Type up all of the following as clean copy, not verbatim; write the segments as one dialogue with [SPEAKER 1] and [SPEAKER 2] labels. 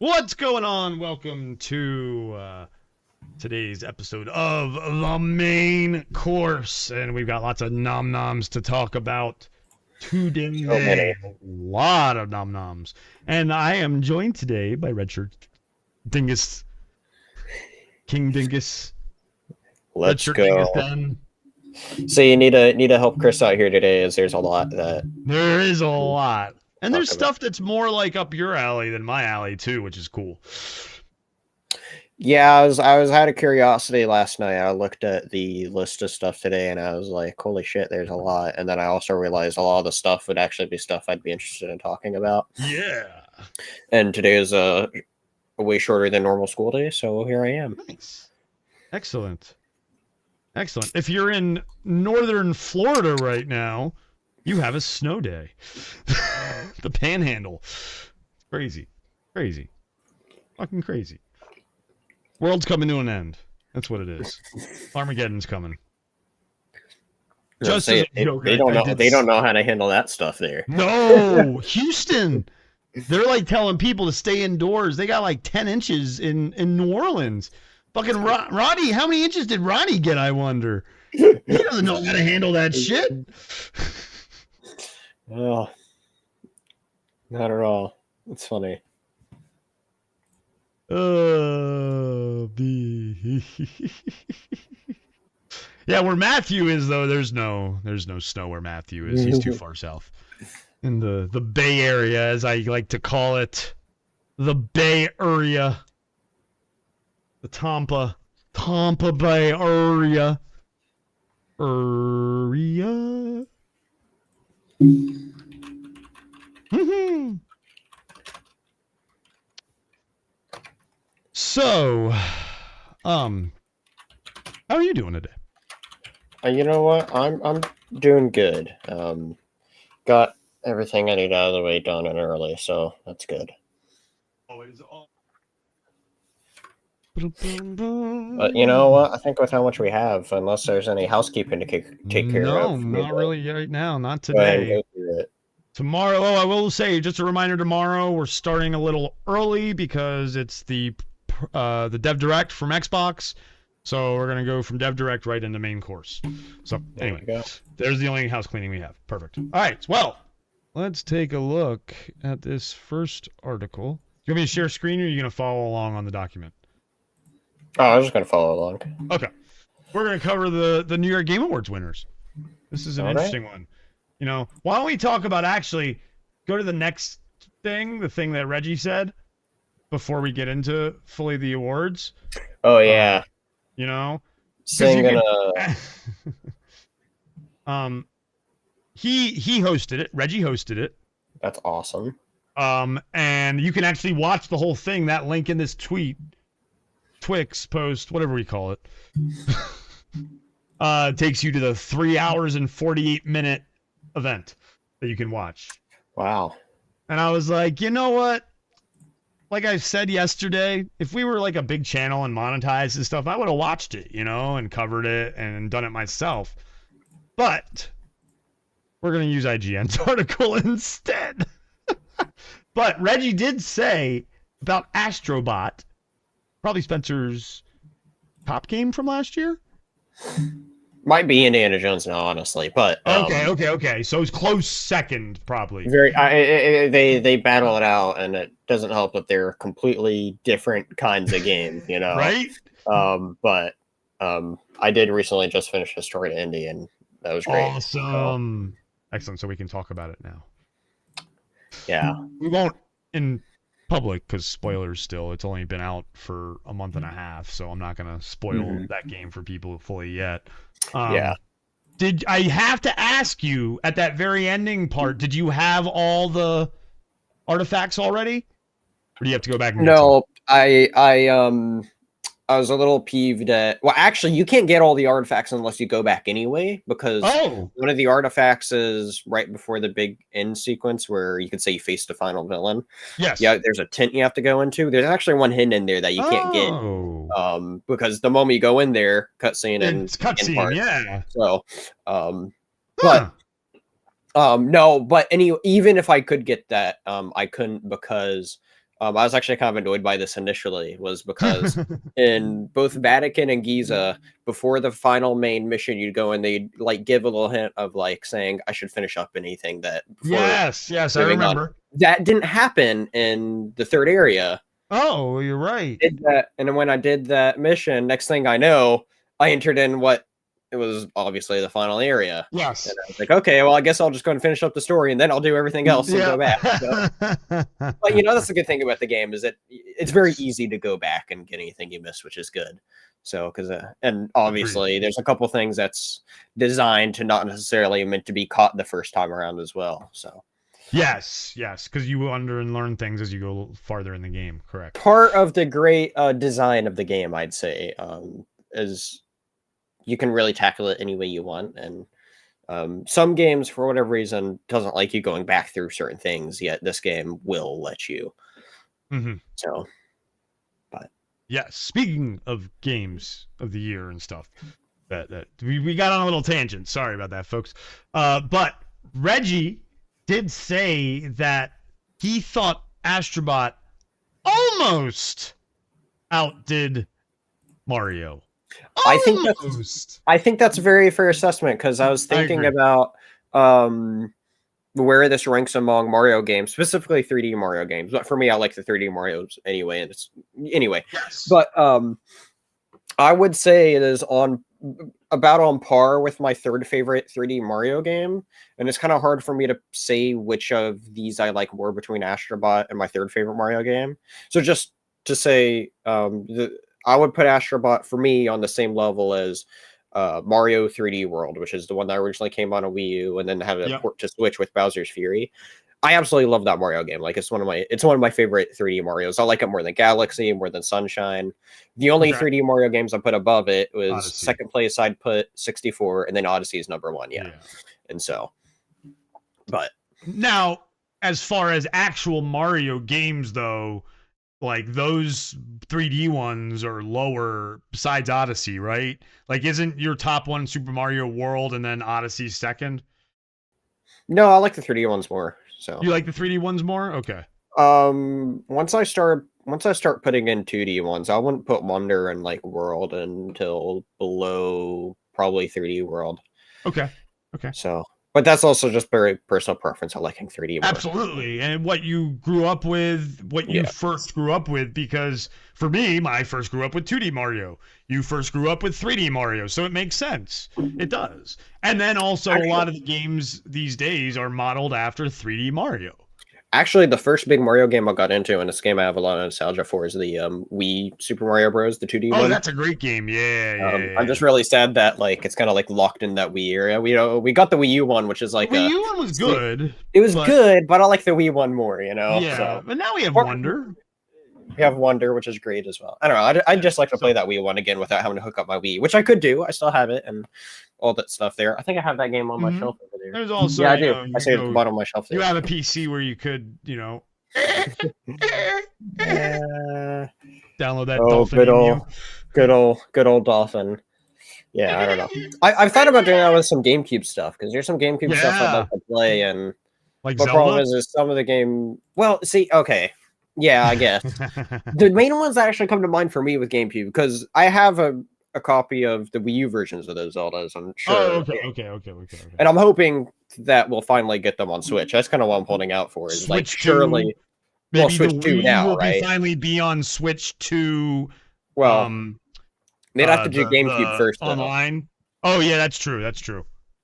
[SPEAKER 1] What's going on? Welcome to today's episode of the main course, and we've got lots of nom noms to talk about today.
[SPEAKER 2] So many.
[SPEAKER 1] A lot of nom noms, and I am joined today by Redshirt Dingus, King Dingus.
[SPEAKER 2] Let's
[SPEAKER 1] Redshirt
[SPEAKER 2] go.
[SPEAKER 1] Dingus then.
[SPEAKER 2] So you need to help Chris out here today, as there's a lot that
[SPEAKER 1] There is a lot. And there's
[SPEAKER 2] Talk about.
[SPEAKER 1] stuff that's more like up your alley than my alley too, which is cool.
[SPEAKER 2] Yeah, I was out of curiosity last night. I looked at the list of stuff today, and I was like, "Holy shit, there's a lot!" And then I also realized a lot of the stuff would actually be stuff I'd be interested in talking about.
[SPEAKER 1] Yeah.
[SPEAKER 2] And today is a way shorter than normal school day, so here I am.
[SPEAKER 1] Nice. Excellent. Excellent. If you're in northern Florida right now, you have a snow day. The Panhandle. Crazy. Crazy. Fucking crazy. World's coming to an end. That's what it is. Armageddon's coming. Just as a joke,
[SPEAKER 2] They don't know how to handle that stuff there.
[SPEAKER 1] No, Houston. They're like telling people to stay indoors. They got like 10 inches in New Orleans. Fucking Ronnie, how many inches did Ronnie get, I wonder? He doesn't know how to handle that shit.
[SPEAKER 2] Oh, not at all. It's funny.
[SPEAKER 1] Yeah, where Matthew is though, there's no snow where Matthew is. He's too far south. In the Bay Area, as I like to call it. The Bay Area. The Tampa Bay Area. So, how are you doing today?
[SPEAKER 2] You know what? I'm doing good. Got everything I need out of the way done and early, so that's good.
[SPEAKER 1] Always on.
[SPEAKER 2] But you know what? I think with how much we have, unless there's any housekeeping to take care of.
[SPEAKER 1] No, not really right now. Not
[SPEAKER 2] Go ahead and
[SPEAKER 1] today.
[SPEAKER 2] go through it.
[SPEAKER 1] Tomorrow, I will say, just a reminder, tomorrow we're starting a little early because it's the Dev Direct from Xbox. So we're going to go from Dev Direct right into main course. So
[SPEAKER 2] There you
[SPEAKER 1] anyway,
[SPEAKER 2] go.
[SPEAKER 1] there's the only house cleaning we have. Perfect. All right, well, let's take a look at this first article. You want me to share screen, or are you going to follow along on the document?
[SPEAKER 2] Oh, I was just gonna follow along.
[SPEAKER 1] Okay. We're going to cover the New York Game Awards winners. This is an
[SPEAKER 2] All right.
[SPEAKER 1] interesting one. You know, why don't we talk about actually go to the next thing, the thing that Reggie said, before we get into fully the awards.
[SPEAKER 2] Oh yeah,
[SPEAKER 1] You know,
[SPEAKER 2] singing.
[SPEAKER 1] he hosted it. Reggie hosted it.
[SPEAKER 2] That's awesome.
[SPEAKER 1] And you can actually watch the whole thing. That link in this Twix post, whatever we call it, takes you to the 3 hours and 48-minute event that you can watch.
[SPEAKER 2] Wow.
[SPEAKER 1] And I was like, you know what? Like I said yesterday, if we were like a big channel and monetized and stuff, I would have watched it, you know, and covered it and done it myself. But we're going to use IGN's article instead. But Reggie did say about Astrobot, probably Spencer's top game from last year.
[SPEAKER 2] Might be Indiana Jones now, honestly, but
[SPEAKER 1] Okay. So it's close second, probably.
[SPEAKER 2] they battle it out, and it doesn't help that they're completely different kinds of games, you know.
[SPEAKER 1] Right?
[SPEAKER 2] But I did recently just finish a story to Indy, and that was great.
[SPEAKER 1] Awesome. Excellent. So we can talk about it now.
[SPEAKER 2] Yeah.
[SPEAKER 1] We won't in public because spoilers still. It's only been out for a month and a half, so I'm not going to spoil that game for people fully yet.
[SPEAKER 2] Yeah.
[SPEAKER 1] Did I have to ask you at that very ending part, did you have all the artifacts already? Or do you have to go back and get some?
[SPEAKER 2] No, I was a little peeved at. Well, actually, you can't get all the artifacts unless you go back anyway, because one of the artifacts is right before the big end sequence where you could say you face the final villain.
[SPEAKER 1] Yes.
[SPEAKER 2] Yeah, there's a tent you have to go into. There's actually one hidden in there that you can't get. Because the moment you go in there, cutscene and
[SPEAKER 1] it's cutscene, yeah.
[SPEAKER 2] So, no, but even if I could get that, I couldn't because I was actually kind of annoyed by this initially, was because in both Vatican and Giza, before the final main mission, you'd go and they'd like give a little hint of like saying I should finish up anything that.
[SPEAKER 1] Yes, I remember.
[SPEAKER 2] That didn't happen in the third area.
[SPEAKER 1] Oh, you're right.
[SPEAKER 2] Did that, and then when I did that mission, next thing I know, I entered in what it was obviously the final area.
[SPEAKER 1] Yes.
[SPEAKER 2] And I was like, okay, well, I guess I'll just go and finish up the story, and then I'll do everything else and go back. So. But that's the good thing about the game is that it's very easy to go back and get anything you missed, which is good. So, and obviously there's a couple things that's designed to not necessarily meant to be caught the first time around as well. So.
[SPEAKER 1] Yes, because you learn things as you go farther in the game. Correct.
[SPEAKER 2] Part of the great design of the game, I'd say, is you can really tackle it any way you want, and some games, for whatever reason, doesn't like you going back through certain things. Yet this game will let you.
[SPEAKER 1] Mm-hmm.
[SPEAKER 2] So, but
[SPEAKER 1] speaking of games of the year and stuff, that we got on a little tangent. Sorry about that, folks. But Reggie did say that he thought Astrobot almost outdid Mario. Almost.
[SPEAKER 2] I think that's a very fair assessment, because I was thinking about where this ranks among Mario games, specifically 3D Mario games. But for me, I like the 3D Marios anyway. And
[SPEAKER 1] yes.
[SPEAKER 2] But I would say it is about on par with my third favorite 3D Mario game, and it's kind of hard for me to say which of these I like more between Astrobot and my third favorite Mario game. So just to say, I would put Astrobot for me on the same level as Mario 3D World, which is the one that originally came on a Wii U and then had a port to Switch with Bowser's Fury. I absolutely love that Mario game. Like, it's one of my favorite 3D Marios. I like it more than Galaxy, more than Sunshine. The only 3D Mario games I put above it was Odyssey. Second place I'd put 64, and then Odyssey is number one. Yeah. And so, but
[SPEAKER 1] now, as far as actual Mario games, though, like those 3D ones are lower besides Odyssey, right? Like, isn't your top one Super Mario World and then Odyssey second?
[SPEAKER 2] No, I like the 3D ones more. So
[SPEAKER 1] you like the 3D ones more? Okay.
[SPEAKER 2] Once I start putting in 2D ones, I wouldn't put Wonder and like World until below probably 3D World.
[SPEAKER 1] Okay.
[SPEAKER 2] So, but that's also just very personal preference. I liking 3D more.
[SPEAKER 1] Absolutely. And what you grew up with, first grew up with, because for me, I first grew up with 2D Mario. You first grew up with 3D Mario, so it makes sense. It does. And then also a lot of the games these days are modeled after 3D Mario.
[SPEAKER 2] Actually, the first big Mario game I got into, and this game I have a lot of nostalgia for, is the Wii Super Mario Bros. The 2D one.
[SPEAKER 1] Oh, that's a great game. Yeah.
[SPEAKER 2] I'm just really sad that like it's kind of like locked in that Wii area. We got the Wii U one, which is like
[SPEAKER 1] the Wii U one was good.
[SPEAKER 2] It was good, but I like the Wii one more.
[SPEAKER 1] Yeah,
[SPEAKER 2] so.
[SPEAKER 1] But now we have Wonder.
[SPEAKER 2] We have Wonder, which is great as well. I don't know. I'd just like to play that Wii one again without having to hook up my Wii, which I could do. I still have it and all that stuff there. I think I have that game on my shelf over there.
[SPEAKER 1] There's also,
[SPEAKER 2] I do. I say it at the bottom of my shelf there.
[SPEAKER 1] You have a PC where you could, download that Dolphin.
[SPEAKER 2] Good old Dolphin. Yeah, I don't know. I've thought about doing that with some GameCube stuff, because there's some GameCube stuff I'd like to play, and
[SPEAKER 1] like
[SPEAKER 2] the problem is some of the game. Well, see, okay. Yeah, I guess. The main ones that actually come to mind for me with GameCube, because I have a copy of the Wii U versions of those Zeldas, I'm sure.
[SPEAKER 1] Oh, okay.
[SPEAKER 2] And I'm hoping that we'll finally get them on Switch. That's kind of what I'm holding out for. Is Switch like surely,
[SPEAKER 1] well,
[SPEAKER 2] Switch 2 now,
[SPEAKER 1] will
[SPEAKER 2] right?
[SPEAKER 1] Finally be on Switch 2.
[SPEAKER 2] Well, they'd have to do GameCube first.
[SPEAKER 1] Online. Oh yeah, that's true.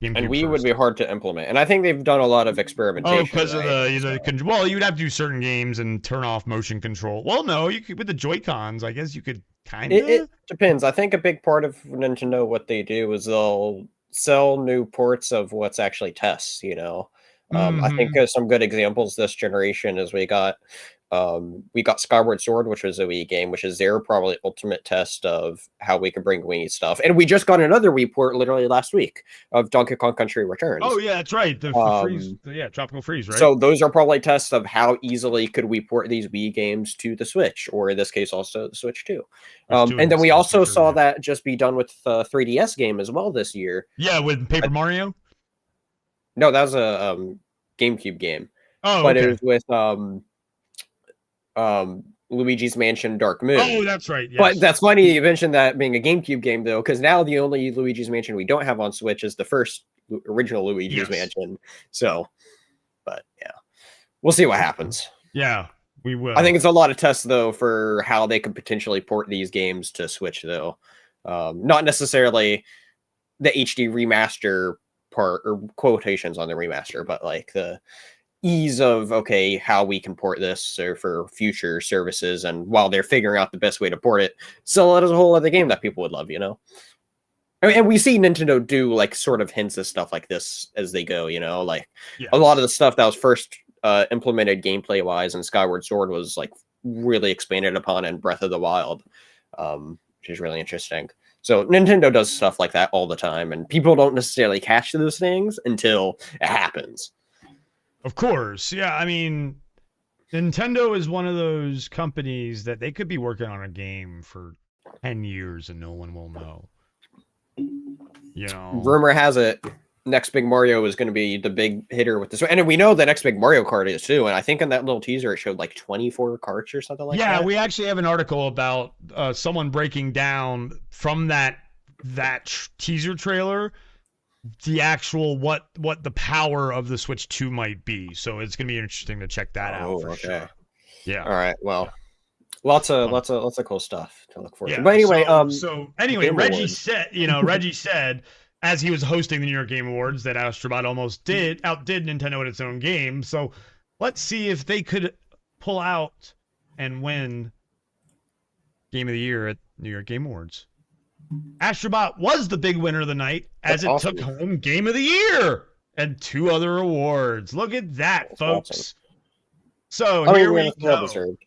[SPEAKER 1] GameCube
[SPEAKER 2] and Wii would be hard to implement, and I think they've done a lot of experimentation.
[SPEAKER 1] Oh, because of the well, you'd have to do certain games and turn off motion control. Well, no, you could with the Joy-Cons. I guess you could kind of.
[SPEAKER 2] It depends. I think a big part of Nintendo, what they do is they'll sell new ports of what's actually tests. I think some good examples this generation is we got Skyward Sword, which was a Wii game, which is their probably ultimate test of how we can bring Wii stuff. And we just got another Wii port literally last week of Donkey Kong Country Returns.
[SPEAKER 1] Oh yeah, that's right. The freeze, Tropical Freeze, right?
[SPEAKER 2] So those are probably tests of how easily could we port these Wii games to the Switch, or in this case also the Switch 2. And then we also saw that just be done with the 3DS game as well this year.
[SPEAKER 1] Yeah, with Paper Mario.
[SPEAKER 2] No, that was a GameCube game.
[SPEAKER 1] Oh,
[SPEAKER 2] but
[SPEAKER 1] okay.
[SPEAKER 2] it was with Luigi's Mansion Dark Moon.
[SPEAKER 1] Oh, that's right. Yes.
[SPEAKER 2] But that's funny you mentioned that being a GameCube game, though, because now the only Luigi's Mansion we don't have on Switch is the first original Luigi's Mansion. So, but yeah, we'll see what happens.
[SPEAKER 1] Yeah, we will.
[SPEAKER 2] I think it's a lot of tests, though, for how they could potentially port these games to Switch, though. Not necessarily the HD remaster part or quotations on the remaster, but like the ease of, okay, how we can port this or for future services. And while they're figuring out the best way to port it, sell it as a whole other game that people would love, you know? And we see Nintendo do like sort of hints of stuff like this as they go, you know, like a lot of the stuff that was first implemented gameplay wise in Skyward Sword was like really expanded upon in Breath of the Wild, which is really interesting. So Nintendo does stuff like that all the time, and people don't necessarily catch those things until it happens.
[SPEAKER 1] Of course. Yeah, I mean, Nintendo is one of those companies that they could be working on a game for 10 years and no one will know. You know,
[SPEAKER 2] rumor has it next big Mario is going to be the big hitter with this, and we know the next big Mario Kart is too. And I think in that little teaser it showed like 24 carts or something like that.
[SPEAKER 1] Yeah, we actually have an article about someone breaking down from that teaser trailer the actual what the power of the Switch 2 might be. So it's going to be interesting to check that out for sure. Yeah.
[SPEAKER 2] All right. Well, lots of cool stuff to look forward to.
[SPEAKER 1] But anyway, anyway, Reggie said as he was hosting the New York Game Awards that Astrobot almost outdid Nintendo at its own game. So let's see if they could pull out and win Game of the Year at New York Game Awards. Astrobot was the big winner of the night as it took home Game of the Year and 2 other awards. Look at that, folks. Awesome. So here we go. Well-deserved.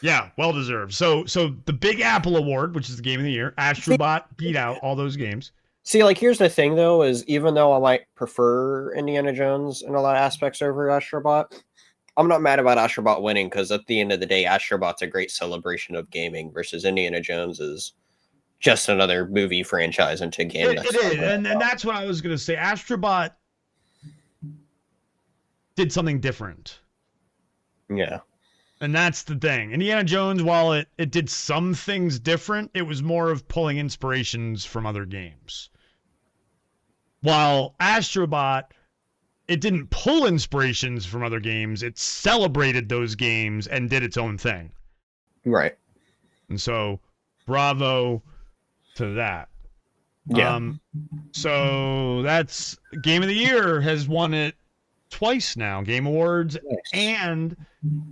[SPEAKER 1] Yeah, well-deserved. So the Big Apple Award, which is the Game of the Year, Astrobot beat out all those games.
[SPEAKER 2] See, like, here's the thing, though, is even though I might prefer Indiana Jones in a lot of aspects over Astrobot, I'm not mad about Astrobot winning, because at the end of the day, Astrobot's a great celebration of gaming versus Indiana Jones is just another movie franchise into a game.
[SPEAKER 1] It is, and that's what I was going to say. Astrobot did something different.
[SPEAKER 2] Yeah.
[SPEAKER 1] And that's the thing. Indiana Jones, while it did some things different, it was more of pulling inspirations from other games. While Astrobot, it didn't pull inspirations from other games. It celebrated those games and did its own thing.
[SPEAKER 2] Right.
[SPEAKER 1] And so, bravo to that.
[SPEAKER 2] Yeah.
[SPEAKER 1] So that's Game of the Year has won it twice now. Game Awards and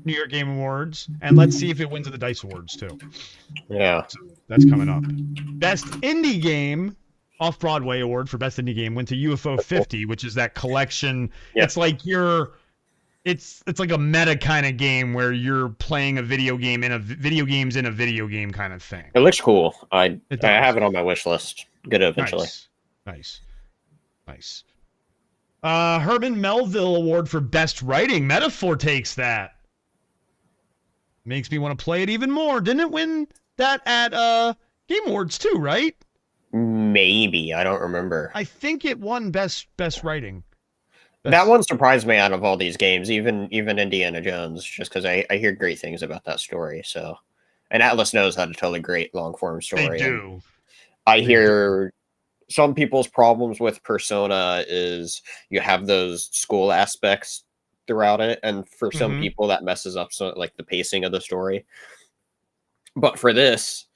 [SPEAKER 1] New York Game Awards. And let's see if it wins at the DICE Awards too.
[SPEAKER 2] Yeah. So
[SPEAKER 1] that's coming up. Best Indie Game Off-Broadway Award for Best Indie Game went to UFO 50, which is that collection. Yeah. It's like it's like a meta kind of game where you're playing a video game in a video game kind of thing.
[SPEAKER 2] It looks cool. I have it on my wish list. Get it eventually.
[SPEAKER 1] Nice. Herman Melville Award for Best Writing. Metaphor takes that. Makes me want to play it even more. Didn't it win that at Game Awards too, right?
[SPEAKER 2] Maybe. I don't remember.
[SPEAKER 1] I think it won Best Writing.
[SPEAKER 2] That one surprised me out of all these games, even Indiana Jones, just because I hear great things about that story. So, and Atlas knows how to tell a great long form story.
[SPEAKER 1] They do.
[SPEAKER 2] I hear some people's problems with Persona is you have those school aspects throughout it, and for some people that messes up like the pacing of the story. But for this,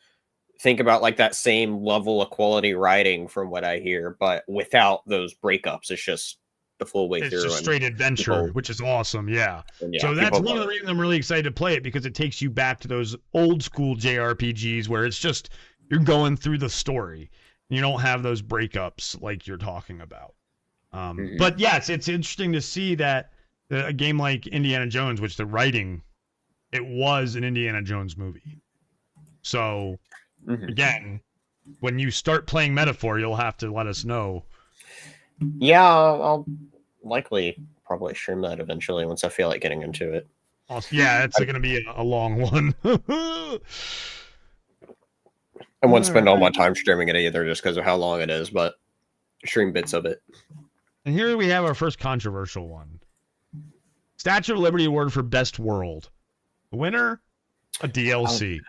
[SPEAKER 2] think about like that same level of quality writing from what I hear, but without those breakups. It's just the full way through.
[SPEAKER 1] It's just straight adventure, which is awesome. Yeah. So that's one of the reasons I'm really excited to play it, because it takes you back to those old school JRPGs where it's just you're going through the story. You don't have those breakups like you're talking about. But yes, it's interesting to see that a game like Indiana Jones, which the writing, it was an Indiana Jones movie. So again, when you start playing Metaphor, you'll have to let us know.
[SPEAKER 2] Yeah, I'll likely probably stream that eventually once I feel like getting into it.
[SPEAKER 1] Yeah, it's going to be a long one.
[SPEAKER 2] I won't spend all my time streaming it either just because of how long it is, but stream bits of it.
[SPEAKER 1] And here we have our first controversial one. Statue of Liberty Award for Best World. The winner, A DLC.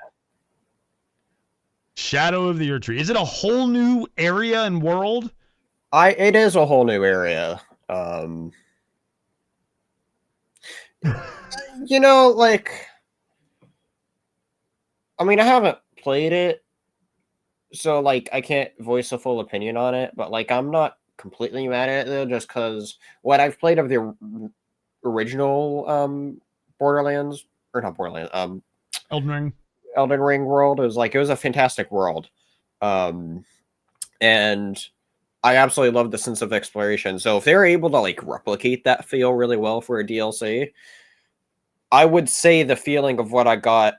[SPEAKER 1] Shadow of the Erdtree. Is it a whole new area and world?
[SPEAKER 2] It is a whole new area. You know, like, I mean, I haven't played it, so like I can't voice a full opinion on it, but like I'm not completely mad at it though, just because what I've played of the original Borderlands, or not Borderlands,
[SPEAKER 1] Elden Ring.
[SPEAKER 2] Elden Ring world, it was a fantastic world. And I absolutely love the sense of exploration. So if they're able to like replicate that feel really well for a DLC, I would say the feeling of what I got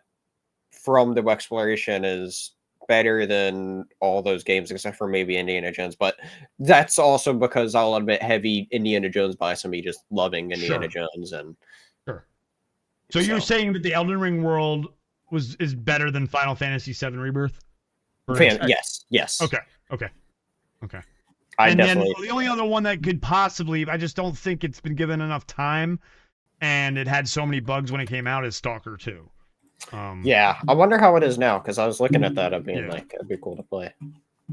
[SPEAKER 2] from the exploration is better than all those games, except for maybe Indiana Jones. But that's also because I'll admit heavy Indiana Jones bias and me just loving Indiana Jones. And
[SPEAKER 1] sure. So you're saying that the Elden Ring world is better than Final Fantasy VII Rebirth?
[SPEAKER 2] Yes.
[SPEAKER 1] Okay.
[SPEAKER 2] I
[SPEAKER 1] and
[SPEAKER 2] definitely.
[SPEAKER 1] Then the only other one that could possibly, I just don't think it's been given enough time, and it had so many bugs when it came out, is Stalker 2.
[SPEAKER 2] Yeah, I wonder how it is now, because I was looking at that, being like, it'd be cool to play.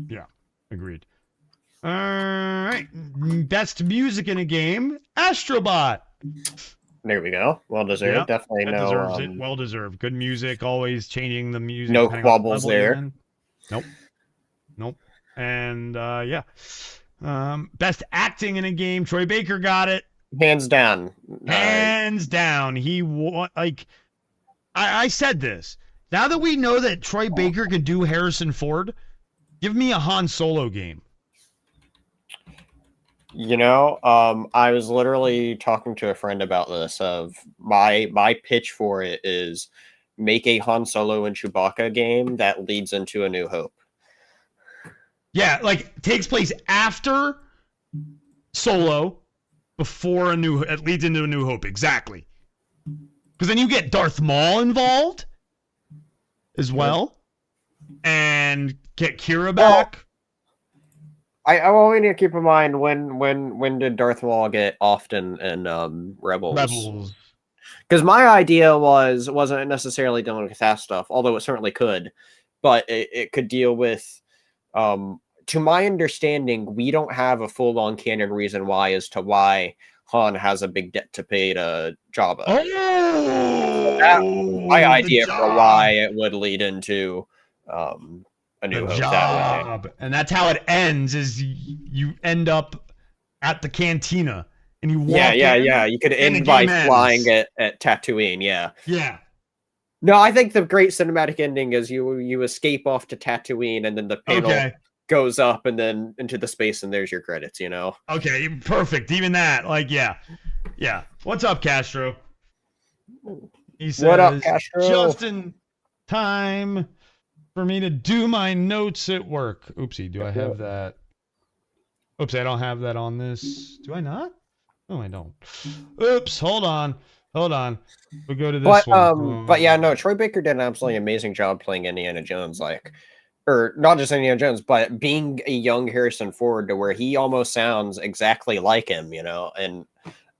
[SPEAKER 1] Yeah, agreed. All right, best music in a game, Astrobot.
[SPEAKER 2] There we go. Well deserved.
[SPEAKER 1] Yep,
[SPEAKER 2] Definitely no.
[SPEAKER 1] Deserves it. Well deserved. Good music. Always changing the music.
[SPEAKER 2] No quabbles there.
[SPEAKER 1] Nope. And best acting in a game, Troy Baker got it.
[SPEAKER 2] Hands down.
[SPEAKER 1] Hands down. He like. I said this. Now that we know that Troy Baker can do Harrison Ford, give me a Han Solo game.
[SPEAKER 2] You know, I was literally talking to a friend about this. Of my pitch for it is make a Han Solo and Chewbacca game that leads into A New Hope.
[SPEAKER 1] Yeah, like takes place after Solo, before it leads into A New Hope. Exactly. Because then you get Darth Maul involved as well, and get Kira back.
[SPEAKER 2] Well, I want you to keep in mind when did Darth Maul get often in Rebels? Because my idea wasn't necessarily dealing with that stuff, although it certainly could, but it could deal with. To my understanding, we don't have a full-on canon reason why Han has a big debt to pay to Jabba.
[SPEAKER 1] Oh,
[SPEAKER 2] that was my idea for why it would lead into A New Hope that way.
[SPEAKER 1] And that's how it ends, is you end up at the cantina and you walk
[SPEAKER 2] in. You could end by flying at Tatooine,
[SPEAKER 1] Yeah.
[SPEAKER 2] No, I think the great cinematic ending is you escape off to Tatooine and then the panel goes up and then into the space and there's your credits, you know?
[SPEAKER 1] Okay, perfect. Even that, like, yeah. What's up, Castro? He says,
[SPEAKER 2] what up, Castro?
[SPEAKER 1] Just in time for me to do my notes at work. Oopsie, do I have that? Oops, I don't have that on this. Do I not? No, I don't. Oops, hold on. We'll go to this one.
[SPEAKER 2] But yeah, no, Troy Baker did an absolutely amazing job playing Indiana Jones, or not just Indiana Jones, but being a young Harrison Ford to where he almost sounds exactly like him, you know? And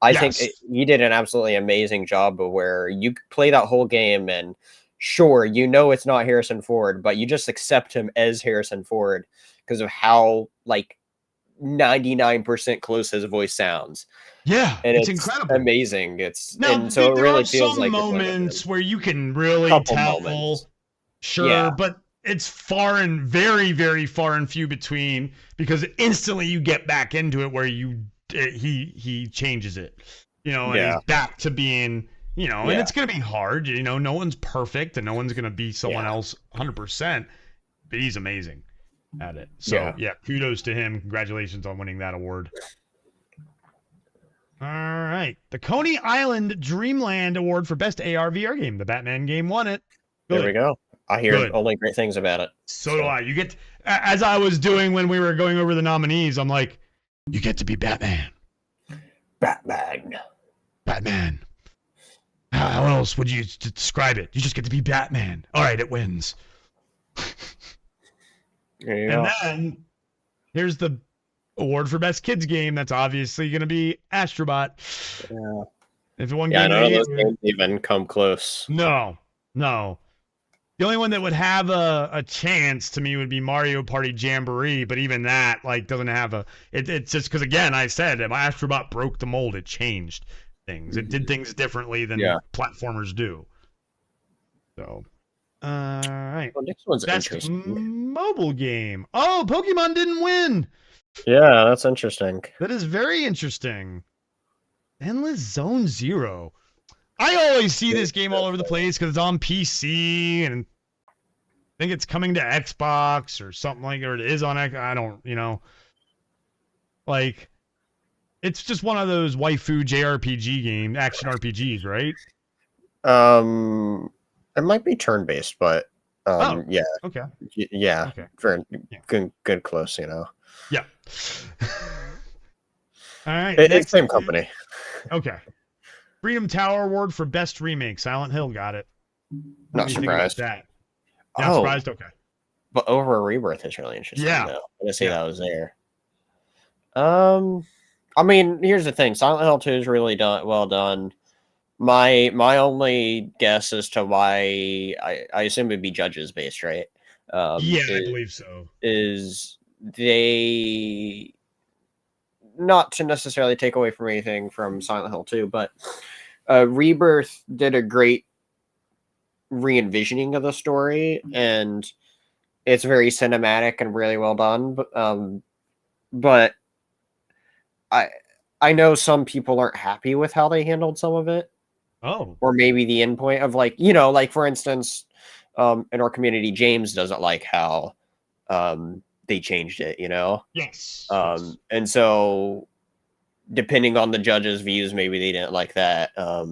[SPEAKER 2] I think he did an absolutely amazing job of where you play that whole game and sure, you know it's not Harrison Ford, but you just accept him as Harrison Ford because of how, 99% close his voice sounds.
[SPEAKER 1] Yeah,
[SPEAKER 2] and
[SPEAKER 1] it's incredible,
[SPEAKER 2] amazing. And
[SPEAKER 1] so it really feels like moments where you can really tell. Moments. Sure, but it's very, very far and few between because instantly you get back into it where he changes it, and he's back to being, and it's gonna be hard. No one's perfect and no one's gonna be someone else 100%, but he's amazing at it. So kudos to him. Congratulations on winning that award. All right, the Coney Island Dreamland Award for Best AR/VR Game. The Batman game won it.
[SPEAKER 2] Good. There we go. I hear only great things about it.
[SPEAKER 1] So do I. You get, as I was doing when we were going over the nominees, I'm like, you get to be Batman.
[SPEAKER 2] Batman.
[SPEAKER 1] How else would you describe it? You just get to be Batman. All right, it wins. And then here's the award for Best Kids Game. That's obviously going to be Astrobot.
[SPEAKER 2] Yeah.
[SPEAKER 1] If one
[SPEAKER 2] none of those games even come close.
[SPEAKER 1] No. The only one that would have a chance to me would be Mario Party Jamboree, but even that like doesn't have a. It's just because again I said if Astrobot broke the mold, it changed things. It did things differently than
[SPEAKER 2] Yeah.
[SPEAKER 1] platformers do. So, all right.
[SPEAKER 2] Well, next one's
[SPEAKER 1] Best
[SPEAKER 2] interesting.
[SPEAKER 1] mobile game. Oh, Pokemon didn't win.
[SPEAKER 2] Yeah, that's interesting.
[SPEAKER 1] That is very interesting. Endless Zone Zero. I always see this game all over the place because it's on PC and I think it's coming to Xbox or something like, or it is on X. I don't, like it's just one of those waifu JRPG game, action RPGs, right?
[SPEAKER 2] It might be turn-based, but yeah,
[SPEAKER 1] Okay.
[SPEAKER 2] yeah,
[SPEAKER 1] Okay.
[SPEAKER 2] very
[SPEAKER 1] Yeah.
[SPEAKER 2] good, close, you know.
[SPEAKER 1] Yeah. All right.
[SPEAKER 2] It's same company.
[SPEAKER 1] Okay. Freedom Tower Award for Best Remake. Silent Hill got it.
[SPEAKER 2] Not surprised.
[SPEAKER 1] That? Not surprised? Okay.
[SPEAKER 2] But Over Rebirth is really interesting.
[SPEAKER 1] Yeah.
[SPEAKER 2] Though. I'm gonna say that was there. I mean, here's the thing. Silent Hill 2 is really well done. My only guess as to why I assume it'd be judges based, right?
[SPEAKER 1] I believe so.
[SPEAKER 2] Is they not to necessarily take away from anything from Silent Hill 2, but Rebirth did a great re-envisioning of the story, and it's very cinematic and really well done. But I know some people aren't happy with how they handled some of it.
[SPEAKER 1] Oh.
[SPEAKER 2] Or maybe the endpoint of like for instance, in our community, James doesn't like how they changed it,
[SPEAKER 1] Yes.
[SPEAKER 2] And so depending on the judges' views, maybe they didn't like that. I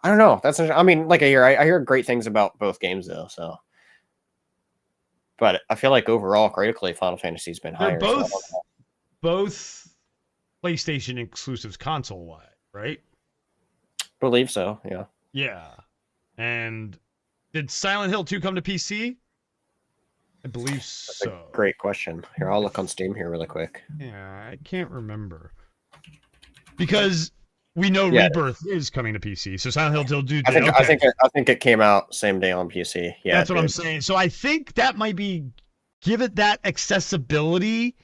[SPEAKER 2] don't know. I mean, like I hear great things about both games though, so. But I feel like overall, critically, Final Fantasy's been higher.
[SPEAKER 1] They're both PlayStation exclusives console-wide, right?
[SPEAKER 2] Believe so, yeah.
[SPEAKER 1] Yeah. And did Silent Hill 2 come to PC? I believe
[SPEAKER 2] That's
[SPEAKER 1] so.
[SPEAKER 2] a great question. Here, I'll look on Steam here really quick.
[SPEAKER 1] Yeah, I can't remember. Because we know Rebirth is coming to PC, so Silent Hill 2
[SPEAKER 2] I think it came out same day on PC. Yeah,
[SPEAKER 1] that's what I'm saying. So I think that might be give it that accessibility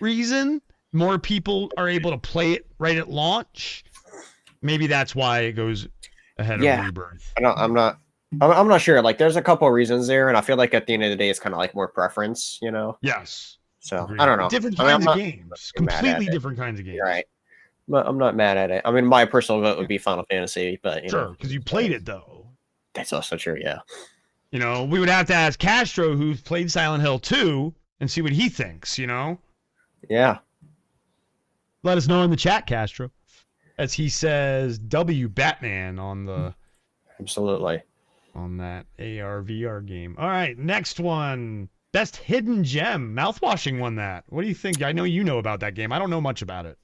[SPEAKER 1] reason. More people are able to play it right at launch. Maybe that's why it goes ahead of Rebirth.
[SPEAKER 2] I'm not sure. Like, there's a couple of reasons there, and I feel like at the end of the day, it's kind of like more preference,
[SPEAKER 1] Yes.
[SPEAKER 2] So
[SPEAKER 1] Agreed.
[SPEAKER 2] I don't know.
[SPEAKER 1] Different kinds of games. Completely different kinds of games.
[SPEAKER 2] Right. But I'm not mad at it. I mean, my personal vote would be Final Fantasy, but
[SPEAKER 1] sure, because you played it though.
[SPEAKER 2] That's also true. Yeah.
[SPEAKER 1] We would have to ask Castro, who's played Silent Hill 2, and see what he thinks.
[SPEAKER 2] Yeah.
[SPEAKER 1] Let us know in the chat, Castro. As he says, W Batman on the
[SPEAKER 2] absolutely
[SPEAKER 1] on that AR/VR game. All right, next one. Best hidden gem. Mouthwashing won that. What do you think? I know you know about that game. I don't know much about it.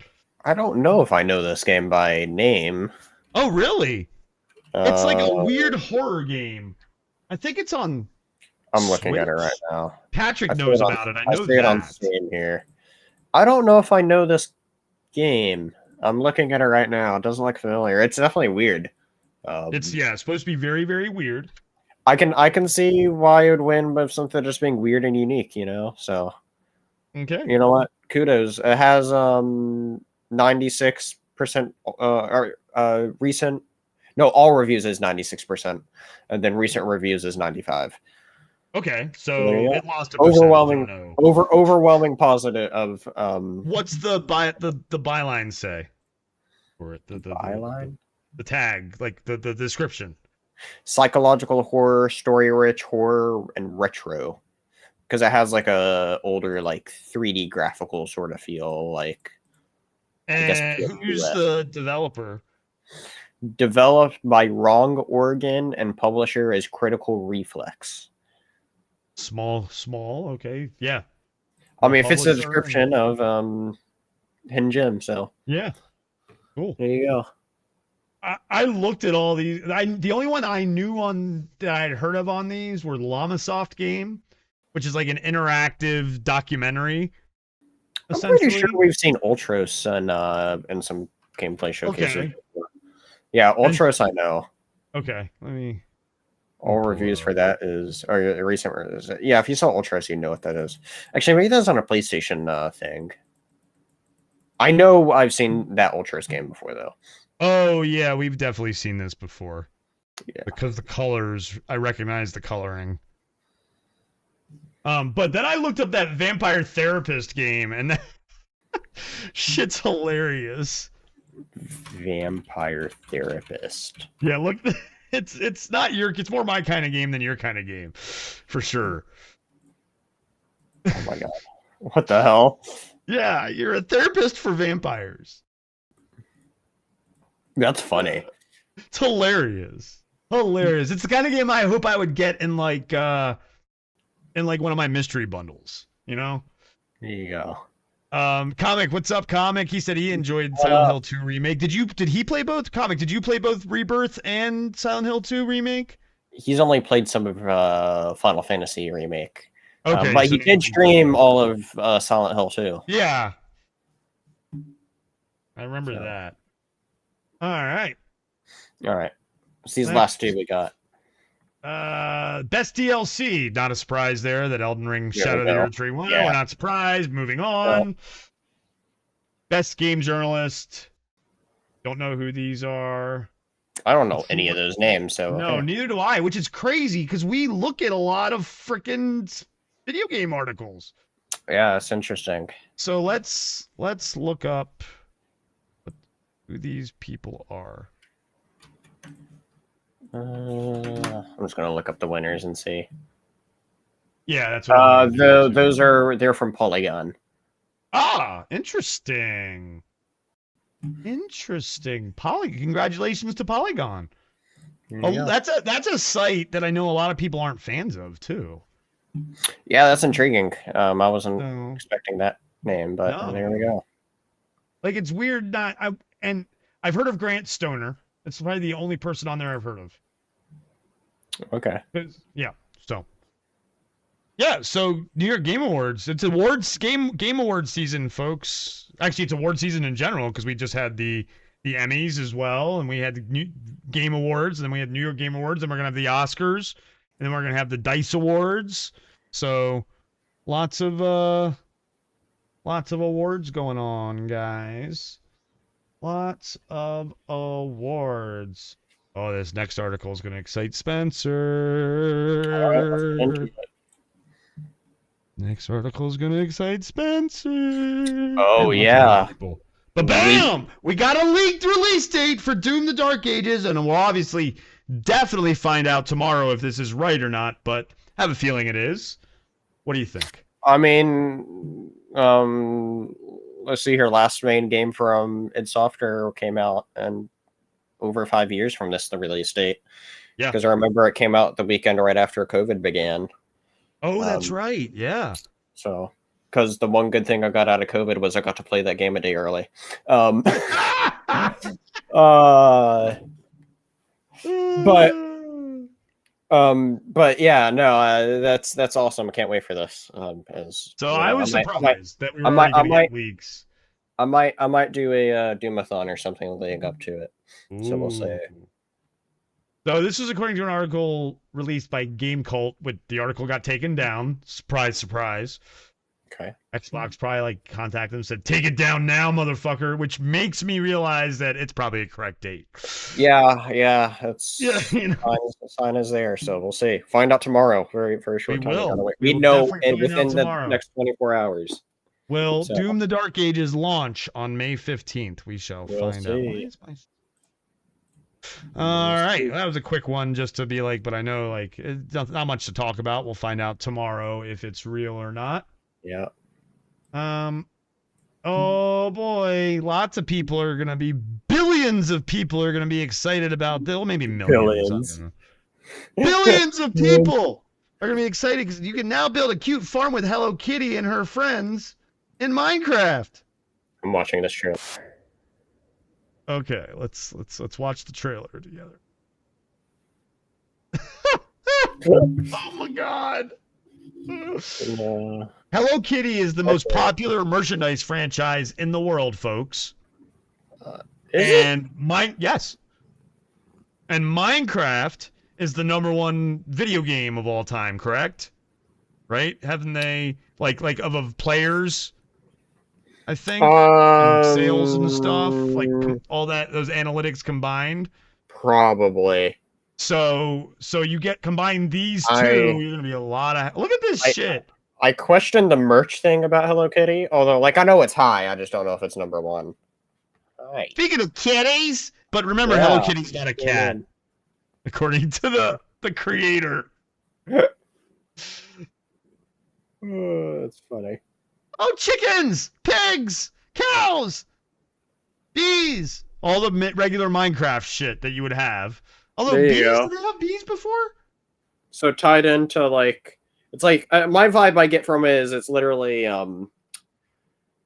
[SPEAKER 2] I don't know if I know this game by name.
[SPEAKER 1] Oh, really? It's like a weird horror game. I think it's on.
[SPEAKER 2] I'm looking at it right now.
[SPEAKER 1] Patrick knows about it. I know
[SPEAKER 2] see it on Steam here. I don't know if I know this game. I'm looking at it right now. It doesn't look familiar. It's definitely weird.
[SPEAKER 1] It's supposed to be very, very weird.
[SPEAKER 2] I can see why it would win with something just being weird and unique, So
[SPEAKER 1] okay,
[SPEAKER 2] you know what? Kudos. It has 96% recent. No, all reviews is 96%, and then recent reviews is 95.
[SPEAKER 1] Okay, so it lost a
[SPEAKER 2] overwhelming positive of.
[SPEAKER 1] What's the byline say? Or the
[SPEAKER 2] byline?
[SPEAKER 1] The tag, like the description.
[SPEAKER 2] Psychological horror, story-rich horror, and retro, because it has like a older, like 3D graphical sort of feel. Like,
[SPEAKER 1] and who's the developer?
[SPEAKER 2] Developed by Wrong Oregon, and publisher is Critical Reflex.
[SPEAKER 1] Small. Okay, yeah.
[SPEAKER 2] I mean, it fits the description of Hidden Gem, so
[SPEAKER 1] yeah, cool.
[SPEAKER 2] There you go.
[SPEAKER 1] I looked at all these. The only one I knew that I'd heard of on these were Llamasoft game, which is like an interactive documentary.
[SPEAKER 2] I'm pretty sure we've seen Ultros and some gameplay showcases.
[SPEAKER 1] Okay.
[SPEAKER 2] Yeah, Ultros I know.
[SPEAKER 1] Okay,
[SPEAKER 2] All reviews for that are recent. Yeah, if you saw Ultras, you know what that is. Actually, maybe that's on a PlayStation thing. I know I've seen that Ultras game before, though.
[SPEAKER 1] Oh, yeah, we've definitely seen this before.
[SPEAKER 2] Yeah.
[SPEAKER 1] Because the colors, I recognize the coloring. But then I looked up that Vampire Therapist game, and that shit's hilarious.
[SPEAKER 2] Vampire Therapist.
[SPEAKER 1] Yeah, look, it's not it's more my kind of game than your kind of game, for sure.
[SPEAKER 2] Oh my god. What the hell?
[SPEAKER 1] Yeah, you're a therapist for vampires.
[SPEAKER 2] That's funny.
[SPEAKER 1] It's hilarious. Hilarious. It's the kind of game I hope I would get in like one of my mystery bundles, you know?
[SPEAKER 2] There you go.
[SPEAKER 1] Comic, what's up, Comic? He said he enjoyed Silent Hill 2 remake. Did he play both? Comic, did you play both Rebirth and Silent Hill 2 remake?
[SPEAKER 2] He's only played some of Final Fantasy remake.
[SPEAKER 1] Okay,
[SPEAKER 2] but
[SPEAKER 1] so
[SPEAKER 2] he did stream all of Silent Hill 2.
[SPEAKER 1] Yeah. I remember that. All right.
[SPEAKER 2] All right. It's these last two we got.
[SPEAKER 1] Best DLC. Not a surprise there that Elden Ring Shadow of the Earth 3 won.
[SPEAKER 2] Yeah.
[SPEAKER 1] We're not surprised. Moving on. Yeah. Best game journalist. Don't know who these are.
[SPEAKER 2] I don't know any of those names, so
[SPEAKER 1] no, neither do I, which is crazy because we look at a lot of freaking video game articles.
[SPEAKER 2] Yeah, that's interesting.
[SPEAKER 1] So let's look up who these people are.
[SPEAKER 2] I'm just gonna look up the winners and see.
[SPEAKER 1] Yeah, that's what
[SPEAKER 2] they're from Polygon.
[SPEAKER 1] Ah, interesting. Interesting. Congratulations to Polygon. Oh, that's a site that I know a lot of people aren't fans of too.
[SPEAKER 2] Yeah, that's intriguing. I wasn't expecting that name, but there we go.
[SPEAKER 1] Like, it's weird and I've heard of Grant Stoner. It's probably the only person on there I've heard of.
[SPEAKER 2] Okay.
[SPEAKER 1] So New York Game Awards. It's game award season, folks. Actually, it's award season in general because we just had the Emmys as well, and we had the new Game Awards, and then we had New York Game Awards, and we're gonna have the Oscars, and then we're gonna have the Dice Awards. So lots of awards going on, guys. Lots of awards. Oh, this next article is going to excite Spencer. Next article is going to excite Spencer.
[SPEAKER 2] Oh, yeah.
[SPEAKER 1] But bam! We got a leaked release date for Doom the Dark Ages, and we'll obviously definitely find out tomorrow if this is right or not, but I have a feeling it is. What do you think?
[SPEAKER 2] I mean, let's see here. Last main game from id Software came out, and over 5 years from the release date. Yeah, because I remember it came out the weekend right after COVID began.
[SPEAKER 1] Oh, that's right. Yeah.
[SPEAKER 2] So, because the one good thing I got out of COVID was I got to play that game a day early. But yeah, no, that's awesome. I can't wait for this.
[SPEAKER 1] I was surprised that we were going to get leaks.
[SPEAKER 2] I might do a Doomathon or something leading up to it.
[SPEAKER 1] Ooh.
[SPEAKER 2] So we'll see.
[SPEAKER 1] So this is according to an article released by Game Cult. The article got taken down. Surprise, surprise.
[SPEAKER 2] Okay.
[SPEAKER 1] Xbox probably contacted them and said, "Take it down now, motherfucker," which makes me realize that it's probably a correct date.
[SPEAKER 2] Yeah. That's the sign is there. So we'll see. Find out tomorrow. Very, very short time. We know within the next 24 hours.
[SPEAKER 1] Will Doom the Dark Ages launch on May 15th? We shall find out. All right. That was a quick one just to be but I know it's not much to talk about. We'll find out tomorrow if it's real or not.
[SPEAKER 2] Yeah.
[SPEAKER 1] Oh boy, lots of people are going to be billions of people are going to be excited about this. Well, maybe millions. Billions of people are going to be excited because you can now build a cute farm with Hello Kitty and her friends in Minecraft.
[SPEAKER 2] I'm watching this trailer.
[SPEAKER 1] Okay, let's watch the trailer together. Oh my god. Hello Kitty is the most popular merchandise franchise in the world, folks.
[SPEAKER 2] Yes.
[SPEAKER 1] And Minecraft is the #1 video game of all time, correct? Right? Haven't they like of players? I think and sales and stuff, like all that those analytics combined.
[SPEAKER 2] Probably.
[SPEAKER 1] So you get combine these two,
[SPEAKER 2] I
[SPEAKER 1] you're gonna be a lot of. Look at this
[SPEAKER 2] I
[SPEAKER 1] shit.
[SPEAKER 2] I question the merch thing about Hello Kitty, although like I know it's high, I just don't know if it's #1. Alright.
[SPEAKER 1] Speaking of kitties, but remember, Hello
[SPEAKER 2] Yeah.
[SPEAKER 1] Kitty's not a cat, according to the creator.
[SPEAKER 2] That's funny.
[SPEAKER 1] Oh, chickens, pigs, cows, bees, all the regular Minecraft shit that you would have. Although
[SPEAKER 2] There you
[SPEAKER 1] bees,
[SPEAKER 2] go.
[SPEAKER 1] did they have bees before?
[SPEAKER 2] So tied into like it's like my vibe I get from it is it's literally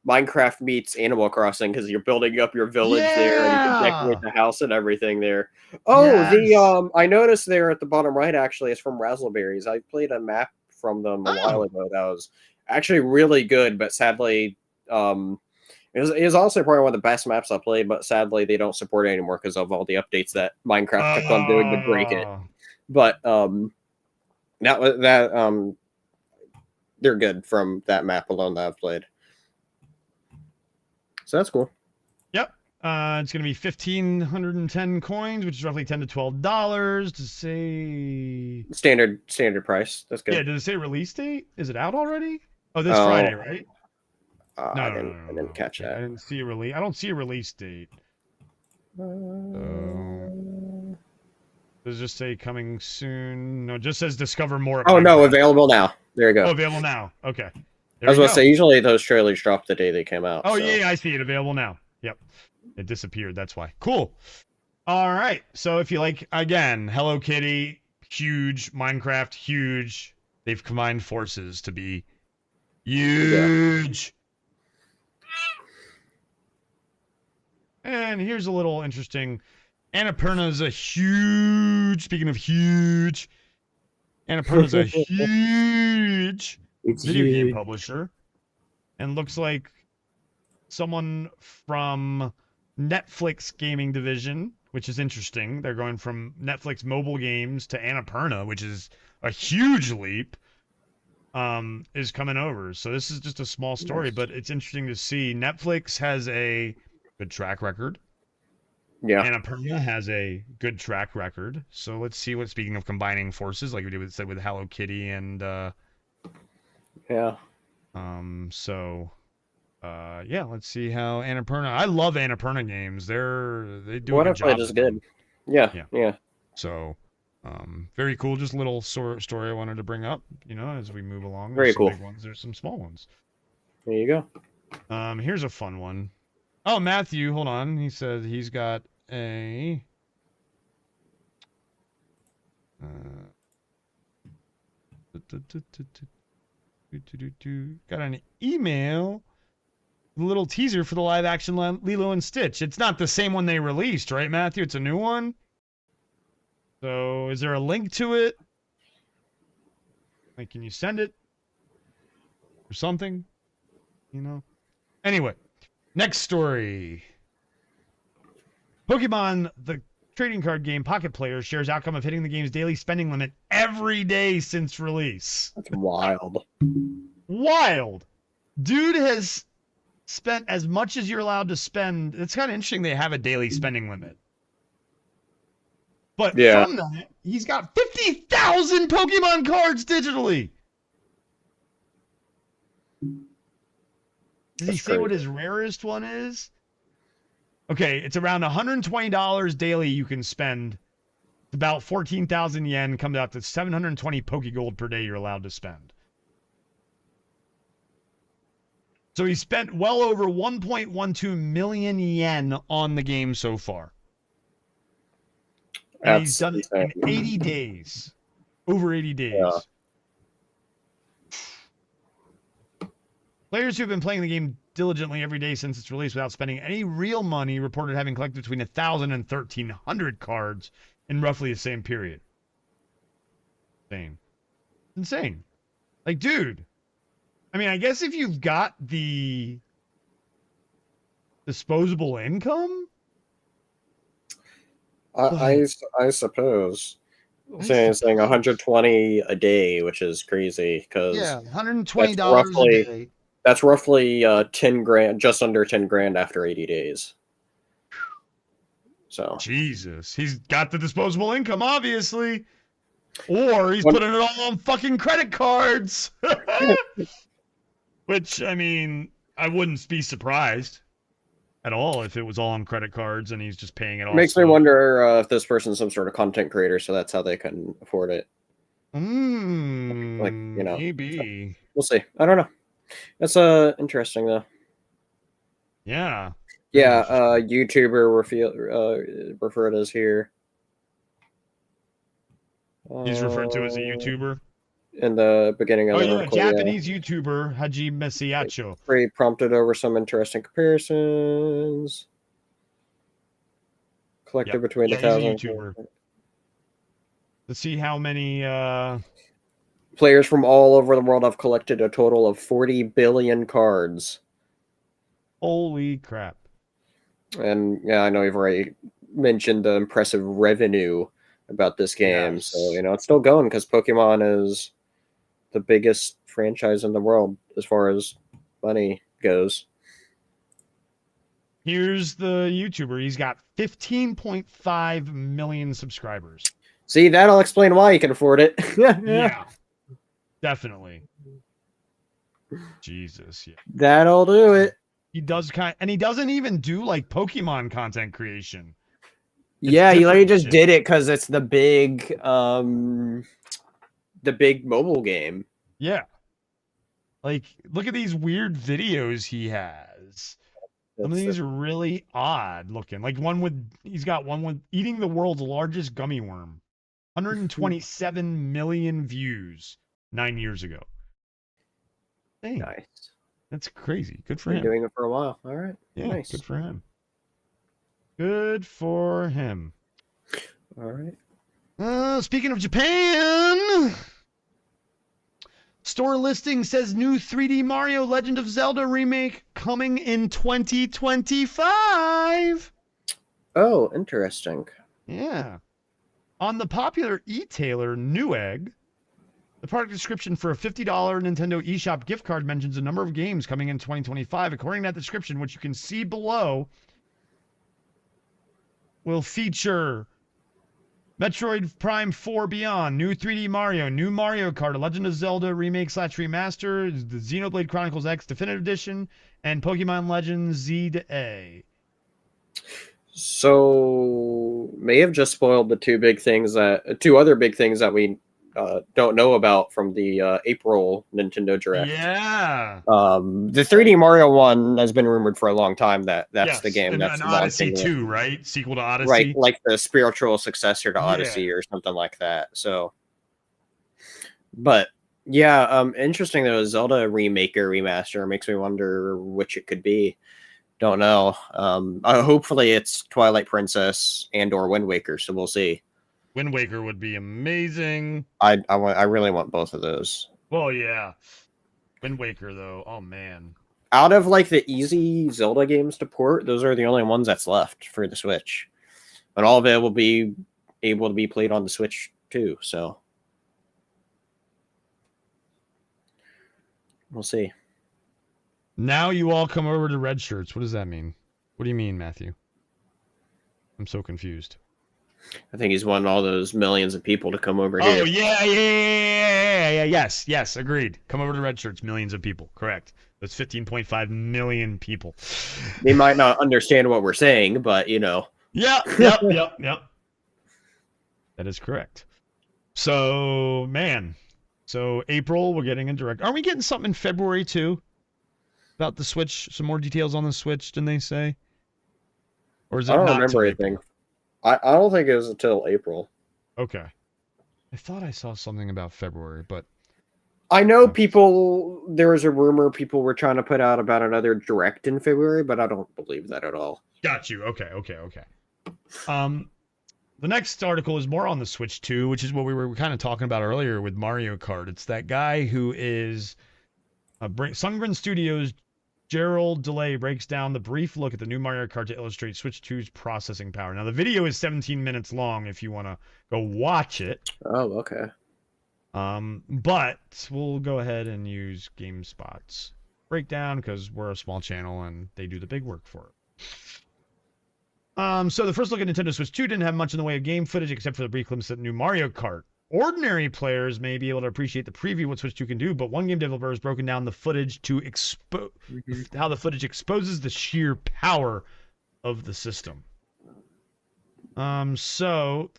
[SPEAKER 2] Minecraft meets Animal Crossing because you're building up your village there and you can decorate the house and everything there. Oh, the I noticed there at the bottom right actually is from Razzleberries. I played a map from them a while ago that was actually really good, but sadly it was also probably one of the best maps I played, but sadly they don't support it anymore because of all the updates that Minecraft kept on doing to break it. But they're good from that map alone that I've played. So that's cool.
[SPEAKER 1] Yep. It's going to be 1,510 coins, which is roughly $10 to $12 to say.
[SPEAKER 2] Standard price. That's good.
[SPEAKER 1] Yeah, did it say release date? Is it out already? Oh, this Friday, right?
[SPEAKER 2] No, I didn't catch that.
[SPEAKER 1] I didn't see a release. I don't see a release date. Does it just say coming soon? No, it just says discover more.
[SPEAKER 2] Oh, no, available now. There you go.
[SPEAKER 1] Oh, available now. Okay.
[SPEAKER 2] I was going to say, usually those trailers drop the day they came out.
[SPEAKER 1] Oh, so. Yeah, I see it. Available now. Yep. It disappeared. That's why. Cool. All right. So if you like, again, Hello Kitty, huge. Minecraft, huge. They've combined forces to be huge. Yeah. And here's a little interesting. Annapurna's a huge. Speaking of huge, Annapurna's a huge video game publisher, and looks like someone from Netflix gaming division, which is interesting. They're going from Netflix mobile games to Annapurna, which is a huge leap. Is coming over. So this is just a small story, but it's interesting to see. Netflix has a good track record.
[SPEAKER 2] Yeah.
[SPEAKER 1] Annapurna has a good track record. So let's see what, speaking of combining forces, like we did with Hello Kitty and
[SPEAKER 2] yeah.
[SPEAKER 1] Yeah, let's see how Annapurna. I love Annapurna games. They do
[SPEAKER 2] what
[SPEAKER 1] a good
[SPEAKER 2] I played
[SPEAKER 1] job.
[SPEAKER 2] Is good. Yeah.
[SPEAKER 1] So, very cool. Just a little story I wanted to bring up. As we move along.
[SPEAKER 2] Very cool.
[SPEAKER 1] Big ones. There's some small ones.
[SPEAKER 2] There you go.
[SPEAKER 1] Here's a fun one. Oh, Matthew, hold on. He said he's got a. Got an email. A little teaser for the live action Lilo and Stitch. It's not the same one they released, right, Matthew? It's a new one. So, is there a link to it? Like, can you send it or something? Anyway, next story. Pokemon, the trading card game Pocket Player, shares outcome of hitting the game's daily spending limit every day since release.
[SPEAKER 2] That's wild.
[SPEAKER 1] Wild. Dude has spent as much as you're allowed to spend. It's kind of interesting they have a daily spending limit. But from that, he's got 50,000 Pokemon cards digitally. Does he say what his rarest one is? Okay, it's around $120 daily you can spend. About 14,000 yen comes out to 720 Pokegold per day you're allowed to spend. So he spent well over 1.12 million yen on the game so far. And he's done it in 80 days. Over 80 days. Yeah. Players who have been playing the game diligently every day since its release without spending any real money reported having collected between 1,000 and 1,300 cards in roughly the same period. Insane. Like, dude. I mean, I guess if you've got the disposable income...
[SPEAKER 2] I suppose. saying 120 a day, which is crazy because
[SPEAKER 1] Yeah, $120
[SPEAKER 2] that's
[SPEAKER 1] a
[SPEAKER 2] roughly
[SPEAKER 1] day.
[SPEAKER 2] 10 grand, just under 10 grand after 80 days. So
[SPEAKER 1] Jesus, he's got the disposable income, obviously, or he's
[SPEAKER 2] When-
[SPEAKER 1] putting it all on fucking credit cards. Which, I mean, I wouldn't be surprised at all if it was all on credit cards and he's just paying it off.
[SPEAKER 2] makes me wonder if this person's some sort of content creator, so that's how they can afford it.
[SPEAKER 1] Maybe.
[SPEAKER 2] So we'll see. I don't know. That's interesting though.
[SPEAKER 1] Yeah.
[SPEAKER 2] Yeah, YouTuber referred as here.
[SPEAKER 1] He's referred to as a YouTuber.
[SPEAKER 2] In the beginning of the article.
[SPEAKER 1] Japanese YouTuber Hajime Masiacho.
[SPEAKER 2] Prompted over some interesting comparisons. Collected between 1,000
[SPEAKER 1] YouTuber. Let's see how many
[SPEAKER 2] players from all over the world have collected a total of 40 billion cards.
[SPEAKER 1] Holy crap.
[SPEAKER 2] And yeah, I know you've already mentioned the impressive revenue about this game.
[SPEAKER 1] Yes.
[SPEAKER 2] So, it's still going because Pokemon is the biggest franchise in the world as far as money goes.
[SPEAKER 1] Here's the YouTuber. He's got 15.5 million subscribers.
[SPEAKER 2] See, that'll explain why you can afford it.
[SPEAKER 1] Yeah. Definitely. Jesus. Yeah.
[SPEAKER 2] That'll do it.
[SPEAKER 1] He does and he doesn't even do like Pokemon content creation.
[SPEAKER 2] He literally just did it because it's the big mobile game.
[SPEAKER 1] Yeah. Like, look at these weird videos he has. Some of these are really odd looking. Like he's got one with eating the world's largest gummy worm. 127 million views 9 years ago. Dang.
[SPEAKER 2] Nice.
[SPEAKER 1] That's crazy. Good for
[SPEAKER 2] Been
[SPEAKER 1] him.
[SPEAKER 2] doing it for a while. All right.
[SPEAKER 1] Yeah,
[SPEAKER 2] nice.
[SPEAKER 1] Good for him. Good for him.
[SPEAKER 2] All right.
[SPEAKER 1] Speaking of Japan, store listing says new 3D Mario Legend of Zelda remake coming in 2025.
[SPEAKER 2] Oh, interesting.
[SPEAKER 1] Yeah. On the popular e-tailer Newegg, the product description for a $50 Nintendo eShop gift card mentions a number of games coming in 2025. According to that description, which you can see below, will feature Metroid Prime 4 Beyond, new 3D Mario, new Mario Kart, a Legend of Zelda remake/remaster, the Xenoblade Chronicles X Definitive Edition, and Pokemon Legends Z to A.
[SPEAKER 2] So may have just spoiled the two other big things that we don't know about from the April Nintendo Direct.
[SPEAKER 1] Yeah.
[SPEAKER 2] The 3D Mario one has been rumored for a long time that's the game that's
[SPEAKER 1] an Odyssey 2, right? Sequel to Odyssey.
[SPEAKER 2] Right, like the spiritual successor to Odyssey or something like that. So, but yeah, interesting though. Zelda remaster makes me wonder which it could be. Don't know. Hopefully it's Twilight Princess and or Wind Waker. So we'll see.
[SPEAKER 1] Wind Waker would be amazing.
[SPEAKER 2] I really want both of those.
[SPEAKER 1] Well, yeah. Wind Waker, though. Oh, man.
[SPEAKER 2] Out of like the easy Zelda games to port, those are the only ones that's left for the Switch. And all of it will be able to be played on the Switch too. So we'll see.
[SPEAKER 1] Now you all come over to red shirts. What does that mean? What do you mean, Matthew? I'm so confused.
[SPEAKER 2] I think he's wanting all those millions of people to come over
[SPEAKER 1] here. Oh,
[SPEAKER 2] yeah.
[SPEAKER 1] Yes, agreed. Come over to red shirts, millions of people. Correct. That's 15.5 million people.
[SPEAKER 2] They might not understand what we're saying, but
[SPEAKER 1] Yep. That is correct. So, man. So, April, we're getting a direct. Aren't we getting something in February, too? About the Switch? Some more details on the Switch, didn't they say? Or is it
[SPEAKER 2] I don't
[SPEAKER 1] not
[SPEAKER 2] remember anything. I don't think it was until April.
[SPEAKER 1] Okay. I thought I saw something about February, but
[SPEAKER 2] I know there was a rumor people were trying to put out about another direct in February, but I don't believe that at all.
[SPEAKER 1] Got you. Okay. The next article is more on the Switch 2, which is what we were kind of talking about earlier with Mario Kart. It's that guy who is Sungren Studios Gerald Delay breaks down the brief look at the new Mario Kart to illustrate Switch 2's processing power. Now, the video is 17 minutes long if you want to go watch it.
[SPEAKER 2] Oh, okay.
[SPEAKER 1] But we'll go ahead and use GameSpot's breakdown because we're a small channel and they do the big work for it. So the first look at Nintendo Switch 2 didn't have much in the way of game footage except for the brief glimpse of new Mario Kart. Ordinary players may be able to appreciate the preview of what Switch 2 can do, but one game developer has broken down the footage to expose how the footage exposes the sheer power of the system. So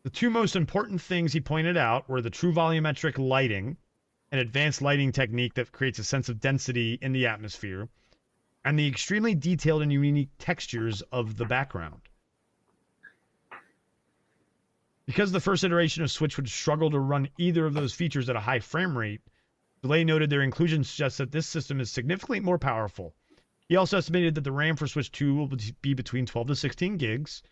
[SPEAKER 1] the two most important things he pointed out were the true volumetric lighting, an advanced lighting technique that creates a sense of density in the atmosphere, and the extremely detailed and unique textures of the background. Because the first iteration of Switch would struggle to run either of those features at a high frame rate, Delay noted their inclusion suggests that this system is significantly more powerful. He also estimated that the RAM for Switch 2 will be between 12 to 16 gigs.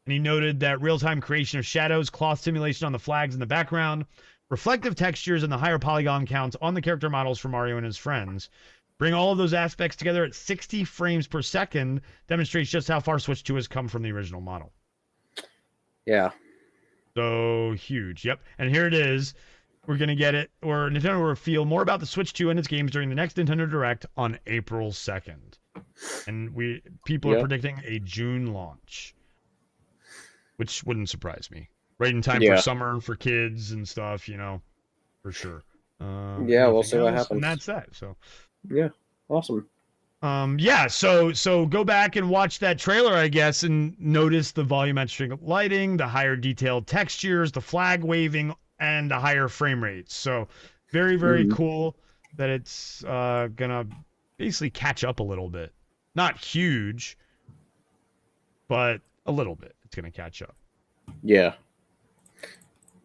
[SPEAKER 1] And he noted that real-time creation of shadows, cloth simulation on the flags in the background, reflective textures, and the higher polygon counts on the character models for Mario and his friends. Bring all of those aspects together at 60 frames per second demonstrates just how far Switch 2 has come from the original model.
[SPEAKER 2] Yeah.
[SPEAKER 1] So huge. Yep. And here it is. We're going to get it, or Nintendo will reveal more about the Switch 2 and its games during the next Nintendo Direct on April 2nd. And people are predicting a June launch, which wouldn't surprise me. Right in time for summer, for kids and stuff, for sure.
[SPEAKER 2] We'll see what happens.
[SPEAKER 1] And that's that. So,
[SPEAKER 2] yeah, awesome.
[SPEAKER 1] So go back and watch that trailer, I guess, and notice the volumetric lighting, the higher detailed textures, the flag waving, and the higher frame rates. So very, very cool that it's gonna basically catch up a little bit. Not huge, but a little bit. It's gonna catch up.
[SPEAKER 2] Yeah.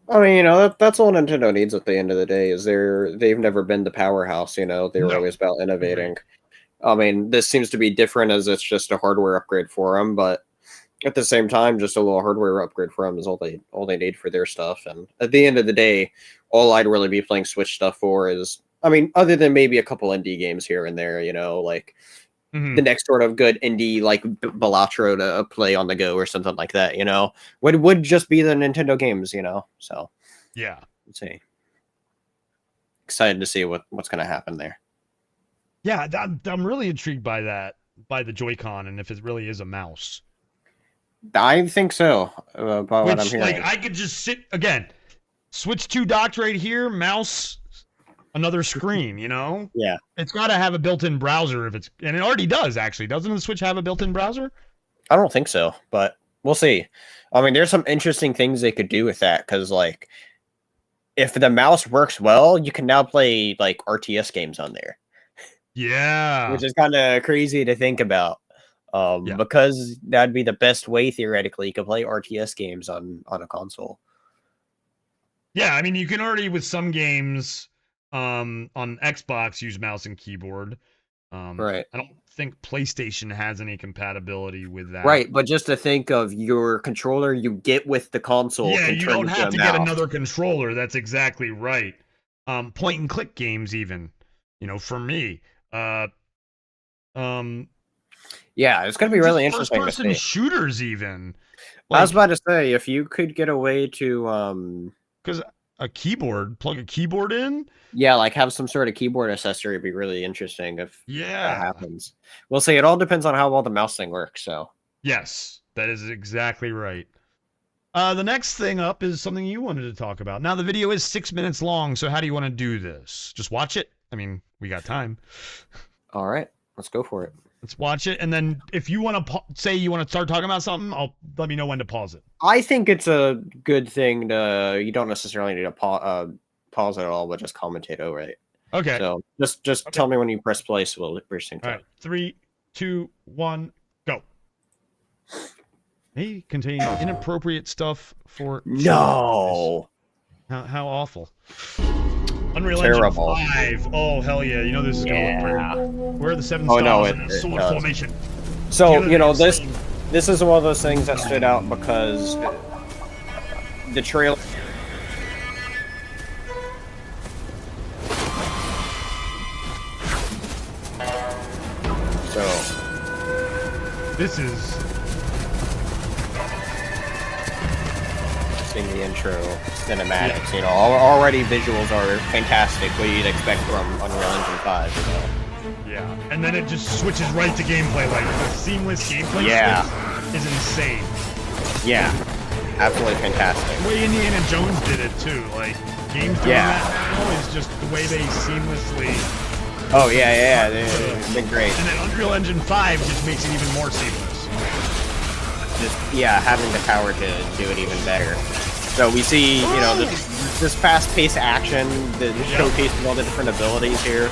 [SPEAKER 2] I mean, that's all Nintendo needs at the end of the day. Is they've never been the powerhouse. They were always about innovating. I mean, this seems to be different as it's just a hardware upgrade for them, but at the same time, just a little hardware upgrade for them is all they need for their stuff. And at the end of the day, all I'd really be playing Switch stuff for is, I mean, other than maybe a couple indie games here and there, like the next sort of good indie like Balatro to play on the go or something like that, would just be the Nintendo games, So
[SPEAKER 1] yeah,
[SPEAKER 2] let's see. Excited to see what's going to happen there.
[SPEAKER 1] Yeah, I'm really intrigued by that, by the Joy-Con, and if it really is a mouse.
[SPEAKER 2] I think so, by what I'm hearing.
[SPEAKER 1] I could just sit, again, Switch 2 docked right here, mouse, another screen,
[SPEAKER 2] Yeah.
[SPEAKER 1] It's got to have a built-in browser, and it already does, actually. Doesn't the Switch have a built-in browser?
[SPEAKER 2] I don't think so, but we'll see. I mean, there's some interesting things they could do with that, because, if the mouse works well, you can now play, RTS games on there.
[SPEAKER 1] Yeah.
[SPEAKER 2] Which is kind of crazy to think about. Because that'd be the best way, theoretically, you could play RTS games on a console.
[SPEAKER 1] Yeah, I mean, you can already, with some games on Xbox, use mouse and keyboard.
[SPEAKER 2] Right.
[SPEAKER 1] I don't think PlayStation has any compatibility with that.
[SPEAKER 2] Right, but just to think of your controller you get with the console.
[SPEAKER 1] Yeah, you don't have to get another controller. That's exactly right. Point and click games, even, for me. Yeah,
[SPEAKER 2] it's going to be really interesting to see.
[SPEAKER 1] Shooters, even.
[SPEAKER 2] I was about to say, if you could get a way to
[SPEAKER 1] because a keyboard, plug a keyboard in.
[SPEAKER 2] Yeah, have some sort of keyboard accessory would be really interesting if that happens. We'll see. It all depends on how well the mouse thing works. So
[SPEAKER 1] yes, that is exactly right. The next thing up is something you wanted to talk about. Now the video is 6 minutes long, so how do you want to do this? Just watch it. I mean, we got time.
[SPEAKER 2] All right, let's go for it.
[SPEAKER 1] Let's watch it, and then if you want to say you want to start talking about something, let me know when to pause it.
[SPEAKER 2] I think it's a good thing to. You don't necessarily need to pause it at all, but just commentate over it.
[SPEAKER 1] Okay.
[SPEAKER 2] So just tell me when you press play, so we'll push things.
[SPEAKER 1] All right, 3, 2, 1, go. May contain inappropriate stuff for
[SPEAKER 2] no.
[SPEAKER 1] How awful. Unreal
[SPEAKER 2] Terrible.
[SPEAKER 1] Engine 5. Oh, hell yeah. This is going to look pretty. Where are the 7 stars in the sword formation?
[SPEAKER 2] So, this is one of those things that stood out because the trailer...
[SPEAKER 1] This is...
[SPEAKER 2] Seeing the intro cinematics, you know, already visuals are fantastic. What you'd expect from Unreal Engine 5, you know.
[SPEAKER 1] Yeah, and then it just switches right to gameplay. Like the seamless gameplay switch is insane.
[SPEAKER 2] Yeah, absolutely fantastic.
[SPEAKER 1] The way Indiana Jones did it too. Like games doing that now is just the way they seamlessly.
[SPEAKER 2] Oh yeah, they've been great.
[SPEAKER 1] And then Unreal Engine 5 just makes it even more seamless.
[SPEAKER 2] Just having the power to do it even better. So we see, you know, this fast-paced action, the showcase of all the different abilities here.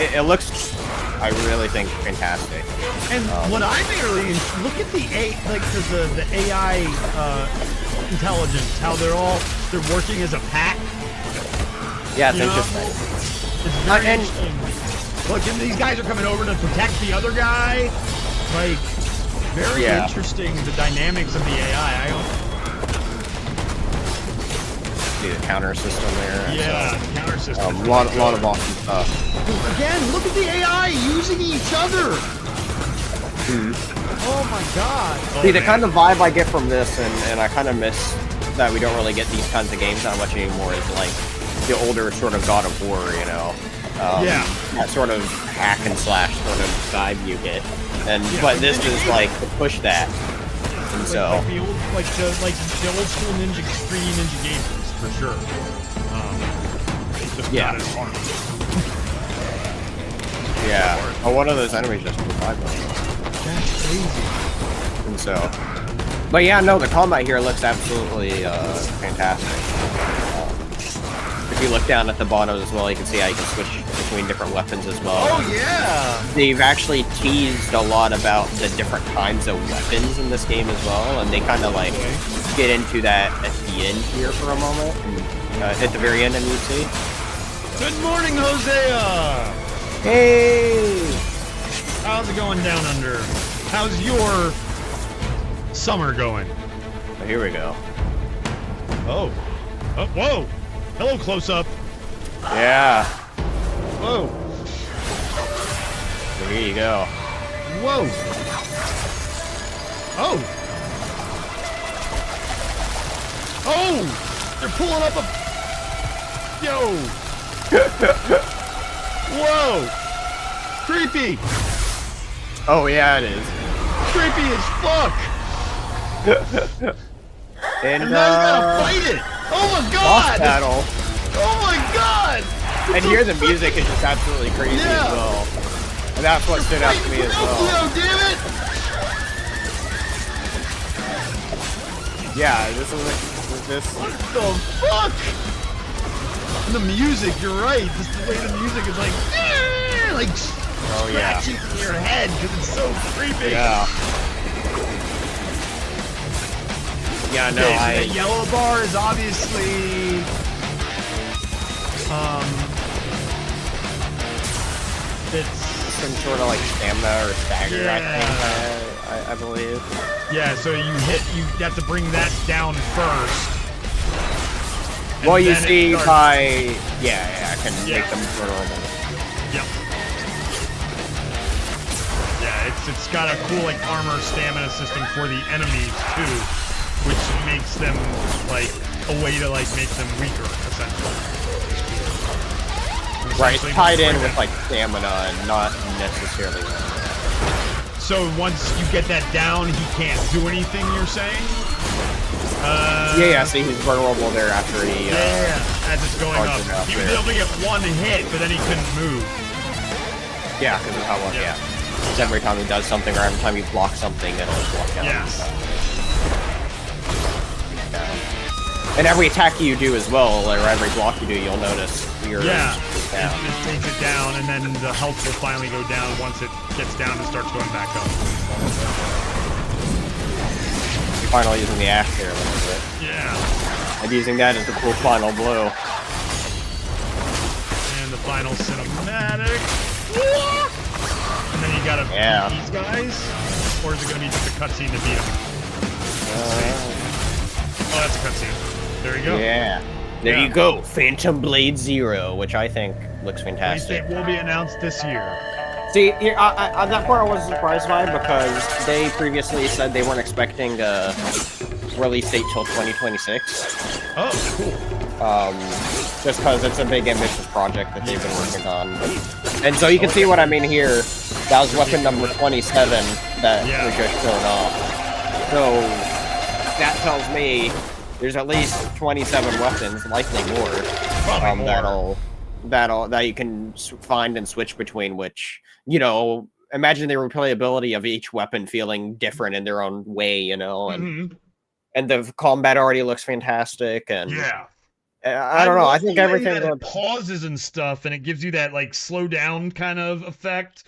[SPEAKER 2] It looks, I really think, fantastic.
[SPEAKER 1] And what I really look at the AI intelligence, how they're working as a pack.
[SPEAKER 2] Yeah, it's interesting.
[SPEAKER 1] It's very interesting. Look, and these guys are coming over to protect the other guy. Like, very interesting, the dynamics of the AI.
[SPEAKER 2] See the counter system there.
[SPEAKER 1] Yeah, so, counter system.
[SPEAKER 2] A lot of awesome stuff.
[SPEAKER 1] Again, look at the AI using each other. Oh my god.
[SPEAKER 2] See, the kind of vibe I get from this, and I kind of miss that we don't really get these kinds of games that much anymore, is like the older sort of God of War, you know. That sort of hack and slash sort of vibe you get. And but this is like to push that. And so
[SPEAKER 1] like the old school Ninja games for sure. It's just not as fun.
[SPEAKER 2] Yeah. Oh, one of those enemies just revived us.
[SPEAKER 1] That's crazy.
[SPEAKER 2] And so, but yeah, no, the combat here looks absolutely fantastic. If you look down at the bottom as well, you can see how you can switch between different weapons as well.
[SPEAKER 1] Oh yeah!
[SPEAKER 2] They've actually teased a lot about the different kinds of weapons in this game as well, and they kind of like get into that at the end here for a moment, and at the very end, and you see.
[SPEAKER 1] Good morning, Hosea!
[SPEAKER 2] Hey!
[SPEAKER 1] How's it going down under? How's your summer going?
[SPEAKER 2] Oh, here we go.
[SPEAKER 1] Oh, whoa! Hello, close-up.
[SPEAKER 2] Yeah.
[SPEAKER 1] Whoa.
[SPEAKER 2] So here you go.
[SPEAKER 1] Whoa. Oh. Oh! They're pulling up a... Yo! Whoa! Creepy!
[SPEAKER 2] Oh yeah, it is.
[SPEAKER 1] Creepy as fuck!
[SPEAKER 2] And
[SPEAKER 1] now you gotta fight it! Oh my god!
[SPEAKER 2] Boss battle.
[SPEAKER 1] Oh my god!
[SPEAKER 2] And here the music is just absolutely crazy as well. And that's what stood out to me as well.
[SPEAKER 1] Damn it!
[SPEAKER 2] Yeah, this is this.
[SPEAKER 1] What the fuck? And the music, you're right. Just the way the music is like scratching in your head because it's so creepy.
[SPEAKER 2] Yeah. Yeah, no,
[SPEAKER 1] okay, so the yellow bar is obviously it's
[SPEAKER 2] some sort of like stamina or stagger, I think, I believe.
[SPEAKER 1] Yeah, so you have to bring that down first.
[SPEAKER 2] Well, you see by I can make them sort of.
[SPEAKER 1] Yep. Yeah, it's got a cool like armor stamina system for the enemies too, which makes them like a way to like make them weaker essentially.
[SPEAKER 2] Right, tied in with like stamina and not necessarily.
[SPEAKER 1] So once you get that down, he can't do anything. You're saying?
[SPEAKER 2] See, he's vulnerable there after he.
[SPEAKER 1] As it's going up. He was able to get one hit, but then he couldn't move.
[SPEAKER 2] Yeah, because of how long. Yeah. Every time he does something, or every time you block something, it'll block down.
[SPEAKER 1] Yes.
[SPEAKER 2] And every attack you do as well, or every block you do, you'll notice your
[SPEAKER 1] it takes it down, and then the health will finally go down once it gets down and starts going back up.
[SPEAKER 2] You're finally using the axe here a little bit.
[SPEAKER 1] Yeah.
[SPEAKER 2] And using that as the cool final blow.
[SPEAKER 1] And the final cinematic. And then you gotta beat these guys? Or is it gonna be just a cutscene to beat them? Oh, that's a cutscene. There you go.
[SPEAKER 2] Yeah. There you go. Phantom Blade Zero, which I think looks fantastic.
[SPEAKER 1] Will be announced this year.
[SPEAKER 2] See, on that part I wasn't surprised by because they previously said they weren't expecting a release date till 2026.
[SPEAKER 1] Oh, cool.
[SPEAKER 2] Just because it's a big ambitious project that they've been working on. And so you can see what I mean here. That was weapon number 27 that was just shown off. So that tells me there's at least 27 weapons, likely more, that you can find and switch between, which, you know, imagine the replayability of each weapon feeling different in their own way, you know, and the combat already looks fantastic, and I don't know. I think everything
[SPEAKER 1] it pauses and stuff, and it gives you that like slow down kind of effect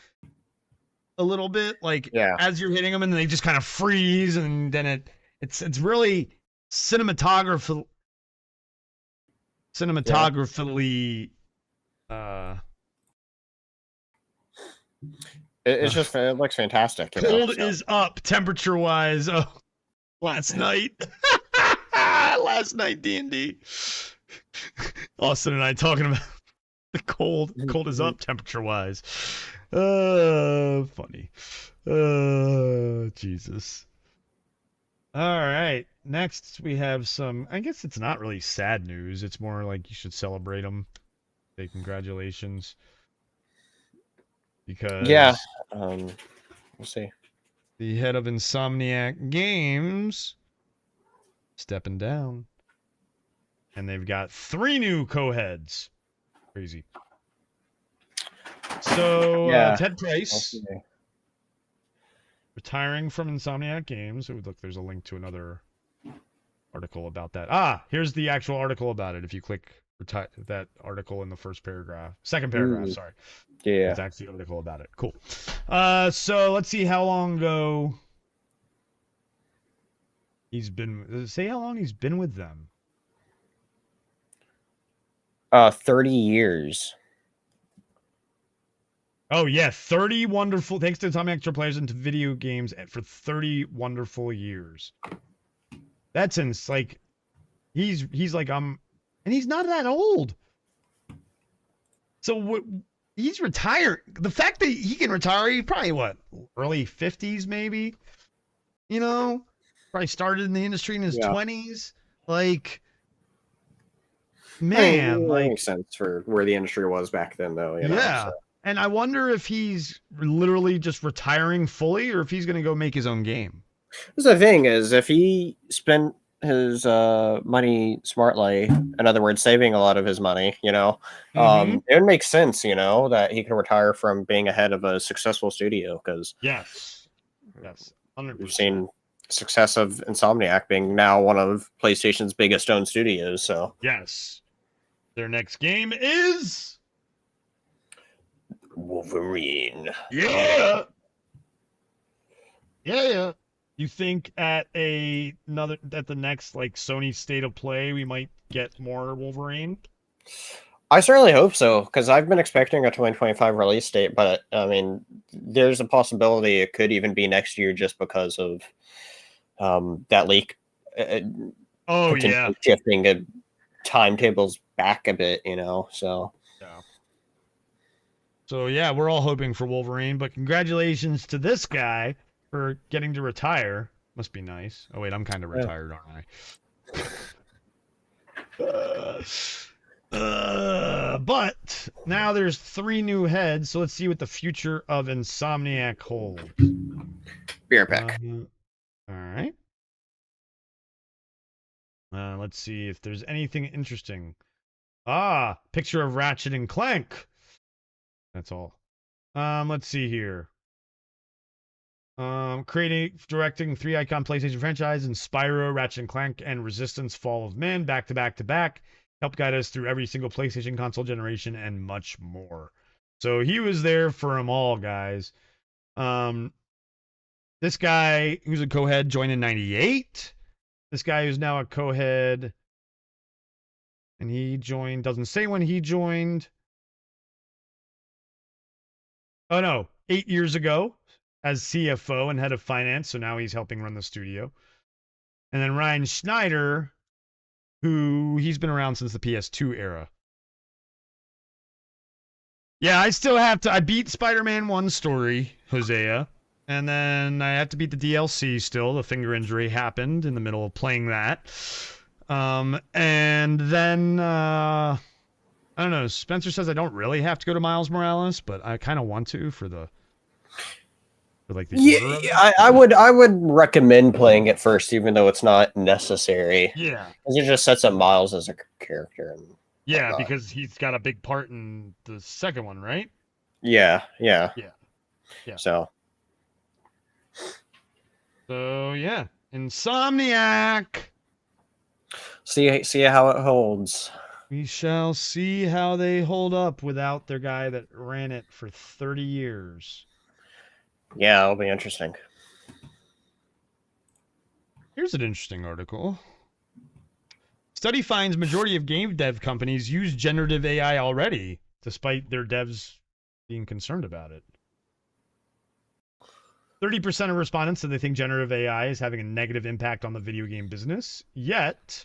[SPEAKER 1] a little bit, like as you're hitting them, and then they just kind of freeze, and then it's really cinematographically.
[SPEAKER 2] It looks fantastic.
[SPEAKER 1] Cold is up temperature wise. Oh, last night. Last night, D&D. Austin and I talking about the cold. Cold is up temperature wise. Funny. Jesus. All right. Next, we have some. I guess it's not really sad news. It's more like you should celebrate them. Say congratulations. Because
[SPEAKER 2] we'll see.
[SPEAKER 1] The head of Insomniac Games stepping down. And they've got 3 new co-heads. Crazy. So, Ted Price retiring from Insomniac Games. Oh, look, there's a link to another article about that. Here's the actual article about it. If you click that article in the first paragraph. Second paragraph, sorry.
[SPEAKER 2] Yeah.
[SPEAKER 1] It's actually the article about it. Cool. So, let's see how long ago he's been... Say how long he's been with them.
[SPEAKER 2] 30 years.
[SPEAKER 1] Oh, yeah. 30 wonderful... Thanks to Insomniac Extra players into video games for 30 wonderful years. That's like... He's like, and he's not that old. So, he's retired. The fact that he can retire, he probably, early 50s, maybe? You know? Probably started in the industry in his 20s. Like... Man,
[SPEAKER 2] it makes sense for where the industry was back then, though. You know, so.
[SPEAKER 1] And I wonder if he's literally just retiring fully, or if he's going to go make his own game.
[SPEAKER 2] The thing is, if he spent his money smartly, in other words, saving a lot of his money, you know, it would make sense, you know, that he can retire from being ahead of a successful studio. Because
[SPEAKER 1] 100%.
[SPEAKER 2] We've seen success of Insomniac being now one of PlayStation's biggest owned studios. So
[SPEAKER 1] their next game is
[SPEAKER 2] Wolverine.
[SPEAKER 1] Yeah. You think at the next like Sony State of Play we might get more Wolverine?
[SPEAKER 2] I certainly hope so, because I've been expecting a 2025 release date, but I mean, there's a possibility it could even be next year just because of that leak. Shifting timetables back a bit, you know. So
[SPEAKER 1] we're all hoping for Wolverine, but congratulations to this guy for getting to retire. Must be nice. Oh wait, I'm kind of retired, aren't I? But now there's 3 new heads, so let's see what the future of Insomniac holds.
[SPEAKER 2] Beer pack.
[SPEAKER 1] All right. Let's see if there's anything interesting. Picture of Ratchet and Clank. That's all. Let's see here. Directing 3 icon PlayStation franchise in Spyro, Ratchet and Clank, and Resistance Fall of Man back to back to back. Help guide us through every single PlayStation console generation and much more. So he was there for them all, guys. This guy who's a co-head joined in 98. This guy who's now a co-head, and he joined, doesn't say when he joined. Oh no, 8 years ago as CFO and head of finance, so now he's helping run the studio. And then Ryan Schneider, he's been around since the PS2 era. Yeah, I still have to. I beat Spider-Man 1 story, Hosea, and then I have to beat the DLC still. The finger injury happened in the middle of playing that. And then I don't know. Spencer says I don't really have to go to Miles Morales, but I kind of want to for like the
[SPEAKER 2] Yeah,
[SPEAKER 1] order of it.
[SPEAKER 2] I would recommend playing it first, even though it's not necessary,
[SPEAKER 1] Yeah.
[SPEAKER 2] because it just sets up Miles as a character and
[SPEAKER 1] Yeah,
[SPEAKER 2] whatnot.
[SPEAKER 1] because he's got a big part in the second one, right?
[SPEAKER 2] Yeah, yeah.
[SPEAKER 1] Yeah. Yeah.
[SPEAKER 2] So
[SPEAKER 1] So yeah, Insomniac.
[SPEAKER 2] see how it holds.
[SPEAKER 1] We shall see how they hold up without their guy that ran it for 30 years.
[SPEAKER 2] Yeah, it'll be interesting.
[SPEAKER 1] Here's an interesting article. Study finds majority of game dev companies use generative AI already, despite their devs being concerned about it. 30% of respondents said they think generative AI is having a negative impact on the video game business. Yet,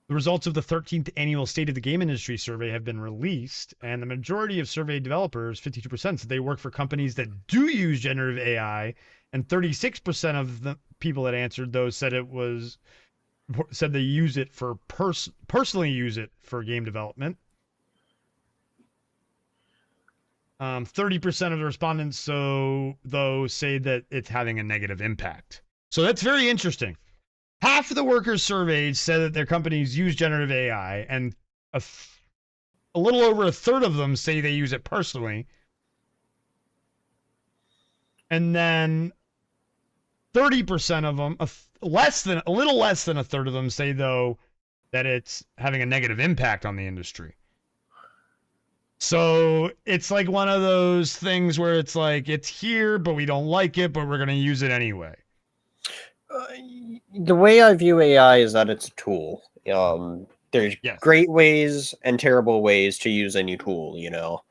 [SPEAKER 1] the results of the 13th annual State of the Game Industry survey have been released, and the majority of surveyed developers, 52%, said they work for companies that do use generative AI, and 36% of the people that answered those said they use it for personally use it for game development. 30% of the respondents though say that it's having a negative impact. So that's very interesting. Half of the workers surveyed said that their companies use generative AI, and a little over a third of them say they use it personally. And then 30% of them, a little less than a third of them say though that it's having a negative impact on the industry. So it's like one of those things where it's like it's here, but we don't like it, but we're going to use it anyway.
[SPEAKER 2] The way I view AI is that it's a tool. There's
[SPEAKER 1] Yes.
[SPEAKER 2] great ways and terrible ways to use any tool, you know.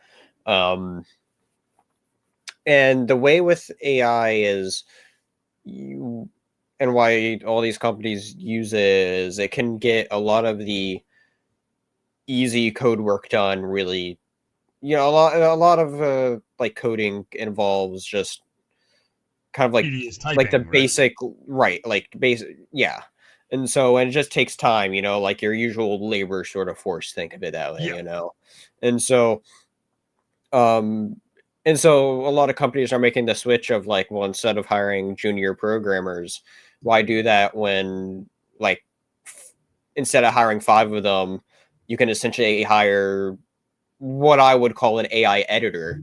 [SPEAKER 2] And the way with AI is and why all these companies use it is it can get a lot of the easy code work done really. A lot of like coding involves just kind of like
[SPEAKER 1] Typing,
[SPEAKER 2] the
[SPEAKER 1] right?
[SPEAKER 2] basic, right, like basic, yeah. And it just takes time, like your usual labor sort of force, think of it that way,
[SPEAKER 1] Yeah.
[SPEAKER 2] and so um and so a lot of companies are making the switch of like, well, instead of hiring junior programmers, why do that when, like, instead of hiring 5 of them, you can essentially hire what I would call an AI editor.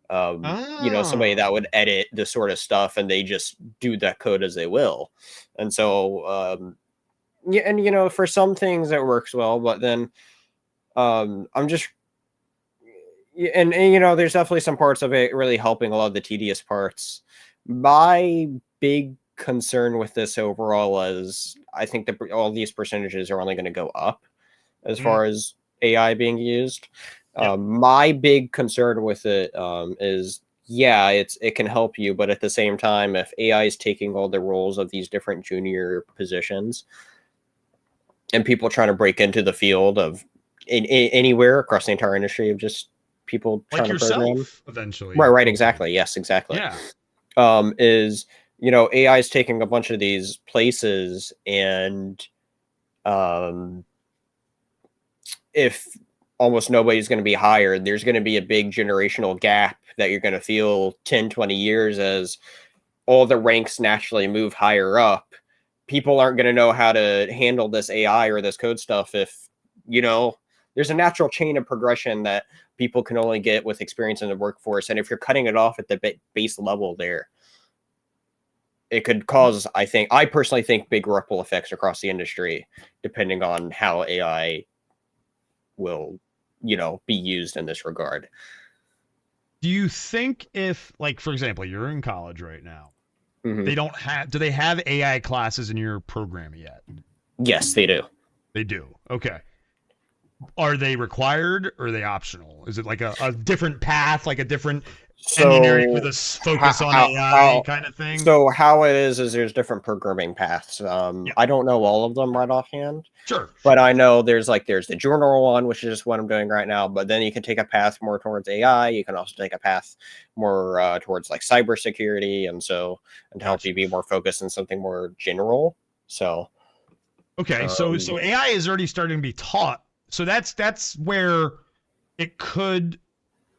[SPEAKER 2] Somebody that would edit the sort of stuff, and they just do that code as they will. And so, yeah, and for some things it works well, but then I'm just, and there's definitely some parts of it really helping a lot of the tedious parts. My big concern with this overall is I think that all these percentages are only going to go up as far as AI being used. My big concern with it is, yeah, it can help you, but at the same time, if AI is taking all the roles of these different junior positions, and people trying to break into the field of anywhere across the entire industry of just people
[SPEAKER 1] like
[SPEAKER 2] trying to program,
[SPEAKER 1] eventually.
[SPEAKER 2] right, exactly, yes, exactly.
[SPEAKER 1] Yeah.
[SPEAKER 2] Is AI is taking a bunch of these places, and if almost nobody's going to be hired, there's going to be a big generational gap that you're going to feel 10, 20 years as all the ranks naturally move higher up. People aren't going to know how to handle this AI or this code stuff if, there's a natural chain of progression that people can only get with experience in the workforce. And if you're cutting it off at the base level there, it could cause, I personally think, big ripple effects across the industry, depending on how AI will, be used in this regard.
[SPEAKER 1] Do you think if, like, for example, you're in college right now,
[SPEAKER 2] Mm-hmm.
[SPEAKER 1] do they have AI classes in your program yet?
[SPEAKER 2] Yes, they do.
[SPEAKER 1] They do. Okay. Are they required or are they optional? Is it like a different path, like a different engineering
[SPEAKER 2] So
[SPEAKER 1] with a focus on AI kind of thing.
[SPEAKER 2] So how it is there's different programming paths.
[SPEAKER 1] Yeah.
[SPEAKER 2] I don't know all of them right offhand.
[SPEAKER 1] Sure.
[SPEAKER 2] But I know there's the general one, which is just what I'm doing right now. But then you can take a path more towards AI. You can also take a path more towards like cybersecurity, and to help you be more focused on something more general. So
[SPEAKER 1] okay, so AI is already starting to be taught. So that's where it could,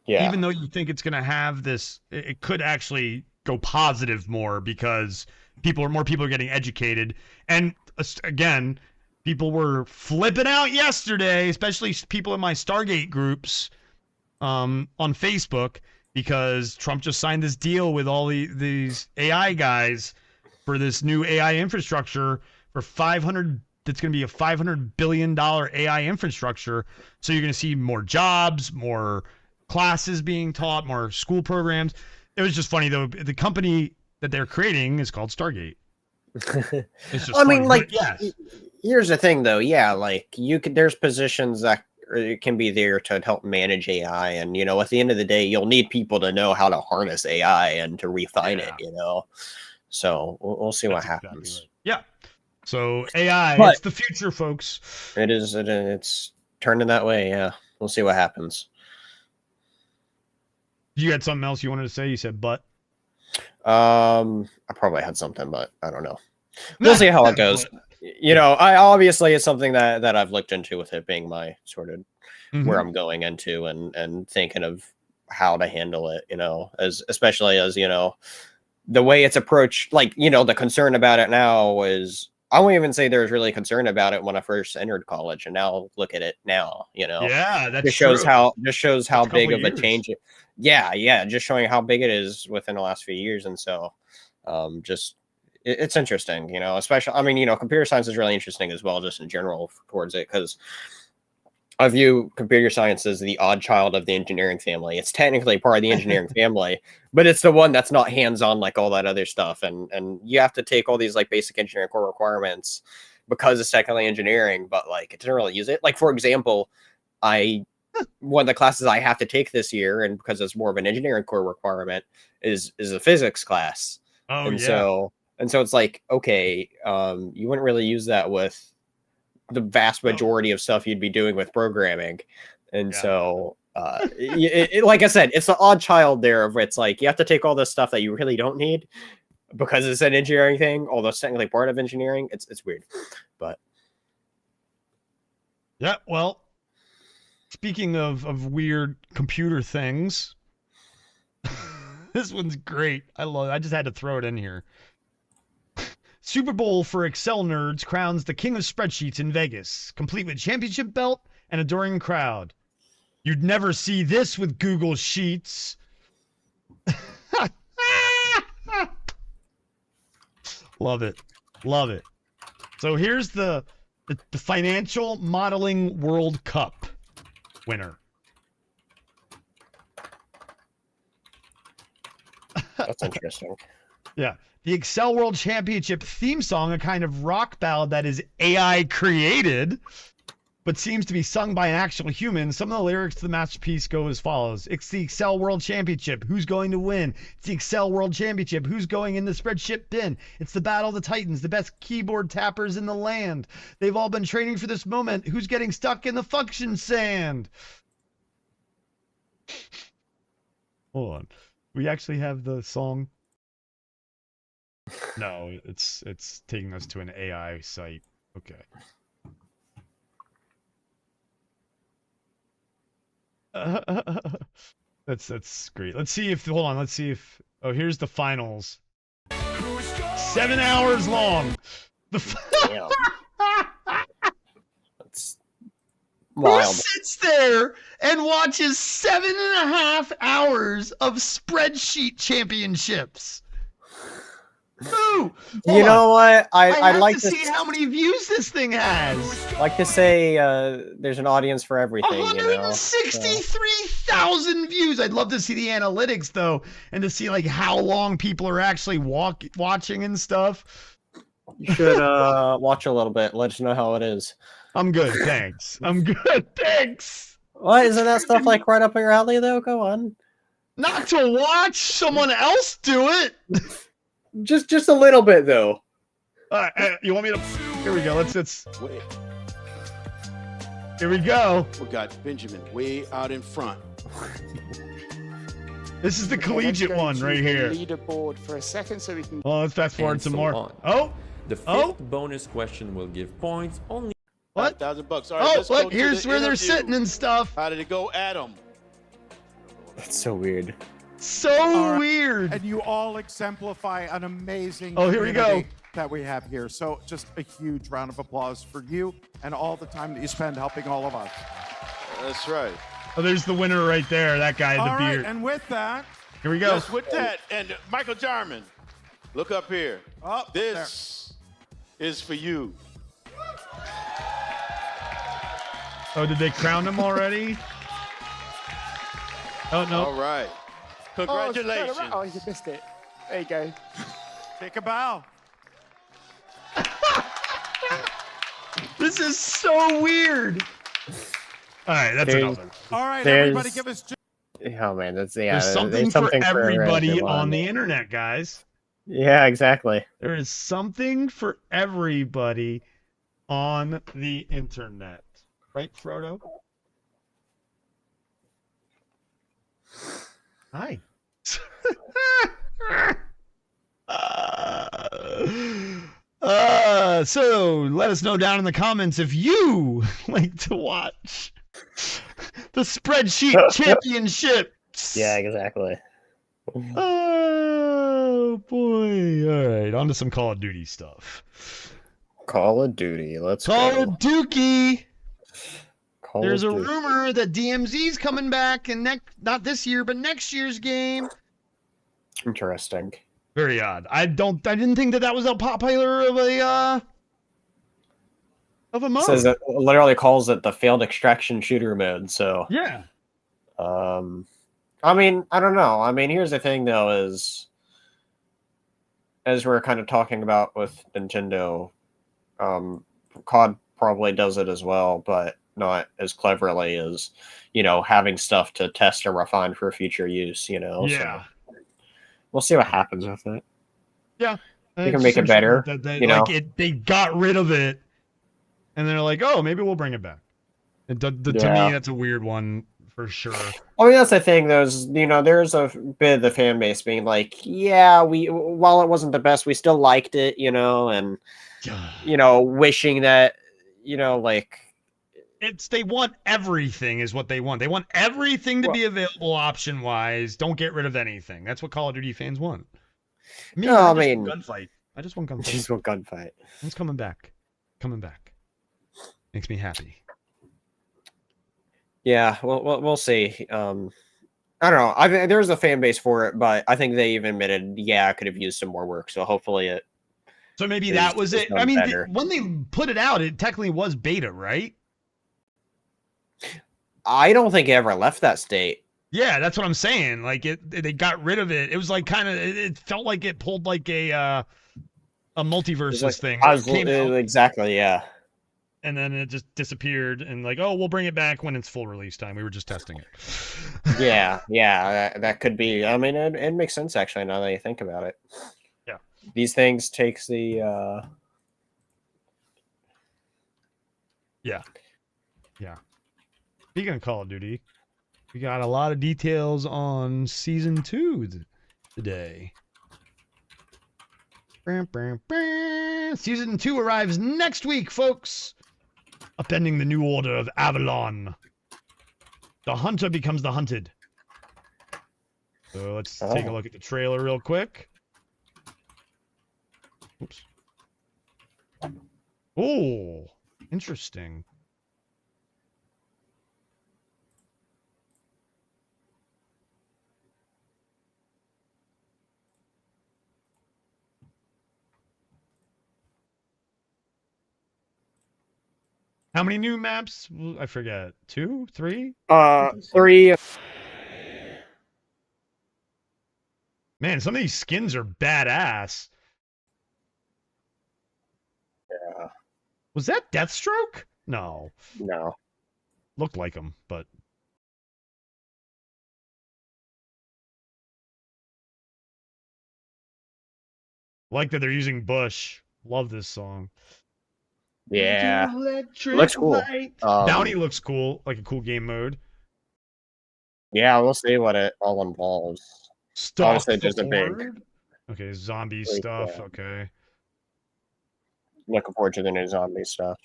[SPEAKER 1] even though you think it's going to have this, it could actually go positive more because more people are getting educated. And again, people were flipping out yesterday, especially people in my Stargate groups on Facebook, because Trump just signed this deal with all these AI guys for this new AI infrastructure for 500. That's going to be a $500 billion AI infrastructure. So you're going to see more jobs, more classes being taught, more school programs. It was just funny though. The company that they're creating is called Stargate. It's just yes.
[SPEAKER 2] Here's the thing though. Yeah, there's positions that can be there to help manage AI, and at the end of the day, you'll need people to know how to harness AI and to refine it. So we'll see what happens.
[SPEAKER 1] Exactly right. Yeah. So AI, it's the future, folks.
[SPEAKER 2] It is. It's turning that way. Yeah, we'll see what happens.
[SPEAKER 1] You had something else you wanted to say? You said, but.
[SPEAKER 2] I probably had something, but I don't know. We'll see how it goes. I obviously it's something that I've looked into with it being my sort of where I'm going into and thinking of how to handle it. Especially as the way it's approached. The concern about it now is. I won't even say there was really concern about it when I first entered college, and now look at it now.
[SPEAKER 1] Yeah, that
[SPEAKER 2] shows how big of a change. Just showing how big it is within the last few years, and so it's interesting. Especially computer science is really interesting as well, just in general towards it, because I view computer science as the odd child of the engineering family. It's technically part of the engineering family, but it's the one that's not hands-on like all that other stuff. And you have to take all these basic engineering core requirements because it's technically engineering, but it doesn't really use it. For example, one of the classes I have to take this year, and because it's more of an engineering core requirement, is a physics class.
[SPEAKER 1] Oh,
[SPEAKER 2] and
[SPEAKER 1] yeah.
[SPEAKER 2] So it's okay, you wouldn't really use that with the vast majority of stuff you'd be doing with programming. And so like I said, it's the odd child there of it's you have to take all this stuff that you really don't need because it's an engineering thing, although it's technically part of engineering. It's weird. But
[SPEAKER 1] yeah, well, speaking of weird computer things, this one's great. I love it. I just had to throw it in here. Super Bowl for Excel nerds crowns the king of spreadsheets in Vegas, complete with championship belt and adoring crowd. You'd never see this with Google Sheets. Love it. Love it. So here's the Financial Modeling World Cup winner.
[SPEAKER 2] That's interesting.
[SPEAKER 1] Yeah. The Excel World Championship theme song, a kind of rock ballad that is AI created, but seems to be sung by an actual human. Some of the lyrics to the masterpiece go as follows. It's the Excel World Championship. Who's going to win? It's the Excel World Championship. Who's going in the spreadsheet bin? It's the Battle of the Titans, the best keyboard tappers in the land. They've all been training for this moment. Who's getting stuck in the function sand? Hold on. We actually have the song. No, it's taking us to an AI site. Okay. That's great. Let's see if oh, here's the finals. 7 hours long.
[SPEAKER 2] That's wild.
[SPEAKER 1] Who sits there and watches 7.5 hours of spreadsheet championships? Who?
[SPEAKER 2] You know what? I'd like
[SPEAKER 1] to see how many views this thing has.
[SPEAKER 2] Like to say there's an audience for everything.
[SPEAKER 1] 163,000 views. I'd love to see the analytics though, and to see how long people are actually watching and stuff.
[SPEAKER 2] You should watch a little bit. Let us know how it is.
[SPEAKER 1] I'm good, thanks. I'm good, thanks.
[SPEAKER 2] What isn't that stuff right up your alley though? Go on.
[SPEAKER 1] Not to watch someone else do it.
[SPEAKER 2] Just a little bit though.
[SPEAKER 1] You want me to? Here we go. Let's.
[SPEAKER 3] Wait,
[SPEAKER 1] Here we go.
[SPEAKER 3] we got Benjamin way out in front.
[SPEAKER 1] This is the
[SPEAKER 4] Okay,
[SPEAKER 1] collegiate
[SPEAKER 4] let's go
[SPEAKER 1] one
[SPEAKER 4] to
[SPEAKER 1] right
[SPEAKER 4] the
[SPEAKER 1] here.
[SPEAKER 4] Leaderboard for a second so we can.
[SPEAKER 1] Well, let's fast forward
[SPEAKER 5] And
[SPEAKER 1] some
[SPEAKER 5] so
[SPEAKER 1] more.
[SPEAKER 5] on.
[SPEAKER 1] Oh,
[SPEAKER 5] The fifth
[SPEAKER 1] Oh.
[SPEAKER 5] bonus question will give points only.
[SPEAKER 1] what?
[SPEAKER 3] $1,000. All right,
[SPEAKER 1] Oh,
[SPEAKER 3] let's go
[SPEAKER 1] look,
[SPEAKER 3] to
[SPEAKER 1] here's
[SPEAKER 3] the
[SPEAKER 1] where they're
[SPEAKER 3] interview.
[SPEAKER 1] sitting and stuff.
[SPEAKER 3] How did it go, Adam?
[SPEAKER 2] That's so weird.
[SPEAKER 1] So
[SPEAKER 6] right.
[SPEAKER 1] weird.
[SPEAKER 6] And you all exemplify an amazing
[SPEAKER 1] Oh, here we go.
[SPEAKER 6] community that we have here. So just a huge round of applause for you and all the time that you spend helping all of us.
[SPEAKER 3] That's right.
[SPEAKER 1] Oh, there's the winner right there. That guy in
[SPEAKER 6] All
[SPEAKER 1] the
[SPEAKER 6] right,
[SPEAKER 1] beard.
[SPEAKER 6] and with that,
[SPEAKER 1] Here we go.
[SPEAKER 3] Yes, with that. And Michael Jarman, look up here.
[SPEAKER 6] oh,
[SPEAKER 3] This is for you.
[SPEAKER 1] Oh, did they crown him already? Oh no.
[SPEAKER 3] All right. Congratulations.
[SPEAKER 4] Oh, you missed it. There you go.
[SPEAKER 6] there. Take a bow.
[SPEAKER 1] This is so weird. All right, that's
[SPEAKER 2] There's-
[SPEAKER 1] enough.
[SPEAKER 6] All right,
[SPEAKER 2] There's-
[SPEAKER 6] everybody give us
[SPEAKER 2] Oh man, that's
[SPEAKER 1] There's something for everybody on the internet, guys.
[SPEAKER 2] Yeah, exactly.
[SPEAKER 1] There is something for everybody on the internet. Right, Frodo? Hi. So let us know down in the comments if you like to watch the spreadsheet championships.
[SPEAKER 2] Yeah, exactly.
[SPEAKER 1] Oh boy. All right, on to some Call of Duty stuff.
[SPEAKER 2] Call of Duty. Let's
[SPEAKER 1] Call
[SPEAKER 2] go.
[SPEAKER 1] of Dookie.
[SPEAKER 2] Call
[SPEAKER 1] There's a
[SPEAKER 2] of Duty.
[SPEAKER 1] rumor that DMZ's coming back in not this year, but next year's game.
[SPEAKER 2] Interesting.
[SPEAKER 1] Very odd. I didn't think that was a popular of a mode.
[SPEAKER 2] Says it literally calls it the failed extraction shooter mode. So,
[SPEAKER 1] Yeah.
[SPEAKER 2] I mean, I don't know. I mean, here's the thing though: is as we're kind of talking about with Nintendo, COD probably does it as well, but not as cleverly as having stuff to test and refine for future use.
[SPEAKER 1] Yeah.
[SPEAKER 2] So we'll see what happens with it.
[SPEAKER 1] Yeah.
[SPEAKER 2] You can make it better,
[SPEAKER 1] They got rid of it, and they're like, oh, maybe we'll bring it back. To me, that's a weird one for sure.
[SPEAKER 2] I mean, that's the thing. There's a bit of the fan base being like, yeah, while it wasn't the best, we still liked it, and wishing that, like.
[SPEAKER 1] They want everything is what they want. They want everything to be available option wise. Don't get rid of anything. That's what Call of Duty fans want. I mean, gunfight. I just want gunfight.
[SPEAKER 2] Just want gunfight.
[SPEAKER 1] It's coming back. Coming back. Makes me happy.
[SPEAKER 2] Yeah, we'll see. I don't know. I mean, there's a fan base for it, but I think they even admitted, I could have used some more work. So hopefully it.
[SPEAKER 1] So maybe that was it.
[SPEAKER 2] done
[SPEAKER 1] I mean,
[SPEAKER 2] better.
[SPEAKER 1] when they put it out, it technically was beta, right?
[SPEAKER 2] I don't think it ever left that state.
[SPEAKER 1] Yeah, that's what I'm saying. Like they got rid of it. It was like kind of. It felt like it pulled like a multiverses thing.
[SPEAKER 2] Exactly, yeah.
[SPEAKER 1] And then it just disappeared, and like, oh, we'll bring it back when it's full release time. We were just testing it.
[SPEAKER 2] Yeah, that could be. I mean, it makes sense actually now that you think about it.
[SPEAKER 1] Yeah,
[SPEAKER 2] these things takes the.
[SPEAKER 1] Yeah. Speaking of Call of Duty, we got a lot of details on Season 2 today. Season 2 arrives next week, folks. Upending the new order of Avalon. The hunter becomes the hunted. So let's take a look at the trailer real quick. Oops. Oh, interesting. How many new maps? I forget. 2? 3?
[SPEAKER 2] 3.
[SPEAKER 1] Man, some of these skins are badass.
[SPEAKER 2] Yeah.
[SPEAKER 1] Was that Deathstroke? No.
[SPEAKER 2] No.
[SPEAKER 1] Looked like him, but like that they're using Bush. Love this song.
[SPEAKER 2] Yeah,
[SPEAKER 1] Electric
[SPEAKER 2] looks cool.
[SPEAKER 1] light. Bounty looks cool, like a cool game mode.
[SPEAKER 2] Yeah, we'll see what it all involves.
[SPEAKER 1] Stalk
[SPEAKER 2] Obviously,
[SPEAKER 1] the
[SPEAKER 2] there's a big.
[SPEAKER 1] Horde. Okay, zombie
[SPEAKER 2] Big,
[SPEAKER 1] stuff.
[SPEAKER 2] yeah.
[SPEAKER 1] Okay.
[SPEAKER 2] Looking forward to the new zombie stuff.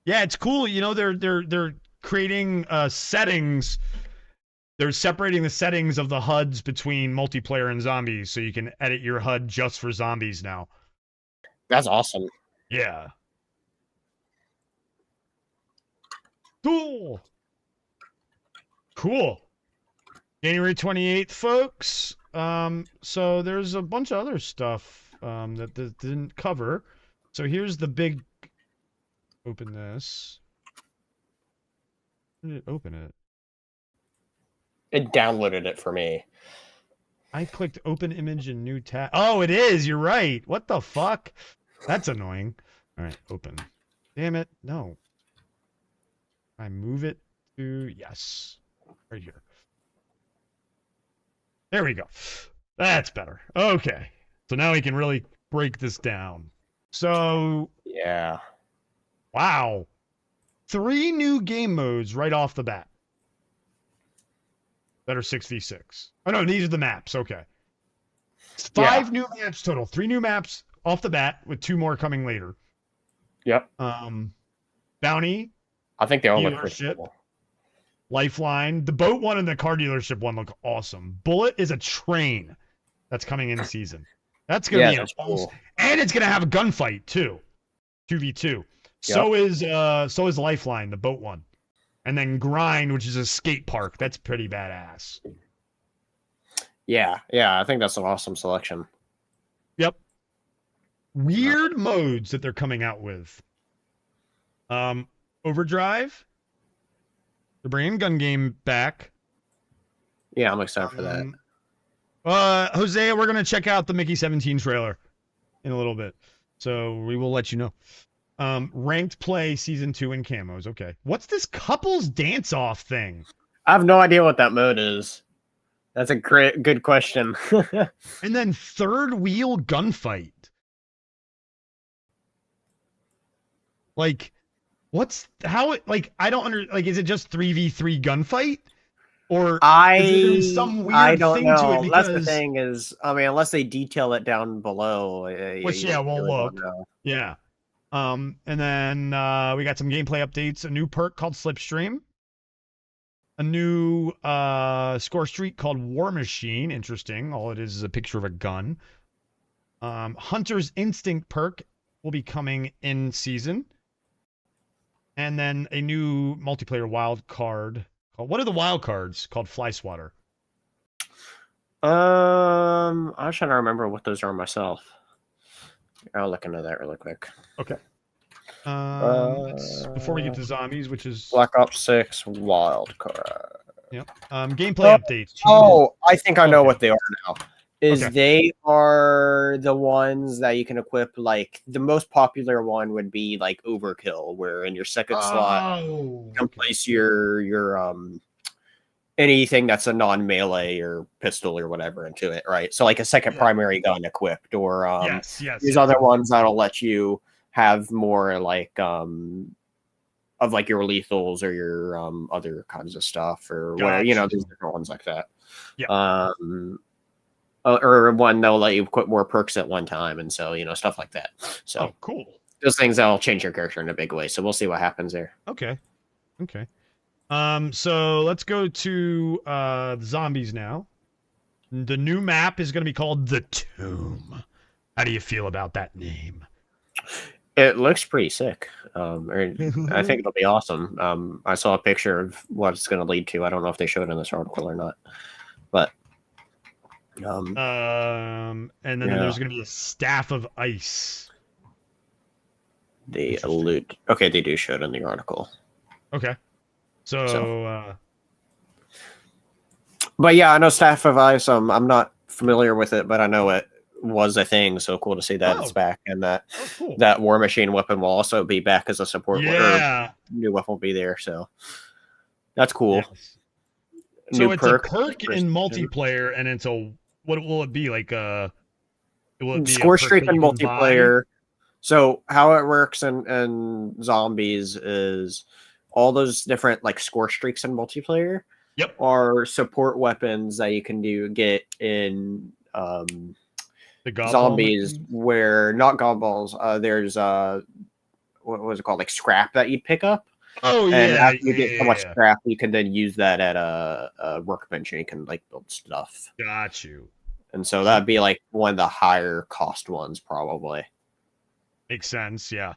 [SPEAKER 1] Yeah, it's cool. You know, they're creating settings. They're separating the settings of the HUDs between multiplayer and zombies, so you can edit your HUD just for zombies now.
[SPEAKER 2] That's awesome.
[SPEAKER 1] Yeah. Cool. Cool. January 28th, folks. So there's a bunch of other stuff that didn't cover. So here's the big. Open this. Where did it open it?
[SPEAKER 2] It downloaded it for me.
[SPEAKER 1] I clicked open image in new tab. Oh, it is. You're right. What the fuck? That's annoying. All right, open. Damn it. No. I move it to yes. Right here. There we go. That's better. Okay. So now we can really break this down. So,
[SPEAKER 2] Yeah.
[SPEAKER 1] wow. 3 new game modes right off the bat. That are 6v6. Oh no, these are the maps. Okay. 5 new maps total. 3 new maps off the bat with 2 more coming later.
[SPEAKER 2] Yep.
[SPEAKER 1] Bounty,
[SPEAKER 2] I think they all look pretty
[SPEAKER 1] Dealership.
[SPEAKER 2] cool.
[SPEAKER 1] Lifeline. The boat one and the car dealership one look awesome. Bullet is a train that's coming in season. That's gonna be
[SPEAKER 2] that's cool.
[SPEAKER 1] and it's gonna have a gunfight too. 2v2. So is Lifeline, the boat one. And then Grind, which is a skate park. That's pretty badass.
[SPEAKER 2] Yeah, I think that's an awesome selection.
[SPEAKER 1] Yep. Weird modes that they're coming out with. Overdrive. They're bringing gun game back.
[SPEAKER 2] Yeah, I'm excited for that.
[SPEAKER 1] Hosea, we're gonna check out the Mickey 17 trailer in a little bit, so we will let you know. Ranked play season 2 in camos. Okay, what's this couples dance off thing?
[SPEAKER 2] I have no idea what that mode is. That's a good question.
[SPEAKER 1] And then third wheel gunfight. Like, what's how it like? I don't like. Is it just 3v3 gunfight, or is there some weird
[SPEAKER 2] I don't
[SPEAKER 1] thing
[SPEAKER 2] know.
[SPEAKER 1] to it? Because,
[SPEAKER 2] That's the thing is, I mean, unless they detail it down below,
[SPEAKER 1] which
[SPEAKER 2] you
[SPEAKER 1] we'll
[SPEAKER 2] really
[SPEAKER 1] look.
[SPEAKER 2] don't know.
[SPEAKER 1] Yeah. And then we got some gameplay updates. A new perk called Slipstream. A new score streak called War Machine. Interesting. All it is a picture of a gun. Hunter's Instinct perk will be coming in season. And then a new multiplayer wild card called, what are the wild cards called? Fly Swatter.
[SPEAKER 2] I was trying to remember what those are myself. I'll look into that really quick.
[SPEAKER 1] Okay. Before we get to zombies, which is
[SPEAKER 2] Black Ops 6 wild card.
[SPEAKER 1] Yep. Gameplay updates.
[SPEAKER 2] Oh, I think I know what they are now.
[SPEAKER 1] Okay.
[SPEAKER 2] They are the ones that you can equip. Like the most popular one would be like Overkill, where in your second slot you can place your anything that's a non-melee or pistol or whatever into it, right? So like a second primary gun equipped, or these other ones that'll let you have more like of like your lethals or your other kinds of stuff or whatever, you know, these different ones like that.
[SPEAKER 1] Yeah.
[SPEAKER 2] Or one that'll let you equip more perks at one time, and so you know, stuff like that. So
[SPEAKER 1] cool.
[SPEAKER 2] Those things that'll change your character in a big way. So we'll see what happens there.
[SPEAKER 1] Okay. So let's go to the zombies now. The new map is going to be called The Tomb. How do you feel about that name?
[SPEAKER 2] It looks pretty sick. I think it'll be awesome. I saw a picture of what it's going to lead to. I don't know if they showed it in this article or not, but
[SPEAKER 1] and then there's going to be a staff of ice.
[SPEAKER 2] They allude. Okay, they do show it in the article.
[SPEAKER 1] Okay. So
[SPEAKER 2] but yeah, I know Staff of Ice. I'm not familiar with it, but I know it was a thing. So cool to see that it's back, and that that War Machine weapon will also be back as a support.
[SPEAKER 1] Yeah,
[SPEAKER 2] new weapon will be there. So that's cool.
[SPEAKER 1] So
[SPEAKER 2] new
[SPEAKER 1] it's a
[SPEAKER 2] perk.
[SPEAKER 1] perk in multiplayer, and it's a what will it be like? Will it be
[SPEAKER 2] Score
[SPEAKER 1] a perk
[SPEAKER 2] streak
[SPEAKER 1] that
[SPEAKER 2] in
[SPEAKER 1] you can buy?
[SPEAKER 2] multiplayer. So how it works in zombies is all those different like score streaks in multiplayer
[SPEAKER 1] Yep.
[SPEAKER 2] are support weapons that you can get in
[SPEAKER 1] The goblin
[SPEAKER 2] zombies
[SPEAKER 1] thing?
[SPEAKER 2] where not gobballs. There's what was it called, like scrap that you pick up.
[SPEAKER 1] Oh
[SPEAKER 2] And
[SPEAKER 1] yeah,
[SPEAKER 2] after you get so much
[SPEAKER 1] yeah.
[SPEAKER 2] scrap, you can then use that at a workbench and you can like build stuff.
[SPEAKER 1] Got you.
[SPEAKER 2] And so that'd be like one of the higher cost ones, probably.
[SPEAKER 1] Makes sense. Yeah,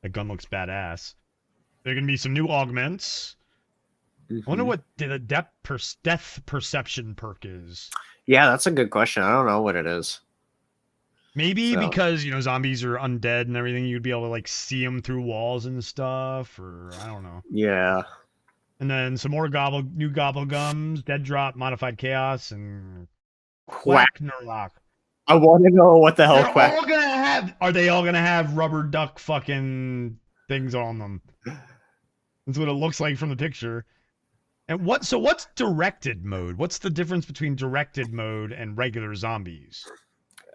[SPEAKER 1] that gun looks badass. There are gonna be some new augments. I wonder what the death perception perk is.
[SPEAKER 2] Yeah, that's a good question. I don't know what it is.
[SPEAKER 1] Maybe
[SPEAKER 2] So-
[SPEAKER 1] because zombies are undead and everything, you'd be able to like see them through walls and stuff, or I don't know.
[SPEAKER 2] Yeah.
[SPEAKER 1] And then some more new gobble gums, dead drop, modified chaos, and
[SPEAKER 2] Quack.
[SPEAKER 1] quack nurlock.
[SPEAKER 2] I want to know what the hell
[SPEAKER 1] They're
[SPEAKER 2] quack.
[SPEAKER 1] all gonna have. Are they all gonna have rubber duck fucking things on them? That's what it looks like from the picture. And what's directed mode? What's the difference between directed mode and regular zombies?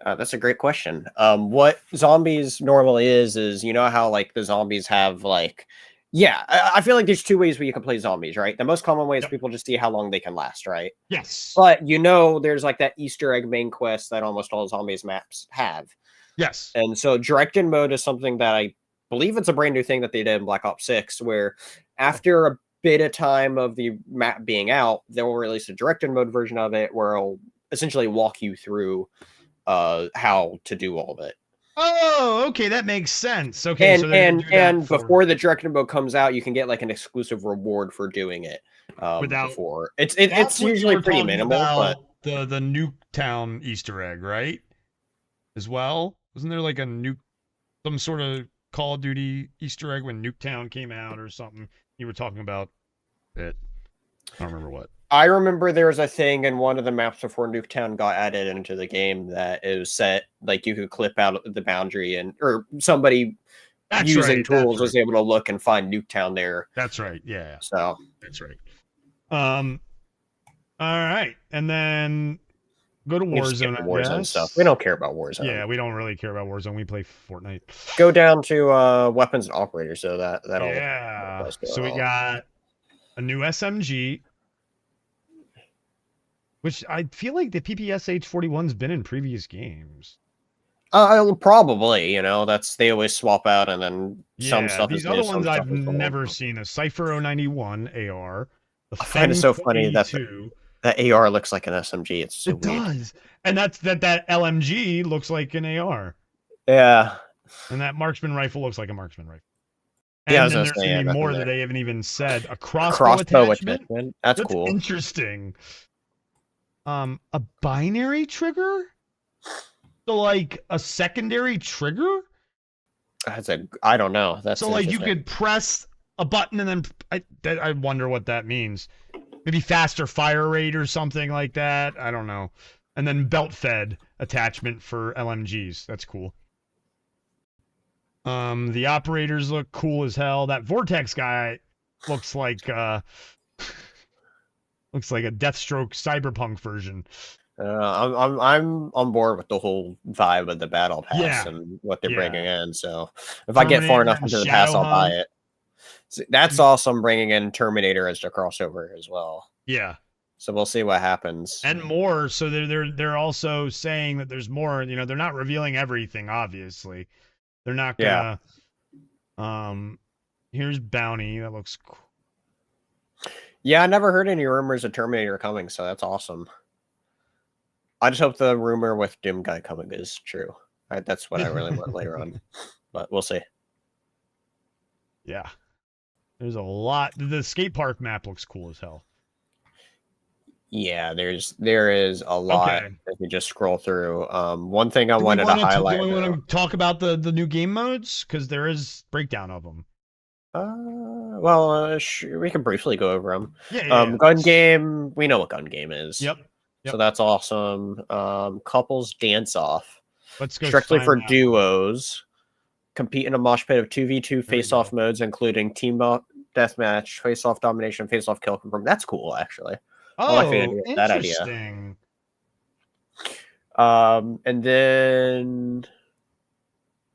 [SPEAKER 2] That's a great question. What zombies normally is you know how like the zombies have like, yeah, I feel like there's two ways where you can play zombies, right? The most common way is people just see how long they can last, right?
[SPEAKER 1] Yes.
[SPEAKER 2] But there's like that Easter egg main quest that almost all zombies maps have.
[SPEAKER 1] Yes.
[SPEAKER 2] And so directed mode is something that I believe it's a brand new thing that they did in Black Ops 6, where after a bit of time of the map being out, they'll release a directed mode version of it where it'll essentially walk you through how to do all of it.
[SPEAKER 1] Oh, okay, that makes sense. Okay,
[SPEAKER 2] And
[SPEAKER 1] so they're gonna do that
[SPEAKER 2] before the directed mode comes out, you can get like an exclusive reward for doing it. Before it's
[SPEAKER 1] That's what you
[SPEAKER 2] usually
[SPEAKER 1] were
[SPEAKER 2] pretty
[SPEAKER 1] talking
[SPEAKER 2] minimal, but
[SPEAKER 1] about the Nuketown Easter egg, right? As well, wasn't there like some sort of Call of Duty Easter egg when Nuketown came out or something? You were talking about it. I don't remember what.
[SPEAKER 2] I remember there was a thing in one of the maps before Nuketown got added into the game that it was set like you could clip out the boundary or somebody using tools was able to look and find Nuketown there.
[SPEAKER 1] That's right. Yeah.
[SPEAKER 2] So
[SPEAKER 1] that's right. All right, and then go to Warzone.
[SPEAKER 2] Warzone stuff. We don't care about Warzone.
[SPEAKER 1] Yeah, we don't really care about Warzone. We play Fortnite.
[SPEAKER 2] Go down to weapons and operators, so that'll.
[SPEAKER 1] Yeah. So we got a new SMG. Which I feel like the PPSH 41's been in previous games.
[SPEAKER 2] Probably, they always swap out and then some stuff
[SPEAKER 1] these
[SPEAKER 2] is
[SPEAKER 1] other
[SPEAKER 2] new,
[SPEAKER 1] ones I've
[SPEAKER 2] old.
[SPEAKER 1] never seen. A Cypher 091 AR.
[SPEAKER 2] I find it so funny that that AR looks like an SMG. It's so weird.
[SPEAKER 1] It does. And that LMG looks like an AR.
[SPEAKER 2] Yeah.
[SPEAKER 1] And that marksman rifle looks like a marksman rifle. And
[SPEAKER 2] yeah,
[SPEAKER 1] then there's gonna be more that they haven't even said. A crossbow attachment.
[SPEAKER 2] That's cool.
[SPEAKER 1] Interesting. A binary trigger? So like a secondary trigger?
[SPEAKER 2] I don't know. That's
[SPEAKER 1] so like you could press a button and then I wonder what that means. Maybe faster fire rate or something like that. I don't know. And then belt fed attachment for LMGs. That's cool. The operators look cool as hell. That Vortex guy looks like looks like a Deathstroke cyberpunk version.
[SPEAKER 2] I'm on board with the whole vibe of the battle pass and what they're bringing in. So if I get far enough into the pass, I'll buy it. So that's awesome, bringing in Terminator as the crossover as well.
[SPEAKER 1] Yeah.
[SPEAKER 2] So we'll see what happens.
[SPEAKER 1] And more. So they're also saying that there's more. They're not revealing everything. Obviously, they're not gonna. Yeah. Here's Bounty. That looks cool.
[SPEAKER 2] Yeah, I never heard any rumors of Terminator coming, so that's awesome. I just hope the rumor with Doom Guy coming is true. That's what I really want later on, but we'll see.
[SPEAKER 1] Yeah, there's a lot. The skate park map looks cool as hell.
[SPEAKER 2] Yeah, there is a lot if you just scroll through. One thing I wanted to highlight.
[SPEAKER 1] Do we want to talk about the new game modes? Because there is breakdown of them.
[SPEAKER 2] We can briefly go over them.
[SPEAKER 1] Gun
[SPEAKER 2] game. We know what gun game is.
[SPEAKER 1] Yep.
[SPEAKER 2] So that's awesome. Couples dance off.
[SPEAKER 1] Let's go.
[SPEAKER 2] Strictly for duos. Compete in a mosh pit of 2v2 face-off modes, including team deathmatch, face-off domination, face-off kill confirm. That's cool, actually. I like the
[SPEAKER 1] Oh,
[SPEAKER 2] idea of that idea.
[SPEAKER 1] interesting.
[SPEAKER 2] And then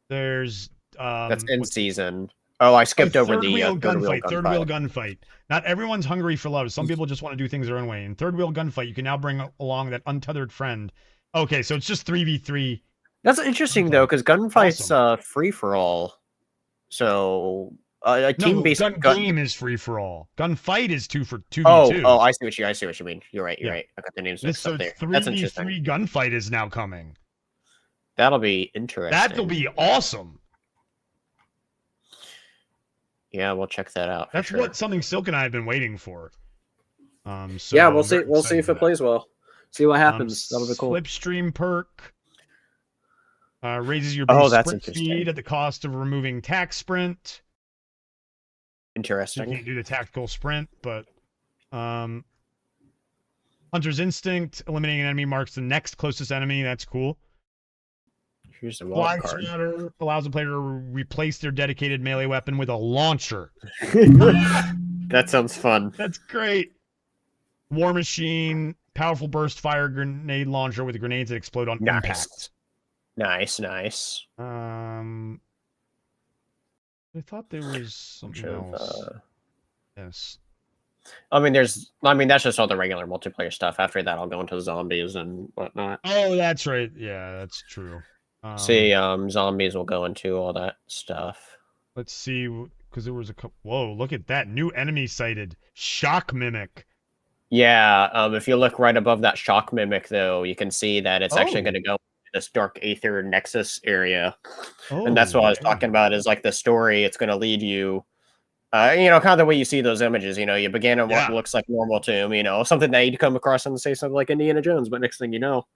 [SPEAKER 1] There's
[SPEAKER 2] that's in
[SPEAKER 1] what's-
[SPEAKER 2] season. Oh, I skipped over
[SPEAKER 1] third
[SPEAKER 2] the
[SPEAKER 1] wheel
[SPEAKER 2] third wheel
[SPEAKER 1] gunfight. Third wheel
[SPEAKER 2] gunfight.
[SPEAKER 1] gunfight. Not everyone's hungry for love. Some people just want to do things their own way. In third wheel gunfight, you can now bring along that untethered friend. Okay, so it's just 3v3.
[SPEAKER 2] That's interesting though, because gunfight's
[SPEAKER 1] Awesome.
[SPEAKER 2] free for all. So a
[SPEAKER 1] No,
[SPEAKER 2] team-based
[SPEAKER 1] gun game is free for all. Gunfight is 2v2.
[SPEAKER 2] Oh, I see what you mean. You're right.
[SPEAKER 1] Yeah.
[SPEAKER 2] Right. I got the names
[SPEAKER 1] This
[SPEAKER 2] mixed
[SPEAKER 1] so
[SPEAKER 2] up there.
[SPEAKER 1] it's
[SPEAKER 2] That's interesting.
[SPEAKER 1] 3v3 gunfight is now coming.
[SPEAKER 2] That'll be interesting.
[SPEAKER 1] That'll be awesome.
[SPEAKER 2] Yeah, we'll check that out.
[SPEAKER 1] That's
[SPEAKER 2] sure.
[SPEAKER 1] what something Silk and I have been waiting for. So
[SPEAKER 2] Yeah, we'll
[SPEAKER 1] I'm
[SPEAKER 2] see.
[SPEAKER 1] very
[SPEAKER 2] We'll see if
[SPEAKER 1] excited
[SPEAKER 2] it
[SPEAKER 1] for
[SPEAKER 2] plays well. See what happens. That'll be
[SPEAKER 1] that.
[SPEAKER 2] cool.
[SPEAKER 1] Slipstream perk raises your
[SPEAKER 2] Oh,
[SPEAKER 1] base
[SPEAKER 2] that's
[SPEAKER 1] sprint
[SPEAKER 2] interesting.
[SPEAKER 1] speed at the cost of removing tack sprint. You
[SPEAKER 2] Interesting.
[SPEAKER 1] can't do the tactical sprint, but Hunter's Instinct, eliminating an enemy marks the next closest enemy. That's cool.
[SPEAKER 2] Here's the
[SPEAKER 1] Flying
[SPEAKER 2] wild card.
[SPEAKER 1] Scatter allows the player to replace their dedicated melee weapon with a launcher.
[SPEAKER 2] That sounds fun.
[SPEAKER 1] That's great. War Machine, powerful burst fire grenade launcher with grenades that explode on impact.
[SPEAKER 2] Nice.
[SPEAKER 1] I thought there was something else. Yes.
[SPEAKER 2] I mean, that's just all the regular multiplayer stuff. After that, I'll go into zombies and whatnot.
[SPEAKER 1] Oh, that's right. Yeah, that's true.
[SPEAKER 2] Zombies will go into all that stuff.
[SPEAKER 1] Let's see, because there was a couple. Whoa, look at that new enemy sighted shock mimic.
[SPEAKER 2] Yeah, if you look right above that shock mimic, though, you can see that it's actually going to go into this dark aether nexus area, and that's what I was talking about. Is like the story. It's going to lead you. Kind of the way you see those images. You begin on what looks like normal tomb. Something that you'd come across and say something like Indiana Jones, but next thing you know,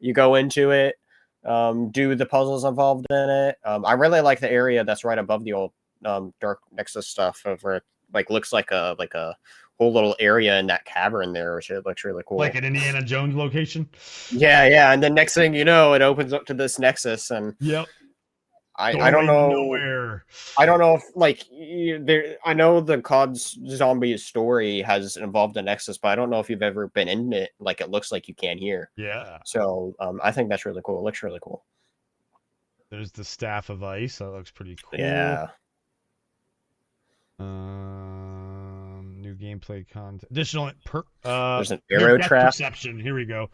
[SPEAKER 2] you go into it. Do the puzzles involved in it. I really like the area that's right above the old dark nexus stuff, where it looks like a whole little area in that cavern there, which it looks really cool.
[SPEAKER 1] Like an Indiana Jones location.
[SPEAKER 2] Yeah. And then next thing you know, it opens up to this nexus, and
[SPEAKER 1] yep.
[SPEAKER 2] I don't know.
[SPEAKER 1] Nowhere.
[SPEAKER 2] I don't know if I know the COD's Zombies story has involved a nexus, but I don't know if you've ever been in it. Like it looks like you can here.
[SPEAKER 1] Yeah.
[SPEAKER 2] So I think that's really cool. It looks really cool.
[SPEAKER 1] There's the Staff of Ice. That looks pretty cool.
[SPEAKER 2] Yeah.
[SPEAKER 1] New gameplay content. Additional
[SPEAKER 2] there's an arrow trap.
[SPEAKER 1] Perception. Here we go.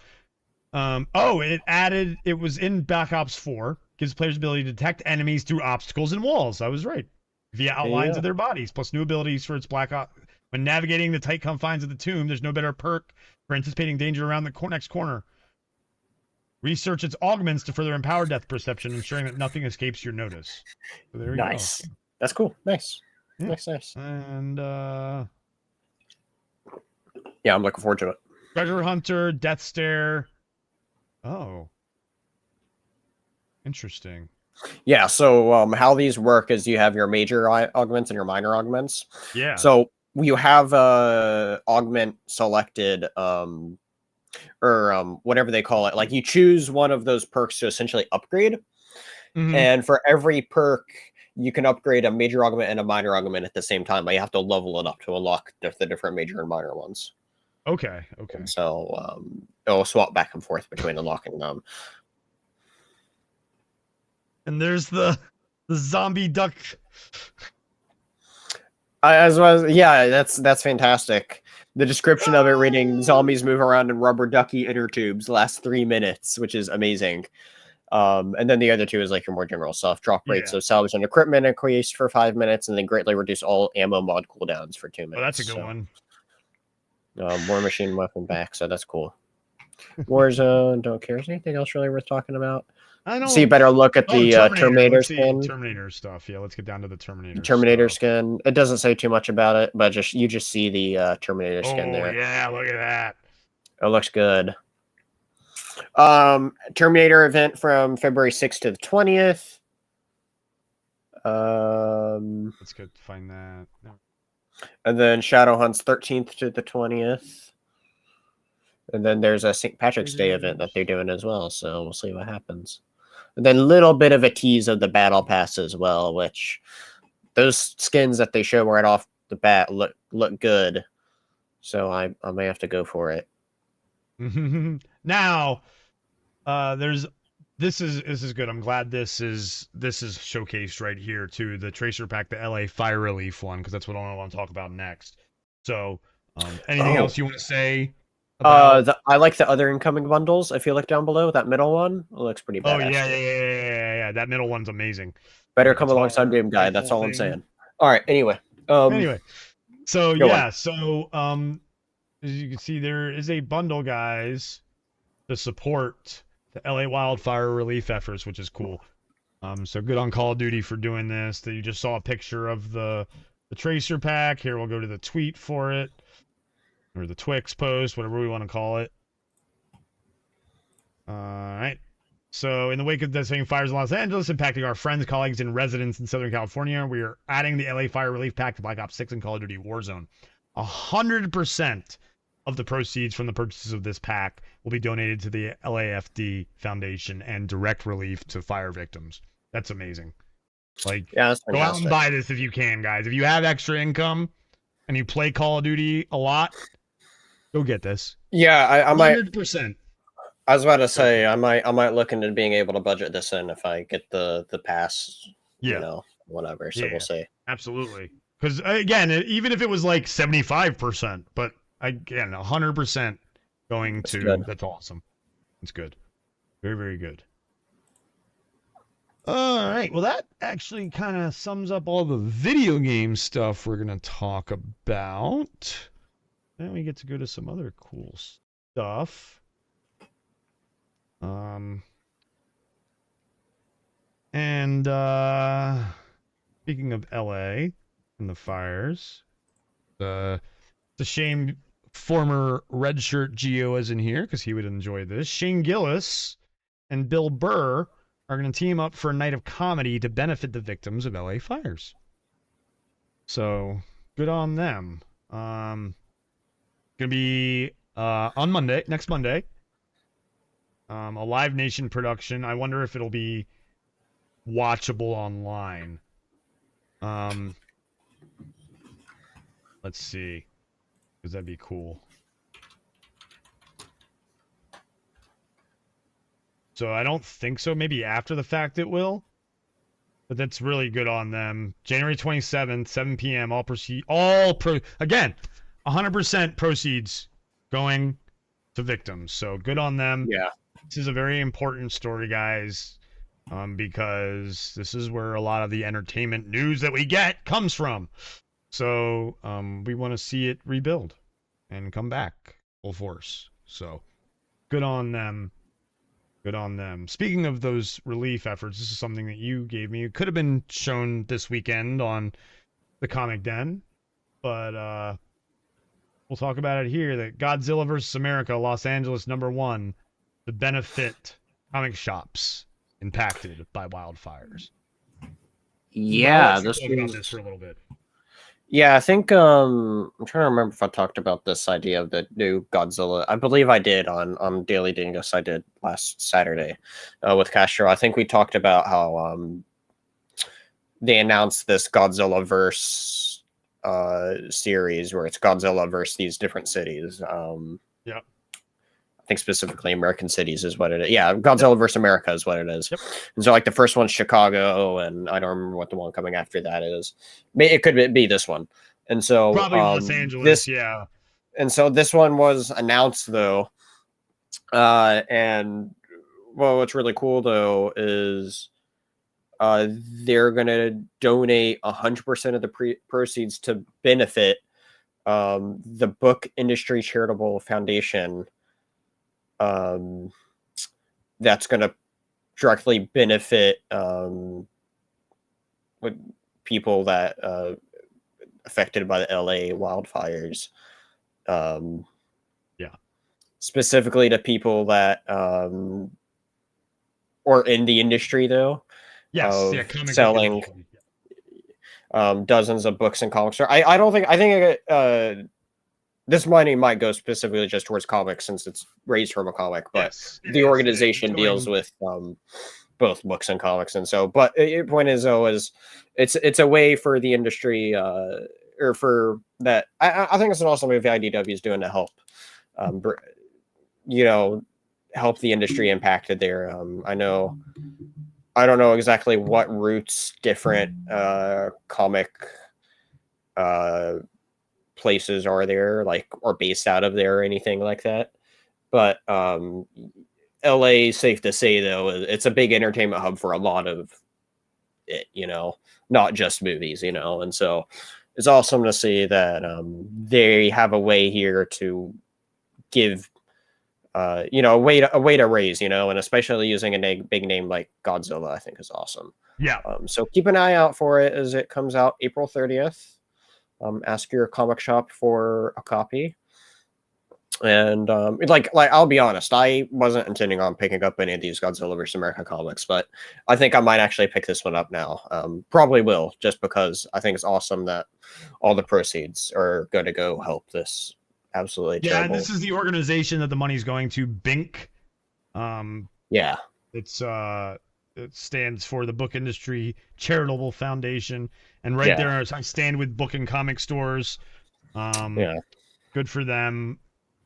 [SPEAKER 1] It was in Black Ops 4. Gives players the ability to detect enemies through obstacles and walls. I was right. Via outlines of their bodies, plus new abilities for its Black Ops. When navigating the tight confines of the tomb, there's no better perk for anticipating danger around the next corner. Research its augments to further empower depth perception, ensuring that nothing escapes your notice. So there you go.
[SPEAKER 2] That's cool. Nice.
[SPEAKER 1] Yeah.
[SPEAKER 2] Nice.
[SPEAKER 1] And
[SPEAKER 2] yeah, I'm looking forward to it.
[SPEAKER 1] Treasure Hunter, Death Stare. Oh. Interesting.
[SPEAKER 2] Yeah, so how these work is you have your major augments and your minor augments.
[SPEAKER 1] Yeah.
[SPEAKER 2] So you have augment selected, or whatever they call it. Like you choose one of those perks to essentially upgrade. Mm-hmm. And for every perk, you can upgrade a major augment and a minor augment at the same time, but you have to level it up to unlock the different major and minor ones.
[SPEAKER 1] Okay.
[SPEAKER 2] And so it'll swap back and forth between unlocking them.
[SPEAKER 1] And there's the zombie duck.
[SPEAKER 2] That's fantastic. The description of it reading zombies move around in rubber ducky inner tubes, lasts 3 minutes, which is amazing. And then the other two is like your more general stuff. Drop rates of salvage and equipment increased for 5 minutes, and then greatly reduce all ammo mod cooldowns for 2 minutes.
[SPEAKER 1] Oh, that's a good one.
[SPEAKER 2] War Machine weapon back, so that's cool. Warzone, don't care. Is anything else really worth talking about?
[SPEAKER 1] I don't
[SPEAKER 2] see. You better look at the Terminator skin.
[SPEAKER 1] Terminator stuff. Yeah, let's get down to the Terminator.
[SPEAKER 2] Terminator skin. It doesn't say too much about it, but you just see the Terminator skin there.
[SPEAKER 1] Oh yeah, look at that.
[SPEAKER 2] It looks good. Terminator event from February 6th to the 20th.
[SPEAKER 1] Let's go find that. No.
[SPEAKER 2] And then Shadowhunt's 13th to the 20th. And then there's a St. Patrick's Day event that they're doing as well, so we'll see what happens. And then a little bit of a tease of the Battle Pass as well, which those skins that they show right off the bat look good. So I may have to go for it.
[SPEAKER 1] Now, this is good. I'm glad this is showcased right here too. The Tracer Pack, the LA Fire Relief one, because that's what I want to talk about next. So, anything else you want to say?
[SPEAKER 2] I like the other incoming bundles. If you look down below, that middle one looks pretty badass.
[SPEAKER 1] Oh yeah. That middle one's amazing.
[SPEAKER 2] Better come alongside Game Guide. That's all I'm saying. All right. Anyway.
[SPEAKER 1] So
[SPEAKER 2] Go
[SPEAKER 1] yeah.
[SPEAKER 2] on.
[SPEAKER 1] So as you can see, there is a bundle, guys, to support the LA wildfire relief efforts, which is cool. So good on Call of Duty for doing this. That you just saw a picture of the Tracer Pack. Here we'll go to the tweet for it, or the Twix post, whatever we want to call it. All right. So in the wake of the devastating fires in Los Angeles impacting our friends, colleagues, and residents in Southern California, we are adding the LA Fire Relief Pack to Black Ops 6 and Call of Duty Warzone. 100% of the proceeds from the purchases of this pack will be donated to the LAFD Foundation and direct relief to fire victims. That's amazing. Like,
[SPEAKER 2] Yeah, that's
[SPEAKER 1] go out and
[SPEAKER 2] fantastic.
[SPEAKER 1] buy this if you can, guys. If you have extra income and you play Call of Duty a lot, go get this.
[SPEAKER 2] Yeah, I might.
[SPEAKER 1] 100%.
[SPEAKER 2] I was about to say I might look into being able to budget this in if I get the pass.
[SPEAKER 1] Yeah.
[SPEAKER 2] You know, whatever. So
[SPEAKER 1] Yeah.
[SPEAKER 2] we'll see.
[SPEAKER 1] Absolutely. Because again, even if it was like 75%, but again, 100% going
[SPEAKER 2] That's
[SPEAKER 1] to
[SPEAKER 2] good.
[SPEAKER 1] that's awesome. It's good. Very, very good. All right. Well, that actually kind of sums up all the video game stuff we're going to talk about. Then we get to go to some other cool stuff. And speaking of LA and the fires, it's a shame former redshirt Geo isn't here because he would enjoy this. Shane Gillis and Bill Burr are going to team up for a night of comedy to benefit the victims of LA fires. So good on them. Going to be on Monday, next Monday. A Live Nation production. I wonder if it'll be watchable online. Let's see, because that'd be cool. So I don't think so. Maybe after the fact it will. But that's really good on them. January 27th, 7 p.m. Again, 100% proceeds going to victims. So good on them.
[SPEAKER 2] Yeah.
[SPEAKER 1] This is a very important story, guys, because this is where a lot of the entertainment news that we get comes from. So we want to see it rebuild and come back full force. So good on them. Good on them. Speaking of those relief efforts, this is something that you gave me. It could have been shown this weekend on the Comic Den, but we'll talk about it here. That Godzilla vs. America, Los Angeles #1, to benefit comic shops impacted by wildfires.
[SPEAKER 2] Yeah,
[SPEAKER 1] Let's
[SPEAKER 2] this
[SPEAKER 1] talk about
[SPEAKER 2] was.
[SPEAKER 1] this for a little bit.
[SPEAKER 2] Yeah, I think I'm trying to remember if I talked about this idea of the new Godzilla. I believe I did on Daily Dingus. I did last Saturday with Castro. I think we talked about how they announced this Godzilla verse series where it's Godzilla versus these different cities.
[SPEAKER 1] Yeah.
[SPEAKER 2] I think specifically American cities is what it is. Yeah, Godzilla versus America is what it is.
[SPEAKER 1] Yep.
[SPEAKER 2] And so like the first one's Chicago, and I don't remember what the one coming after that is. It could be this one. And so
[SPEAKER 1] Probably Los Angeles, yeah.
[SPEAKER 2] And so this one was announced though. And well, what's really cool though is they're gonna donate 100% of the proceeds to benefit the Book Industry Charitable Foundation. That's going to directly benefit with people that affected by the LA wildfires.
[SPEAKER 1] Yeah.
[SPEAKER 2] Specifically to people that or in the industry though.
[SPEAKER 1] Yes, yeah, comic book
[SPEAKER 2] selling
[SPEAKER 1] industry.
[SPEAKER 2] dozens of books and comics. I think this money might go specifically just towards comics since it's raised from a comic, but
[SPEAKER 1] Yes,
[SPEAKER 2] the organization deals with both books and comics. And so, but the point is though, is it's a way for the industry or for that. I think it's an awesome movie IDW is doing to help, help the industry impacted there. I don't know exactly what roots different comic places are there, like, or based out of there or anything like that. But LA, safe to say, though, it's a big entertainment hub for a lot of it, not just movies, and so it's awesome to see that they have a way here to give a way to raise, and especially using a big name like Godzilla, I think is awesome.
[SPEAKER 1] Yeah.
[SPEAKER 2] So keep an eye out for it as it comes out April 30th. Ask your comic shop for a copy. And like I'll be honest, I wasn't intending on picking up any of these Godzilla vs. America comics, but I think I might actually pick this one up now. Probably will, just because I think it's awesome that all the proceeds are going to go help this absolutely terrible.
[SPEAKER 1] Yeah, this is the organization that the money's going to, BINC.
[SPEAKER 2] Yeah.
[SPEAKER 1] It stands for the Book Industry Charitable Foundation, and right there I stand with book and comic stores. Good for them,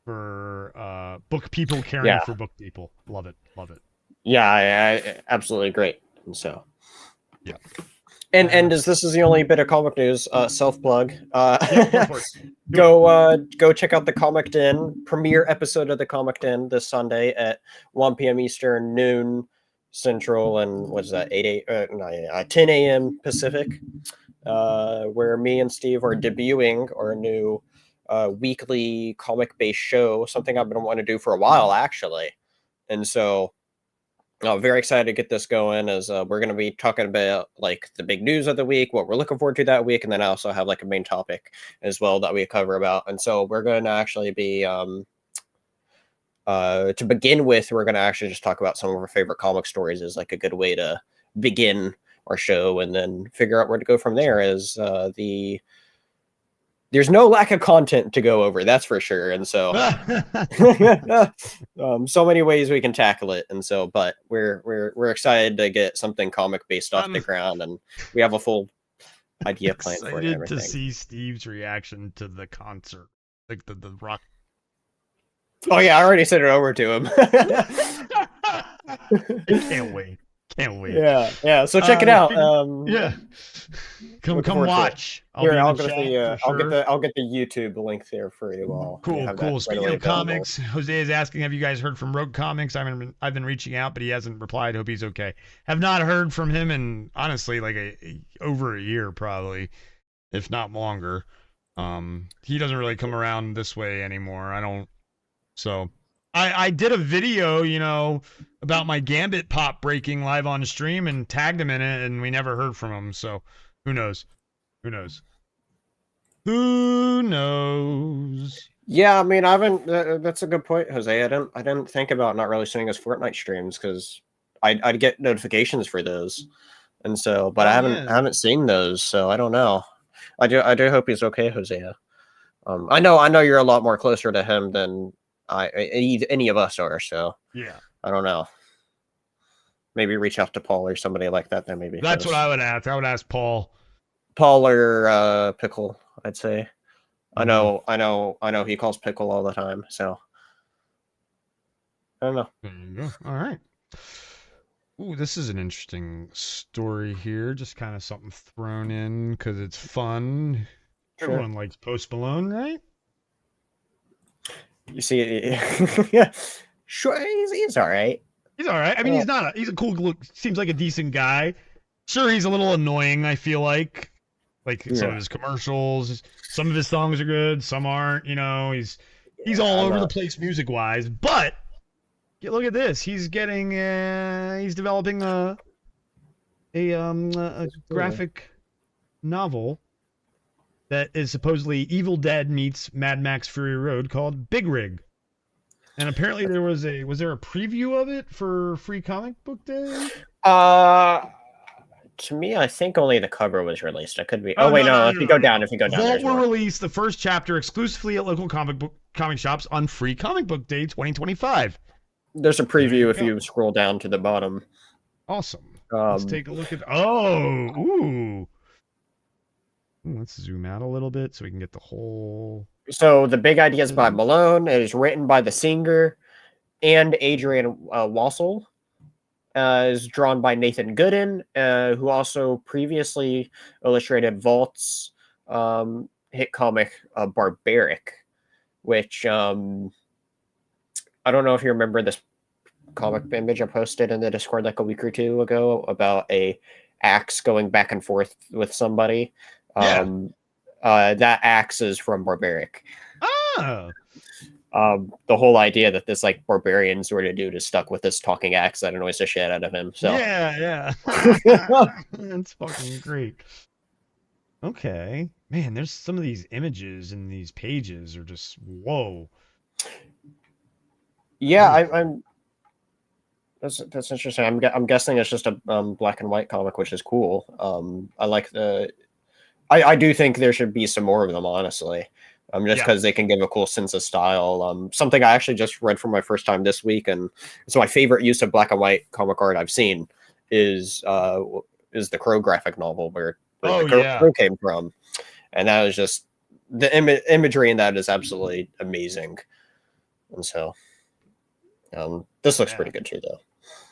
[SPEAKER 1] for book people caring for book people. Love it.
[SPEAKER 2] Yeah, absolutely great. And so
[SPEAKER 1] yeah.
[SPEAKER 2] And as this is the only bit of comic news, self plug. Go check out the Comic Den premiere episode of the Comic Den this Sunday at 1 p.m. Eastern, noon Central, and what's that? 10 a.m. Pacific. Where me and Steve are debuting our new weekly comic-based show, something I've been wanting to do for a while, actually. And so very excited to get this going, as we're going to be talking about like the big news of the week, what we're looking forward to that week, and then I also have like a main topic as well that we cover about. And so we're going to actually be to begin with, we're going to actually just talk about some of our favorite comic stories as like a good way to begin our show, and then figure out where to go from there. As there's no lack of content to go over, that's for sure. And so so many ways we can tackle it. And so, but we're excited to get something comic based off the ground, and we have a full idea plan for it.
[SPEAKER 1] Excited to see Steve's reaction to the concert, like the rock.
[SPEAKER 2] Oh yeah, I already sent it over to him.
[SPEAKER 1] Can't wait.
[SPEAKER 2] Yeah. So check it out.
[SPEAKER 1] Come watch.
[SPEAKER 2] I'll get the YouTube link there for you all.
[SPEAKER 1] Cool. Speaking of comics, Jose is asking, have you guys heard from Rogue Comics? I've been reaching out, but he hasn't replied. Hope he's okay. Have not heard from him in, honestly, like over a year, probably, if not longer. He doesn't really come around this way anymore. So I did a video, about my Gambit pop breaking live on stream and tagged him in it, and we never heard from him. So who knows?
[SPEAKER 2] Yeah, I mean, I haven't. That's a good point, Jose. I didn't think about not really seeing his Fortnite streams, because I'd get notifications for those, and so, but I haven't seen those, so I don't know. I do hope he's okay, Jose. I know you're a lot more closer to him than any of us are, so
[SPEAKER 1] yeah.
[SPEAKER 2] I don't know. Maybe reach out to Paul or somebody like that. Then maybe
[SPEAKER 1] that's what I would ask. I would ask Paul
[SPEAKER 2] or Pickle. I'd say. I know. He calls Pickle all the time. So I don't know.
[SPEAKER 1] There you go. All right. Ooh, this is an interesting story here. Just kind of something thrown in because it's fun.
[SPEAKER 2] Sure.
[SPEAKER 1] Everyone likes Post Malone, right?
[SPEAKER 2] You see, sure, he's all right.
[SPEAKER 1] He's all right. I mean, he's a cool look. Seems like a decent guy. Sure, he's a little annoying, I feel like some of his commercials. Some of his songs are good, some aren't. He's all over the place music wise. But look at this. He's getting he's developing a graphic novel that is supposedly Evil Dead meets Mad Max Fury Road, called Big Rig. And apparently was there a preview of it for Free Comic Book Day?
[SPEAKER 2] To me, I think only the cover was released. It could be. No. If you go down,
[SPEAKER 1] Vault will release the first chapter exclusively at local comic shops on Free Comic Book Day 2025.
[SPEAKER 2] There's a preview if you scroll down to the bottom.
[SPEAKER 1] Awesome. Let's take a look at. Oh, ooh. Let's zoom out a little bit so we can get the whole.
[SPEAKER 2] So the big idea is by Malone. It is written by the Singer and Adrian Wassel. Is drawn by Nathan Gooden, who also previously illustrated Vault's hit comic Barbaric, which I don't know if you remember this comic image I posted in the Discord like a week or two ago about a axe going back and forth with somebody.
[SPEAKER 1] Yeah.
[SPEAKER 2] That axe is from Barbaric.
[SPEAKER 1] Oh.
[SPEAKER 2] The whole idea that this like barbarian sort of dude is stuck with this talking axe that annoys the shit out of him. So
[SPEAKER 1] yeah. That's fucking great. Okay. Man, there's some of these images in these pages are just whoa.
[SPEAKER 2] Yeah, I'm that's interesting. I'm guessing it's just a black and white comic, which is cool. I like I do think there should be some more of them, honestly. Just because they can give a cool sense of style. Something I actually just read for my first time this week, and it's my favorite use of black and white comic art I've seen is the Crow graphic novel where the Crow came from, and that was just the imagery in that is absolutely amazing. And so, this looks pretty good too, though.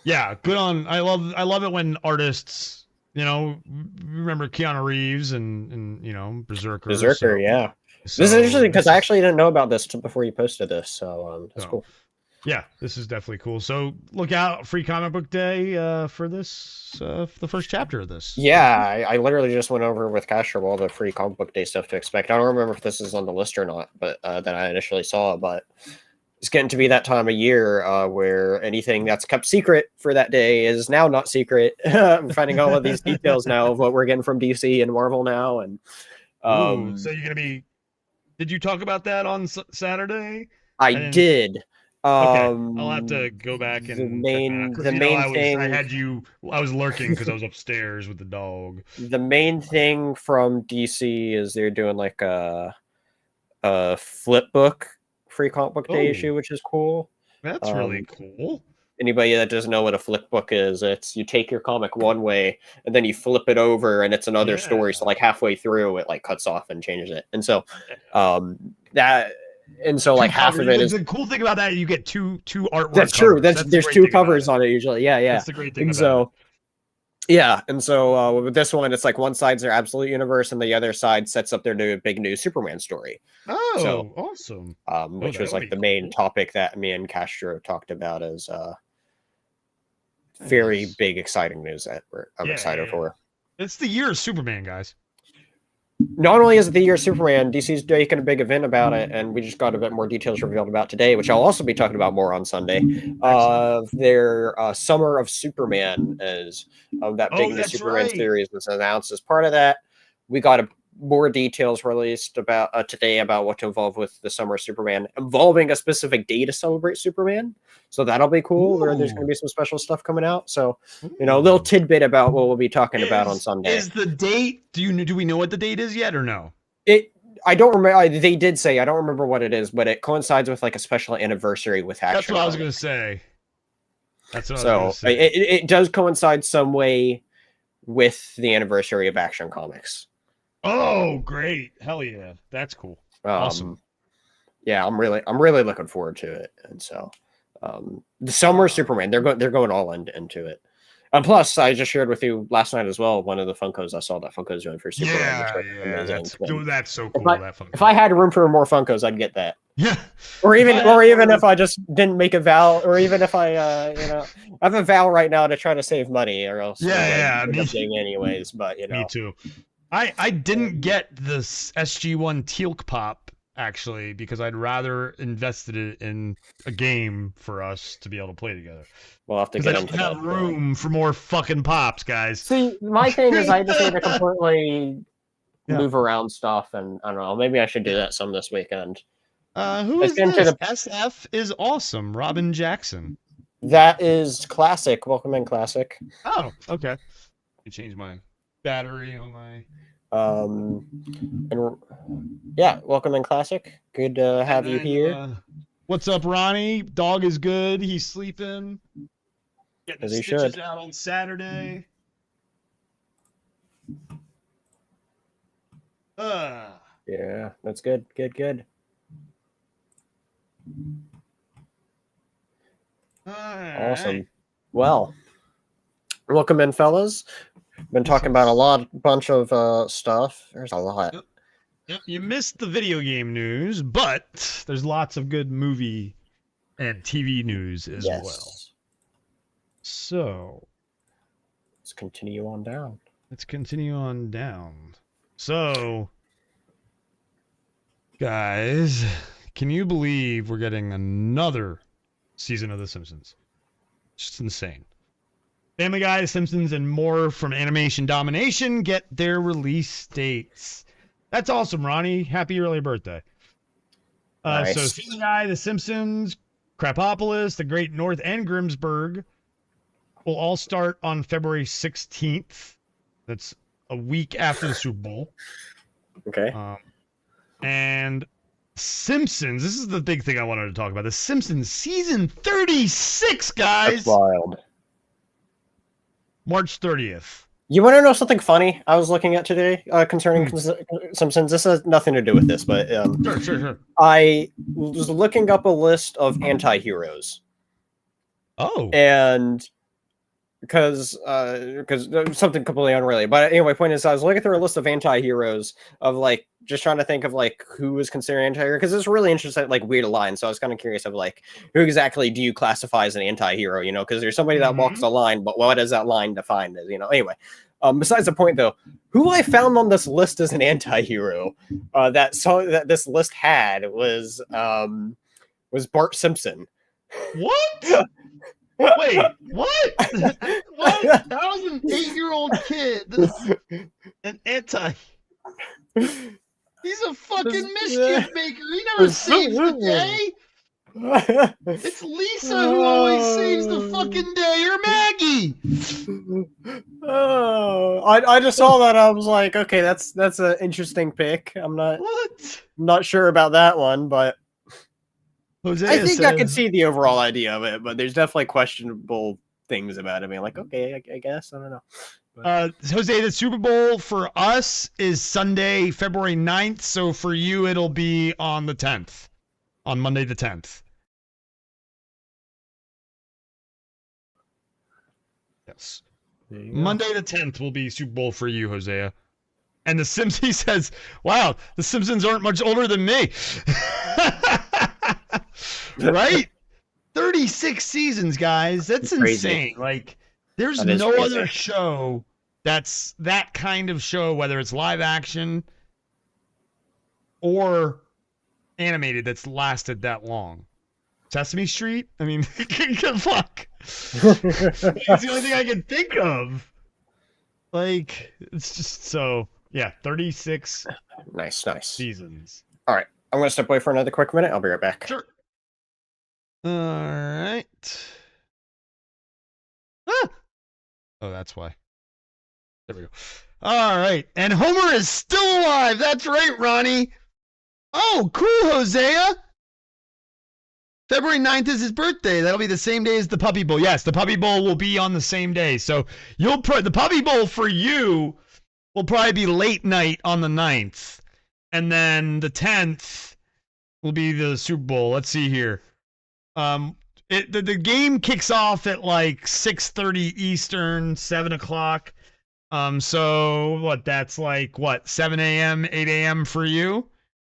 [SPEAKER 1] Yeah, good on. I love it when artists, remember Keanu Reeves and Berserker.
[SPEAKER 2] Yeah.
[SPEAKER 1] So,
[SPEAKER 2] this is interesting because I actually didn't know about this before you posted this, so that's cool.
[SPEAKER 1] Yeah, this is definitely cool. So look out, Free Comic Book Day for this, for the first chapter of this.
[SPEAKER 2] Yeah, I literally just went over with Castro all the Free Comic Book Day stuff to expect. I don't remember if this is on the list or not, but that I initially saw. But it's getting to be that time of year where anything that's kept secret for that day is now not secret. I'm finding all of these details now of what we're getting from DC and Marvel now, and
[SPEAKER 1] so you're gonna be. Did you talk about that on Saturday?
[SPEAKER 2] I did.
[SPEAKER 1] Okay, I'll have to go back and
[SPEAKER 2] the main thing.
[SPEAKER 1] I was lurking because I was upstairs with the dog.
[SPEAKER 2] The main thing from DC is they're doing like a flip book Free Comic Book Day issue, which is cool.
[SPEAKER 1] That's really cool.
[SPEAKER 2] Anybody that doesn't know what a flip book is, it's you take your comic one way and then you flip it over and it's another story. So like halfway through it like cuts off and changes it. And so like half of it is
[SPEAKER 1] the cool thing about that, you get two artwork.
[SPEAKER 2] That's true. There's two covers on it usually. Yeah.
[SPEAKER 1] That's the great thing
[SPEAKER 2] and
[SPEAKER 1] about
[SPEAKER 2] so
[SPEAKER 1] it.
[SPEAKER 2] Yeah, and so with this one, it's like one side's their absolute universe, and the other side sets up their big new Superman story.
[SPEAKER 1] Oh, awesome!
[SPEAKER 2] Which was like the main topic that me and Castro talked about as very big, exciting news that I'm excited for.
[SPEAKER 1] It's the year of Superman, guys.
[SPEAKER 2] Not only is it the year of Superman, DC's making a big event about it, and we just got a bit more details revealed about today, which I'll also be talking about more on Sunday. Their Summer of Superman is that big new Superman series was announced as part of that. We got more details released about today about what to involve with the Summer of Superman, involving a specific day to celebrate Superman. So that'll be cool. Where there's going to be some special stuff coming out. So a little tidbit about what we'll be talking about on Sunday.
[SPEAKER 1] Is the date? Do we know what the date is yet or no?
[SPEAKER 2] I don't remember. They did say, I don't remember what it is, but it coincides with like a special anniversary with Action.
[SPEAKER 1] That's what I was going to say.
[SPEAKER 2] It does coincide some way with the anniversary of Action Comics.
[SPEAKER 1] Oh, great! Hell yeah, that's cool. Awesome.
[SPEAKER 2] Yeah, I'm really looking forward to it. And so, the Summer Superman, they're going all into it. And plus, I just shared with you last night as well one of the Funkos I saw that Funko's doing for Superman.
[SPEAKER 1] Yeah, that's so cool.
[SPEAKER 2] If I had room for more Funkos, I'd get that.
[SPEAKER 1] Yeah.
[SPEAKER 2] Or even if I just didn't make a vow, or even if I I have a vow right now to try to save money, or else anyways. But
[SPEAKER 1] me too. I didn't get this SG1 Teal'c Pop actually because I'd rather invested it in a game for us to be able to play together.
[SPEAKER 2] We'll have to get
[SPEAKER 1] into that. I don't have room for more fucking pops, guys.
[SPEAKER 2] See, my thing is I just need to completely move around stuff, and I don't know. Maybe I should do that some this weekend.
[SPEAKER 1] Who is this? SF is awesome. Robin Jackson.
[SPEAKER 2] That is Classic. Welcome in, Classic.
[SPEAKER 1] Oh, okay. I changed my battery on my
[SPEAKER 2] welcome in, Classic. Good to have you here.
[SPEAKER 1] What's up, Ronnie? Dog is good. He's sleeping. Getting his stitches out on Saturday.
[SPEAKER 2] Yeah, that's good. Good. Awesome. Well, welcome in, fellas. Been talking about bunch of stuff. There's a lot.
[SPEAKER 1] Yep, you missed the video game news, but there's lots of good movie and TV news as well. So
[SPEAKER 2] let's continue on down.
[SPEAKER 1] So, guys, can you believe we're getting another season of The Simpsons? Just insane. Family Guy, The Simpsons, and more from Animation Domination get their release dates. That's awesome, Ronnie. Happy early birthday.
[SPEAKER 2] Nice.
[SPEAKER 1] So Family Guy, The Simpsons, Crapopolis, The Great North, and Grimsburg will all start on February 16th. That's a week after the Super Bowl.
[SPEAKER 2] Okay.
[SPEAKER 1] And Simpsons, this is the big thing I wanted to talk about. The Simpsons season 36, guys.
[SPEAKER 2] That's wild.
[SPEAKER 1] March 30th.
[SPEAKER 2] You want to know something funny I was looking at today concerning Simpsons? This has nothing to do with this, but
[SPEAKER 1] Sure.
[SPEAKER 2] I was looking up a list of anti-heroes.
[SPEAKER 1] Oh.
[SPEAKER 2] And because something completely unrelated. But anyway, point is, I was looking through a list of anti-heroes of like just trying to think of like who was considered anti-hero, because it's really interesting, like weird lines. So I was kind of curious of like who exactly do you classify as an anti-hero? You know, because there's somebody that walks a line, but what is that line defined as? You know, anyway. Besides the point though, who I found on this list as an anti-hero that this list had was Bart Simpson.
[SPEAKER 1] What? Wait, what? What? How is an 8-year-old kid an anti? He's a fucking mischief maker. He never saves the day. It's Lisa who always saves the fucking day, or Maggie.
[SPEAKER 2] Oh, I just saw that. I was like, okay, that's an interesting pick. I'm not sure about that one, but
[SPEAKER 1] Hosea
[SPEAKER 2] I think
[SPEAKER 1] says,
[SPEAKER 2] I can see the overall idea of it. But there's definitely questionable things about it. I mean, like, okay, I guess I don't know.
[SPEAKER 1] Jose, the Super Bowl for us is Sunday, February 9th. So for you, it'll be on the 10th, on Monday the 10th. Yes. Monday the 10th will be Super Bowl for you, Hosea. And the Simpsons, he says, wow, the Simpsons aren't much older than me. Right? 36 seasons, guys. That's insane. Like, there's no other show that's that kind of show, whether it's live action or animated, that's lasted that long. Sesame Street? I mean, fuck. It's the only thing I can think of. Like, it's just so, yeah, 36
[SPEAKER 2] Nice.
[SPEAKER 1] seasons.
[SPEAKER 2] All right, I'm going to step away for another quick minute. I'll be right back.
[SPEAKER 1] Sure. All right. Ah! Oh, that's why. There we go. All right. And Homer is still alive. That's right, Ronnie. Oh, cool, Hosea. February 9th is his birthday. That'll be the same day as the Puppy Bowl. Yes, the Puppy Bowl will be on the same day. So the Puppy Bowl for you will probably be late night on the 9th. And then the 10th will be the Super Bowl. Let's see here. The game kicks off at like 6:30 Eastern, 7 o'clock. So what? That's like what? 7 a.m., 8 a.m. for you,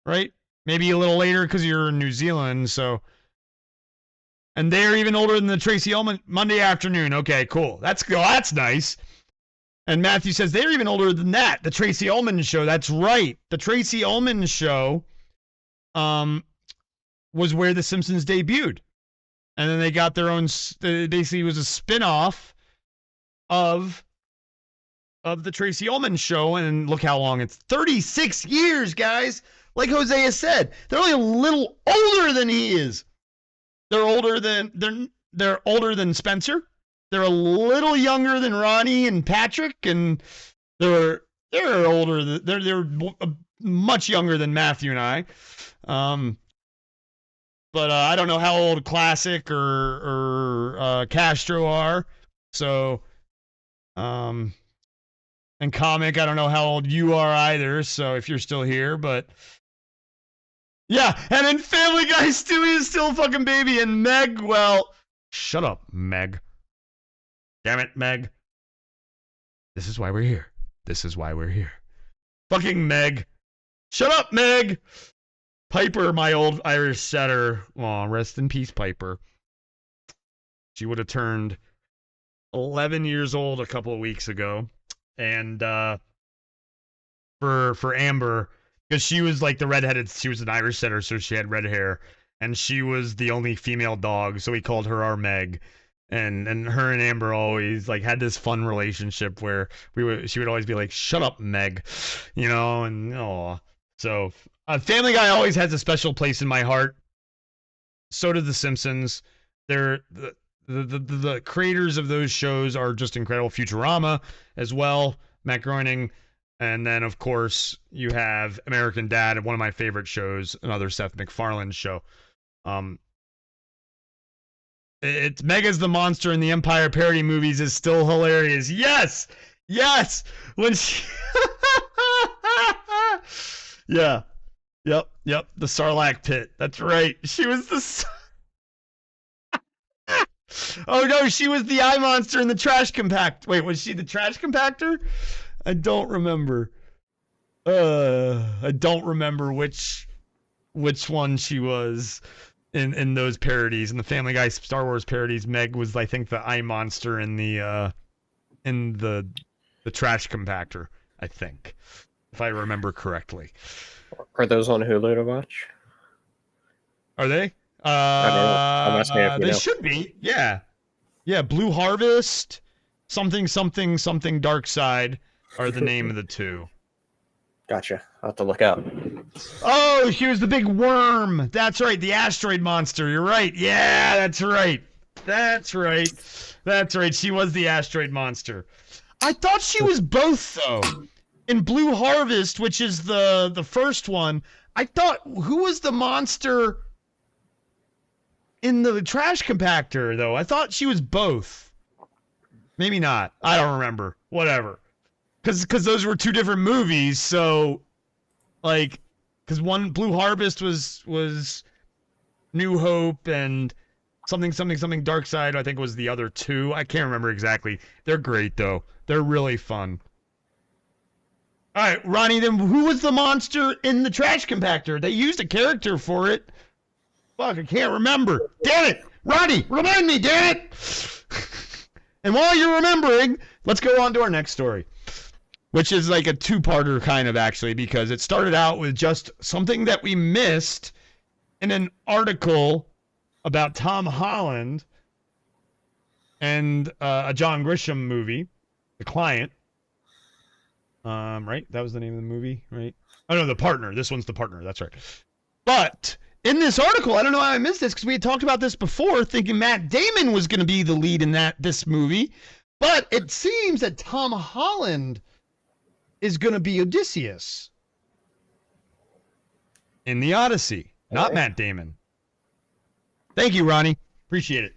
[SPEAKER 1] right? Maybe a little later because you're in New Zealand. So, and they're even older than the Tracy Ullman Monday afternoon. Okay, cool. That's nice. And Matthew says they're even older than that. The Tracy Ullman Show. That's right. The Tracy Ullman Show, was where The Simpsons debuted. And then they got their own, basically it was a spin-off of the Tracy Ullman Show, and look how long it's 36 years, guys. Like Hosea said, they're only a little older than he is. They're older than Spencer. They're a little younger than Ronnie and Patrick, and they're older. They're much younger than Matthew and I. But I don't know how old Classic or Castro are. So, and comic. I don't know how old you are either, so if you're still here, but yeah. And then Family Guy Stewie is still a fucking baby, and Meg, well, shut up, Meg. Damn it, Meg. This is why we're here. This is why we're here. Fucking Meg. Shut up, Meg. Piper, my old Irish setter. Aw, rest in peace, Piper. She would have turned 11 years old a couple of weeks ago. And for Amber, because she was like the redheaded, she was an Irish setter, so she had red hair. And she was the only female dog, so we called her our Meg. And her and Amber always like had this fun relationship where she would always be like, "Shut up, Meg," you know, and oh, so Family Guy always has a special place in my heart. So did The Simpsons. They're the creators of those shows are just incredible. Futurama as well, Matt Groening, and then of course you have American Dad, one of my favorite shows, another Seth MacFarlane show. It's Mega's the monster in the Empire parody movies is still hilarious. Yes, yes. When she, yeah, yep. The Sarlacc pit. That's right. She was the. Oh no, she was the eye monster in the trash compact. Wait, was she the trash compactor? I don't remember. I don't remember which one she was. In those parodies, in the Family Guy Star Wars parodies, Meg was, I think, the eye monster in the trash compactor, I think, if I remember correctly.
[SPEAKER 2] Are those on Hulu to watch?
[SPEAKER 1] Are they?
[SPEAKER 2] I don't know. I'm asking if you
[SPEAKER 1] they
[SPEAKER 2] know.
[SPEAKER 1] should be. Yeah. Blue Harvest, something Dark Side are the name of the two.
[SPEAKER 2] Gotcha. I'll have to look out.
[SPEAKER 1] Oh, she was the big worm. That's right, the asteroid monster. You're right. Yeah, that's right. She was the asteroid monster. I thought she was both, though. In Blue Harvest, which is the first one, I thought, who was the monster in the trash compactor, though? I thought she was both. Maybe not. I don't remember. Whatever. Because those were two different movies, so, like, because one, Blue Harvest was New Hope, and something Dark Side, I think, was the other two. I can't remember exactly. They're great, though. They're really fun. All right, Ronnie, then who was the monster in the trash compactor? They used a character for it. Fuck, I can't remember. Damn it! Ronnie, remind me, damn it! And while you're remembering, let's go on to our next story. Which is like a two-parter kind of, actually, because it started out with just something that we missed in an article about Tom Holland and a John Grisham movie, The Client. Right? That was the name of the movie, right? Oh, no, The Partner. This one's The Partner. That's right. But in this article, I don't know how I missed this, because we had talked about this before, thinking Matt Damon was going to be the lead in this movie. But it seems that Tom Holland is going to be Odysseus in the Odyssey, not Matt Damon. Thank you, Ronnie. Appreciate it.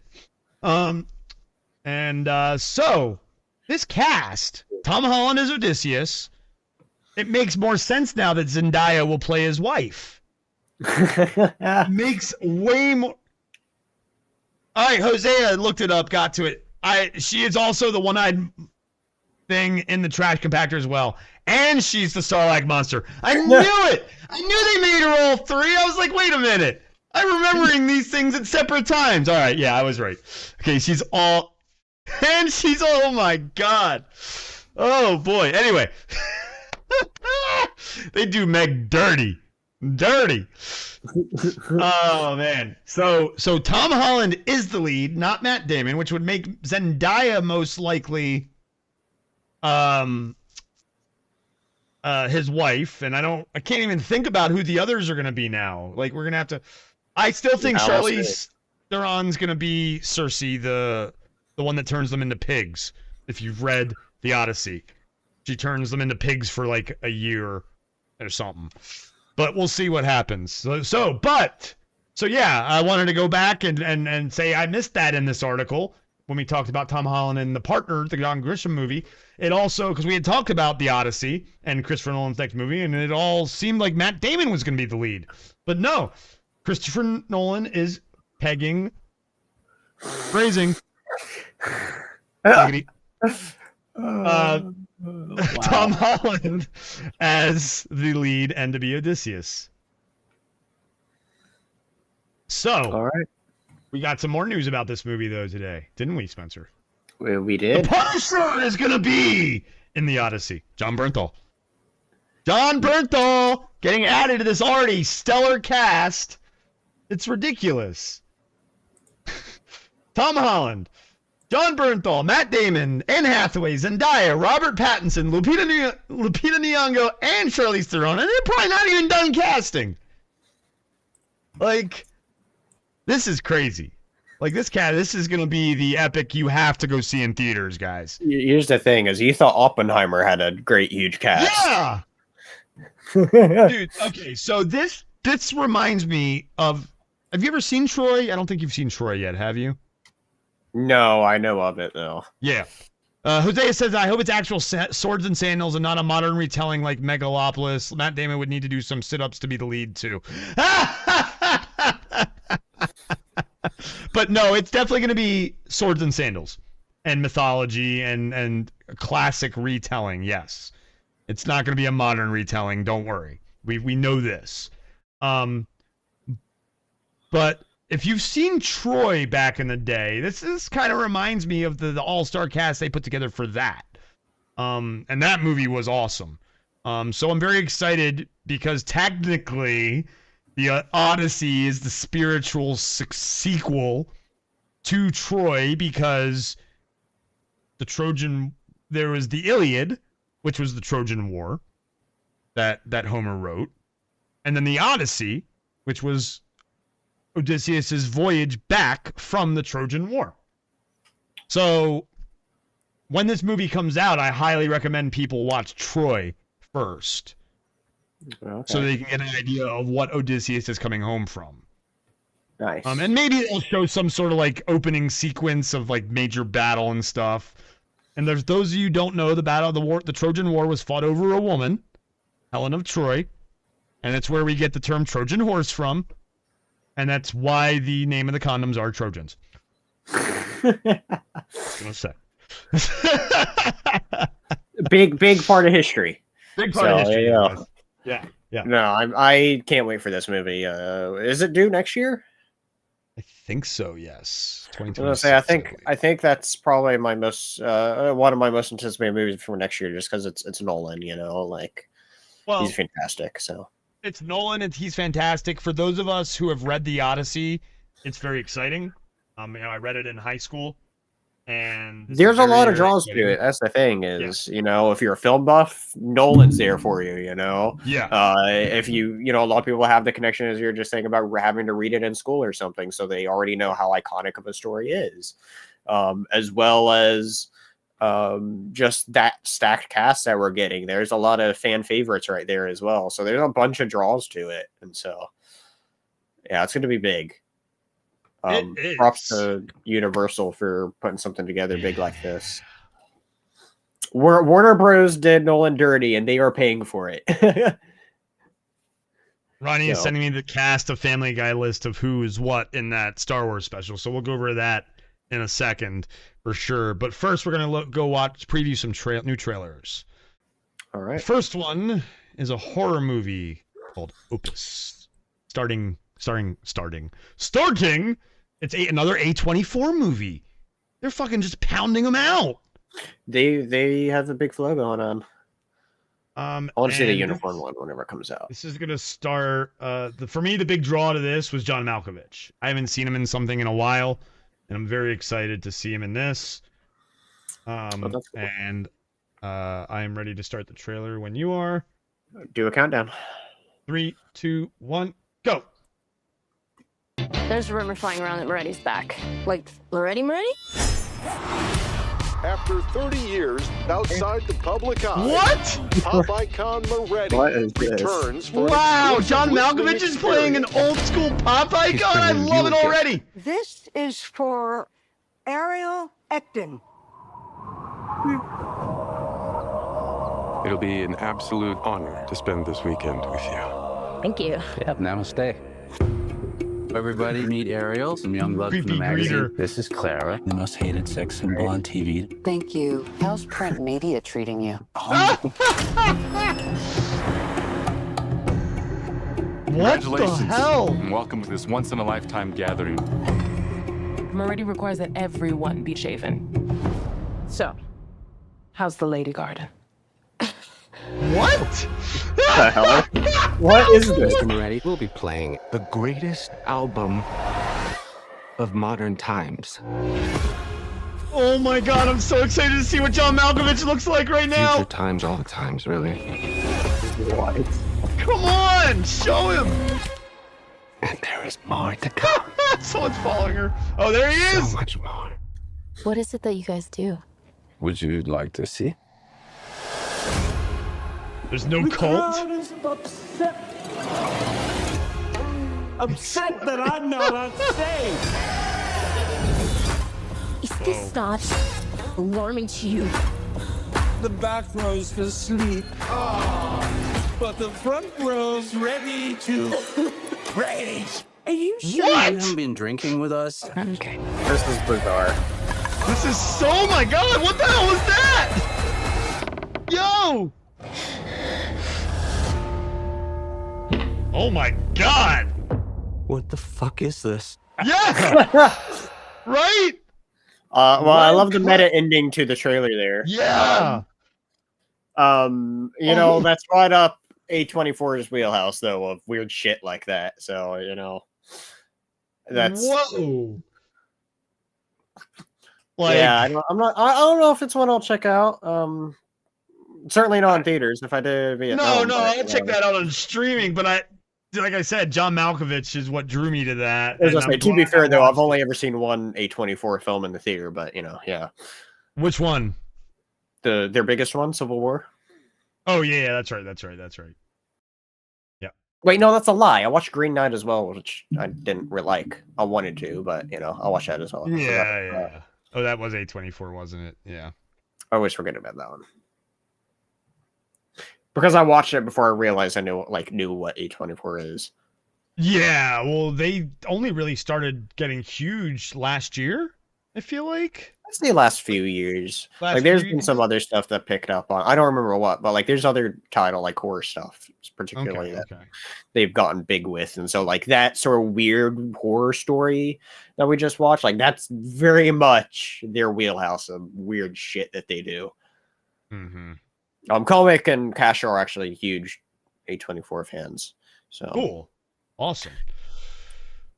[SPEAKER 1] So this cast, Tom Holland is Odysseus. It makes more sense now that Zendaya will play his wife. Makes way more. All right, Hosea looked it up, got to it. She is also the one-eyed thing in the trash compactor as well. And she's the Sarlacc monster. I knew it! I knew they made her all three. I was like, wait a minute. I'm remembering these things at separate times. All right, yeah, I was right. Okay, she's all... And she's... Oh, my God. Oh, boy. Anyway. They do Meg dirty. Dirty. Oh, man. So Tom Holland is the lead, not Matt Damon, which would make Zendaya most likely... his wife, and I can't even think about who the others are going to be now. Like, we're going to have to, I still think Charlize Theron's going to be Cersei, the one that turns them into pigs. If you've read The Odyssey, she turns them into pigs for like a year or something, but we'll see what happens. So yeah, I wanted to go back and say I missed that in this article. when we talked about Tom Holland and The Partner, the John Grisham movie. It also, because we had talked about The Odyssey and Christopher Nolan's next movie, and it all seemed like Matt Damon was going to be the lead. But no, Christopher Nolan is pegging, phrasing, Tom Holland as the lead and to be Odysseus. So,
[SPEAKER 2] All right.
[SPEAKER 1] we got some more news about this movie, though, today. Didn't we, Spencer?
[SPEAKER 2] We
[SPEAKER 1] The
[SPEAKER 2] did.
[SPEAKER 1] Punisher is going to be in The Odyssey. John Bernthal. John Bernthal getting added to this already stellar cast. It's ridiculous. Tom Holland, John Bernthal, Matt Damon, Anne Hathaway, Zendaya, Robert Pattinson, Lupita Nyong'o, and Charlize Theron. And they're probably not even done casting. Like, this is crazy. Like, this is going to be the epic you have to go see in theaters, guys.
[SPEAKER 2] Here's the thing: is you thought Oppenheimer had a great, huge cast.
[SPEAKER 1] Yeah, dude. Okay, so this reminds me of. Have you ever seen Troy? I don't think you've seen Troy yet, have you?
[SPEAKER 2] No, I know of it though.
[SPEAKER 1] Yeah. Hosea says, I hope it's actual swords and sandals and not a modern retelling like Megalopolis. Matt Damon would need to do some sit-ups to be the lead, too. But no, it's definitely going to be swords and sandals and mythology and a classic retelling, yes. It's not going to be a modern retelling, don't worry. We know this. But if you've seen Troy back in the day, this kind of reminds me of the all-star cast they put together for that. And that movie was awesome. So I'm very excited because technically the Odyssey is the spiritual sequel to Troy because there was the Iliad, which was the Trojan War that Homer wrote. And then the Odyssey, which was Odysseus's voyage back from the Trojan War. So when this movie comes out, I highly recommend people watch Troy first.
[SPEAKER 2] Okay.
[SPEAKER 1] So they can get an idea of what Odysseus is coming home from.
[SPEAKER 2] Nice.
[SPEAKER 1] And maybe it'll show some sort of like opening sequence of like major battle and stuff. And there's those of you who don't know the Trojan War was fought over a woman, Helen of Troy. And it's where we get the term Trojan horse from. And that's why the name of the condoms are Trojans. Gonna say.
[SPEAKER 2] big part of history.
[SPEAKER 1] Big part of history.
[SPEAKER 2] Yeah.
[SPEAKER 1] Yeah.
[SPEAKER 2] No, I can't wait for this movie. Is it due next year?
[SPEAKER 1] I think so. Yes.
[SPEAKER 2] I was gonna say I think that's probably my most one of my most anticipated movies for next year, just because it's Nolan.
[SPEAKER 1] Well,
[SPEAKER 2] he's fantastic. So
[SPEAKER 1] it's Nolan, and he's fantastic. For those of us who have read The Odyssey, it's very exciting. I read it in high school, and
[SPEAKER 2] there's a lot of draws to it. That's the thing is, if you're a film buff, Nolan's there for you.
[SPEAKER 1] Yeah.
[SPEAKER 2] If you a lot of people have the connection as you're just saying about having to read it in school or something, so they already know how iconic of a story is, as well as just that stacked cast that we're getting. There's a lot of fan favorites right there as well. So there's a bunch of draws to it, and so yeah, it's going to be big. Props to Universal for putting something together big like this. Warner Bros. Did Nolan dirty, and they are paying for it.
[SPEAKER 1] Ronnie is sending me the cast of Family Guy list of who is what in that Star Wars special, so we'll go over that in a second for sure. But first, we're gonna preview some new trailers.
[SPEAKER 2] All right.
[SPEAKER 1] The first one is a horror movie called Opus, starting. It's another A24 movie. They're fucking just pounding them out.
[SPEAKER 2] They have a big flow going on. I want to see the uniform one whenever it comes out.
[SPEAKER 1] This is gonna start. For me, the big draw to this was John Malkovich. I haven't seen him in something in a while, and I'm very excited to see him in this. That's cool. And I am ready to start the trailer when you are.
[SPEAKER 2] Do a countdown.
[SPEAKER 1] 3, 2, 1, go.
[SPEAKER 7] There's a rumor flying around that Moretti's back. Like, Moretti?
[SPEAKER 8] After 30 years outside the public eye,
[SPEAKER 1] What?
[SPEAKER 8] pop icon Moretti
[SPEAKER 2] What is this?
[SPEAKER 8] returns for
[SPEAKER 1] Wow,
[SPEAKER 8] an
[SPEAKER 1] John
[SPEAKER 8] exclusive
[SPEAKER 1] Malkovich is playing an
[SPEAKER 8] experience.
[SPEAKER 1] old school pop icon. I love it already.
[SPEAKER 9] This is for Ariel acting.
[SPEAKER 10] It'll be an absolute honor to spend this weekend with you.
[SPEAKER 7] Thank you.
[SPEAKER 11] Yep, namaste. Everybody meet Ariel, some young blood from the
[SPEAKER 1] Creepy
[SPEAKER 11] magazine.
[SPEAKER 1] greeter.
[SPEAKER 11] This is Clara, the most hated sex symbol on TV.
[SPEAKER 9] Thank you. How's print media treating you?
[SPEAKER 1] What
[SPEAKER 10] Congratulations,
[SPEAKER 1] the hell?
[SPEAKER 10] and welcome to this once-in-a-lifetime gathering.
[SPEAKER 9] Meridian requires that everyone be shaven. So, how's the lady garden?
[SPEAKER 1] What?
[SPEAKER 2] the hell? What is this?
[SPEAKER 11] Mr. Moretti, we'll be playing the greatest album of modern times.
[SPEAKER 1] Oh my god, I'm so excited to see what John Malkovich looks like right now.
[SPEAKER 11] Future times, all the times, really.
[SPEAKER 2] What?
[SPEAKER 1] Come on, show him.
[SPEAKER 11] And there is more to come.
[SPEAKER 1] Someone's following her. Oh, there he is.
[SPEAKER 11] So much more.
[SPEAKER 7] What is it that you guys do?
[SPEAKER 11] Would you like to see?
[SPEAKER 1] There's no cult.
[SPEAKER 9] Upset that I'm not on stage.
[SPEAKER 7] Is this not alarming to you?
[SPEAKER 9] The back row's asleep, but the front row's ready to rage. Are you sure
[SPEAKER 11] You haven't been drinking with us?
[SPEAKER 9] Okay.
[SPEAKER 2] This is bizarre.
[SPEAKER 1] This is so. Oh my god, what the hell was that? Yo! Oh my god!
[SPEAKER 11] What the fuck is this?
[SPEAKER 1] Yes! Right?
[SPEAKER 2] Well, I love the meta ending to the trailer there.
[SPEAKER 1] Yeah.
[SPEAKER 2] You know, that's right up A24's wheelhouse, though, of weird shit like that. So, you know, that's
[SPEAKER 1] Whoa. Like,
[SPEAKER 2] yeah. I don't know if it's one I'll check out. Certainly not in theaters. If I did,
[SPEAKER 1] no, I'll check that out on streaming. But like I said, John Malkovich is what drew me to that.
[SPEAKER 2] I was gonna say, to be fair, though, I've only ever seen one A24 film in the theater, but you know, yeah.
[SPEAKER 1] Which one?
[SPEAKER 2] Their biggest one, Civil War.
[SPEAKER 1] Oh yeah, that's right. Yeah.
[SPEAKER 2] Wait, no, that's a lie. I watched Green Knight as well, which I didn't really like. I wanted to, but you know, I'll watch that as well.
[SPEAKER 1] Yeah. Oh, that was A24, wasn't it? Yeah.
[SPEAKER 2] I always forget about that one. Because I watched it before I realized I knew what A24 is.
[SPEAKER 1] Yeah, well, they only really started getting huge last year, I feel like.
[SPEAKER 2] I'd say last few years. There's been some other stuff that picked up on. I don't remember what, but there's other title horror stuff, particularly that they've gotten big with, and so that sort of weird horror story that we just watched, that's very much their wheelhouse of weird shit that they do.
[SPEAKER 1] Mm-hmm.
[SPEAKER 2] Comic and Cash are actually huge A24 fans. So
[SPEAKER 1] cool, awesome.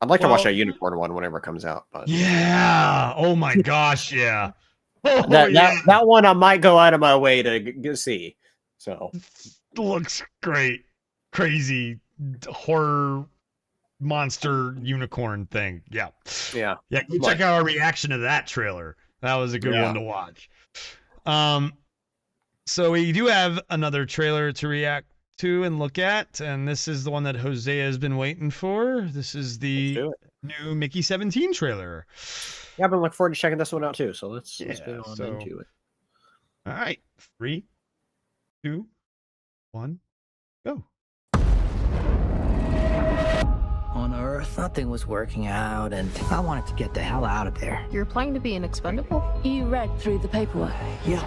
[SPEAKER 2] I'd like to watch that Unicorn one whenever it comes out. But
[SPEAKER 1] yeah, oh my gosh, yeah. Oh,
[SPEAKER 2] that one I might go out of my way to see. So
[SPEAKER 1] looks great, crazy horror monster unicorn thing. Yeah. Go check out our reaction to that trailer. That was a good one to watch. So we do have another trailer to react to and look at, and this is the one that Hosea has been waiting for. This is the new Mickey 17 trailer.
[SPEAKER 2] Yeah, I've been looking forward to checking this one out too. So let's get on into it.
[SPEAKER 1] All right, 3, 2, 1, go.
[SPEAKER 9] On Earth, nothing was working out, and I wanted to get the hell out of there.
[SPEAKER 7] You're applying to be an expendable? You read through the paperwork.
[SPEAKER 9] Yeah.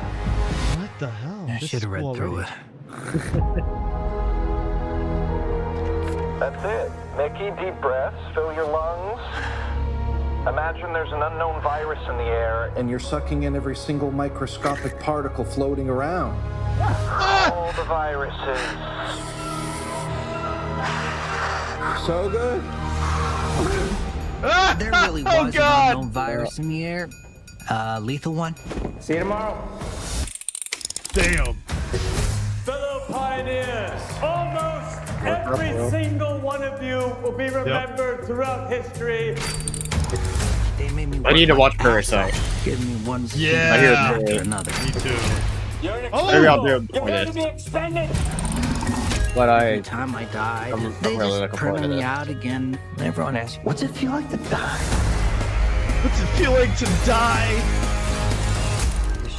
[SPEAKER 1] What the hell?
[SPEAKER 9] I should have read through it.
[SPEAKER 12] That's it. Mickey, deep breaths, fill your lungs. Imagine there's an unknown virus in the air,
[SPEAKER 13] and you're sucking in every single microscopic particle floating around.
[SPEAKER 12] All the viruses.
[SPEAKER 13] So good?
[SPEAKER 9] There really was an unknown virus in the air. Lethal one.
[SPEAKER 12] See you tomorrow.
[SPEAKER 1] Damn.
[SPEAKER 14] Fellow pioneers, almost every single one of you will be remembered throughout history.
[SPEAKER 9] They made me
[SPEAKER 2] I need to watch Parasite.
[SPEAKER 9] Give me one
[SPEAKER 2] after
[SPEAKER 9] another.
[SPEAKER 1] Me too.
[SPEAKER 2] Maybe I'll do it before this. But
[SPEAKER 9] Every time I die, they
[SPEAKER 2] really
[SPEAKER 9] just
[SPEAKER 2] looking forward to
[SPEAKER 9] print me
[SPEAKER 2] this.
[SPEAKER 9] out again. Everyone asks, what's it feel like to die?
[SPEAKER 1] What's it feel like to die?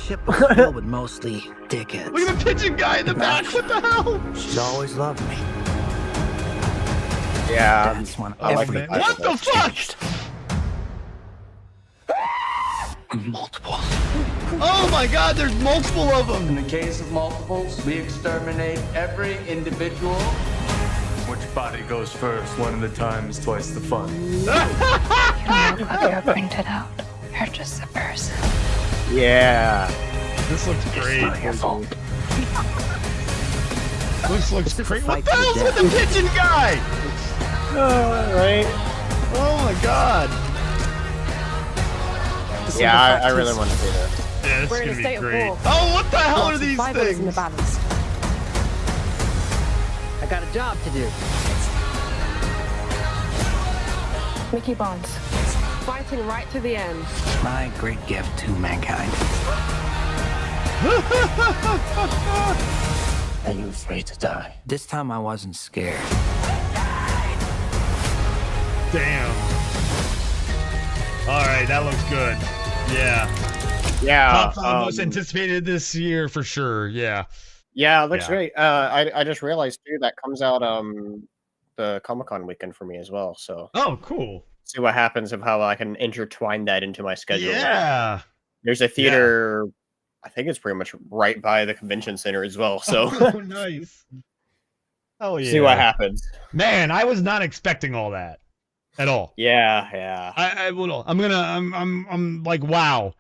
[SPEAKER 15] ship was filled with mostly dickheads.
[SPEAKER 1] Look at the pigeon guy in the back. What the hell?
[SPEAKER 15] She's always loved me.
[SPEAKER 2] Yeah,
[SPEAKER 15] That's when
[SPEAKER 2] I like
[SPEAKER 15] everything
[SPEAKER 1] What the fuck?
[SPEAKER 15] changed. Multiple.
[SPEAKER 1] Oh my god, there's multiple of them.
[SPEAKER 14] In the case of multiples, we exterminate every individual. Which body goes first? One at a time is twice the fun.
[SPEAKER 7] You're not what you're printed out. You're just a person.
[SPEAKER 2] Yeah.
[SPEAKER 1] This looks great.
[SPEAKER 15] It's not your fault.
[SPEAKER 1] This looks great. What
[SPEAKER 15] fight
[SPEAKER 1] the
[SPEAKER 15] to the
[SPEAKER 1] hell's with the
[SPEAKER 15] death.
[SPEAKER 1] pigeon guy?
[SPEAKER 2] Right.
[SPEAKER 1] Oh my god.
[SPEAKER 2] Yeah, I really want to see that.
[SPEAKER 1] Yeah, this
[SPEAKER 7] We're
[SPEAKER 1] is
[SPEAKER 7] in a
[SPEAKER 1] gonna be
[SPEAKER 7] state of
[SPEAKER 1] great.
[SPEAKER 7] war.
[SPEAKER 1] Oh, what the hell are
[SPEAKER 7] Lots of
[SPEAKER 1] these
[SPEAKER 7] fibers in the
[SPEAKER 1] things?
[SPEAKER 7] balance.
[SPEAKER 15] I got a job to do.
[SPEAKER 7] Mickey Bonds. Fighting right to the end.
[SPEAKER 15] My great gift to mankind. Are you afraid to die? This time I wasn't scared.
[SPEAKER 1] Damn. All right, that looks good. Yeah.
[SPEAKER 2] Yeah.
[SPEAKER 1] Top 5 most anticipated this year for sure. Yeah.
[SPEAKER 2] Yeah, it looks
[SPEAKER 1] Yeah.
[SPEAKER 2] great. I just realized too that comes out the Comic-Con weekend for me as well. So
[SPEAKER 1] Oh, cool.
[SPEAKER 2] see what happens of how I can intertwine that into my schedule.
[SPEAKER 1] Yeah.
[SPEAKER 2] There's a theater. I think it's pretty much right by the convention center as well. So
[SPEAKER 1] Oh, nice. Oh yeah.
[SPEAKER 2] see what happens.
[SPEAKER 1] Man, I was not expecting all that at all.
[SPEAKER 2] Yeah, yeah.
[SPEAKER 1] I'm like, wow.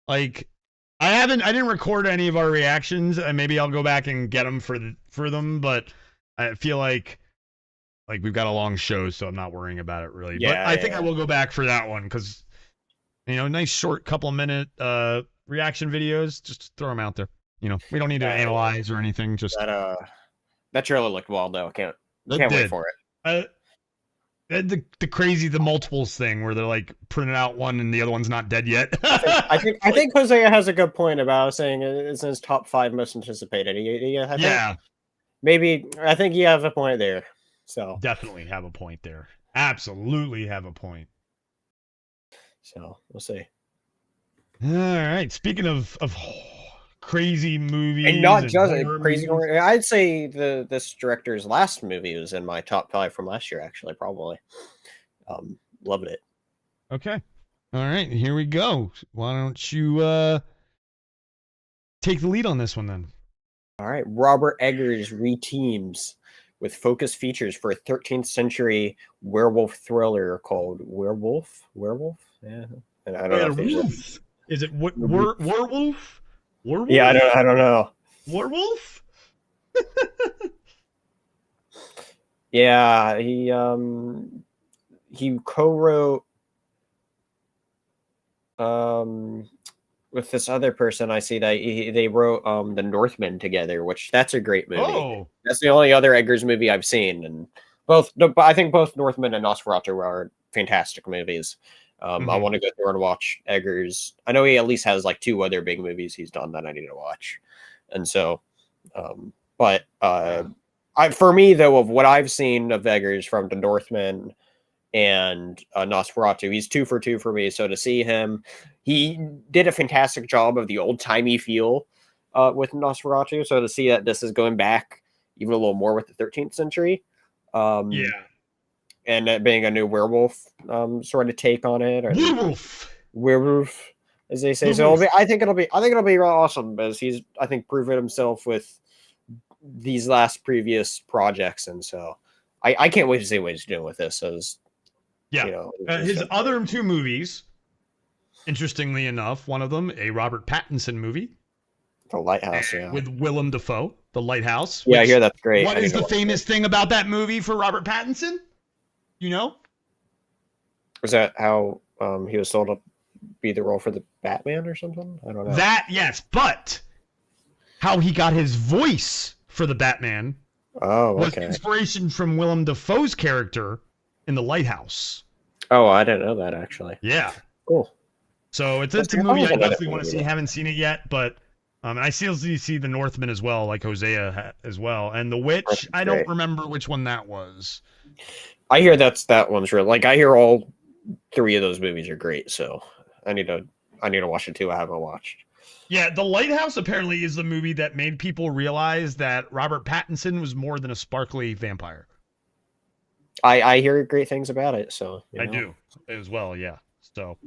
[SPEAKER 1] Like, I didn't record any of our reactions, and maybe I'll go back and get them for them, but I feel like we've got a long show, so I'm not worrying about it really.
[SPEAKER 2] Yeah,
[SPEAKER 1] but I think
[SPEAKER 2] yeah.
[SPEAKER 1] I will go back for that one because, nice short couple minute reaction videos. Just throw them out there. We don't need to analyze or anything. Just
[SPEAKER 2] that trailer looked wild though. Can't
[SPEAKER 1] It
[SPEAKER 2] wait
[SPEAKER 1] did.
[SPEAKER 2] for it.
[SPEAKER 1] The crazy multiples thing where they're like printing out one and the other one's not dead yet.
[SPEAKER 2] I think Hosea has a good point about saying it's in his top 5 most anticipated. Maybe I think you have a point there. So
[SPEAKER 1] Definitely have a point there. Absolutely have a point.
[SPEAKER 2] So we'll see.
[SPEAKER 1] All right. Speaking of crazy movies
[SPEAKER 2] And not just
[SPEAKER 1] horror
[SPEAKER 2] crazy
[SPEAKER 1] movies,
[SPEAKER 2] horror. I'd say this director's last movie was in my top 5 from last year, actually, probably. Loved it.
[SPEAKER 1] Okay. All right. Here we go. Why don't you take the lead on this one then?
[SPEAKER 2] All right. Robert Eggers reteams with focus features for a 13th century werewolf thriller called Werewolf? Yeah. And I don't know if there's
[SPEAKER 1] Is it werewolf? Werewolf?
[SPEAKER 2] Yeah, I don't know.
[SPEAKER 1] Werewolf?
[SPEAKER 2] Yeah, he co-wrote with this other person. I see that they wrote The Northman together, which that's a great movie.
[SPEAKER 1] Oh.
[SPEAKER 2] That's the only other Eggers movie I've seen, and I think both Northman and Nosferatu are fantastic movies. I want to go through and watch Eggers. I know he at least has like 2 other big movies he's done that I need to watch, and so, for me though, of what I've seen of Eggers from The Northman and Nosferatu, he's 2 for 2 for me. So to see him, he did a fantastic job of the old timey feel with Nosferatu. So to see that this is going back even a little more with the 13th century, and it being a new werewolf sort of take on it, or werewolf, as they say. So I think it'll be real awesome because he's proven himself with these previous projects, and so I can't wait to see what he's doing with this. As
[SPEAKER 1] his other 2 movies, interestingly enough, one of them a Robert Pattinson movie,
[SPEAKER 2] The Lighthouse,
[SPEAKER 1] with Willem Dafoe, The Lighthouse.
[SPEAKER 2] Yeah, I hear that's great.
[SPEAKER 1] What is the famous thing about that movie for Robert Pattinson?
[SPEAKER 2] Was that how he was sold to be the role for the Batman or something? I don't know.
[SPEAKER 1] That, yes, but how he got his voice for the Batman was inspiration from Willem Dafoe's character in The Lighthouse.
[SPEAKER 2] Oh, I didn't know that, actually.
[SPEAKER 1] Yeah.
[SPEAKER 2] Cool.
[SPEAKER 1] So it's a movie I definitely want to see. Haven't seen it yet, but and I still see The Northman as well, like Hosea as well. And The Witch, I don't remember which one that was.
[SPEAKER 2] I hear that one's real. Like, I hear all 3 of those movies are great, so I need to watch it too. I haven't watched.
[SPEAKER 1] Yeah, The Lighthouse apparently is the movie that made people realize that Robert Pattinson was more than a sparkly vampire.
[SPEAKER 2] I hear great things about it, so
[SPEAKER 1] I do as well, yeah. So,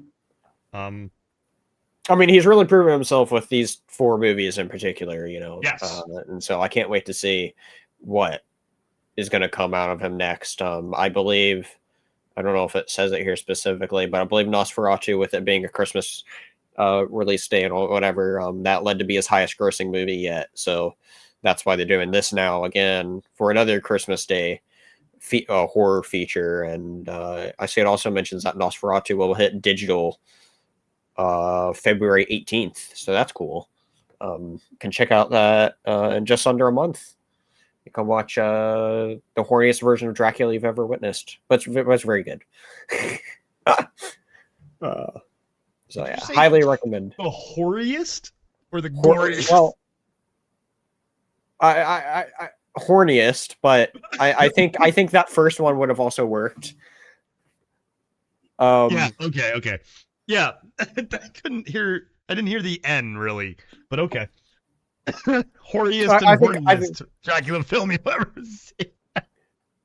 [SPEAKER 2] I mean, he's really proven himself with these 4 movies in particular, you know.
[SPEAKER 1] Yes.
[SPEAKER 2] And so I can't wait to see what is going to come out of him next. I believe, I don't know if it says it here specifically, but I believe Nosferatu, with it being a Christmas release day and whatever, that led to be his highest grossing movie yet. So that's why they're doing this now again for another Christmas Day horror feature. And I see it also mentions that Nosferatu will hit digital February 18th. So that's cool. Can check out that in just under a month. You can watch the horniest version of Dracula you've ever witnessed. But it's very good. So yeah, highly recommend.
[SPEAKER 1] The horniest or the goriest?
[SPEAKER 2] Well, I horniest, but I think that first one would have also worked.
[SPEAKER 1] Yeah. Okay. Yeah, I didn't hear the N really, but okay. Horniest and horniest Dracula film you've ever seen.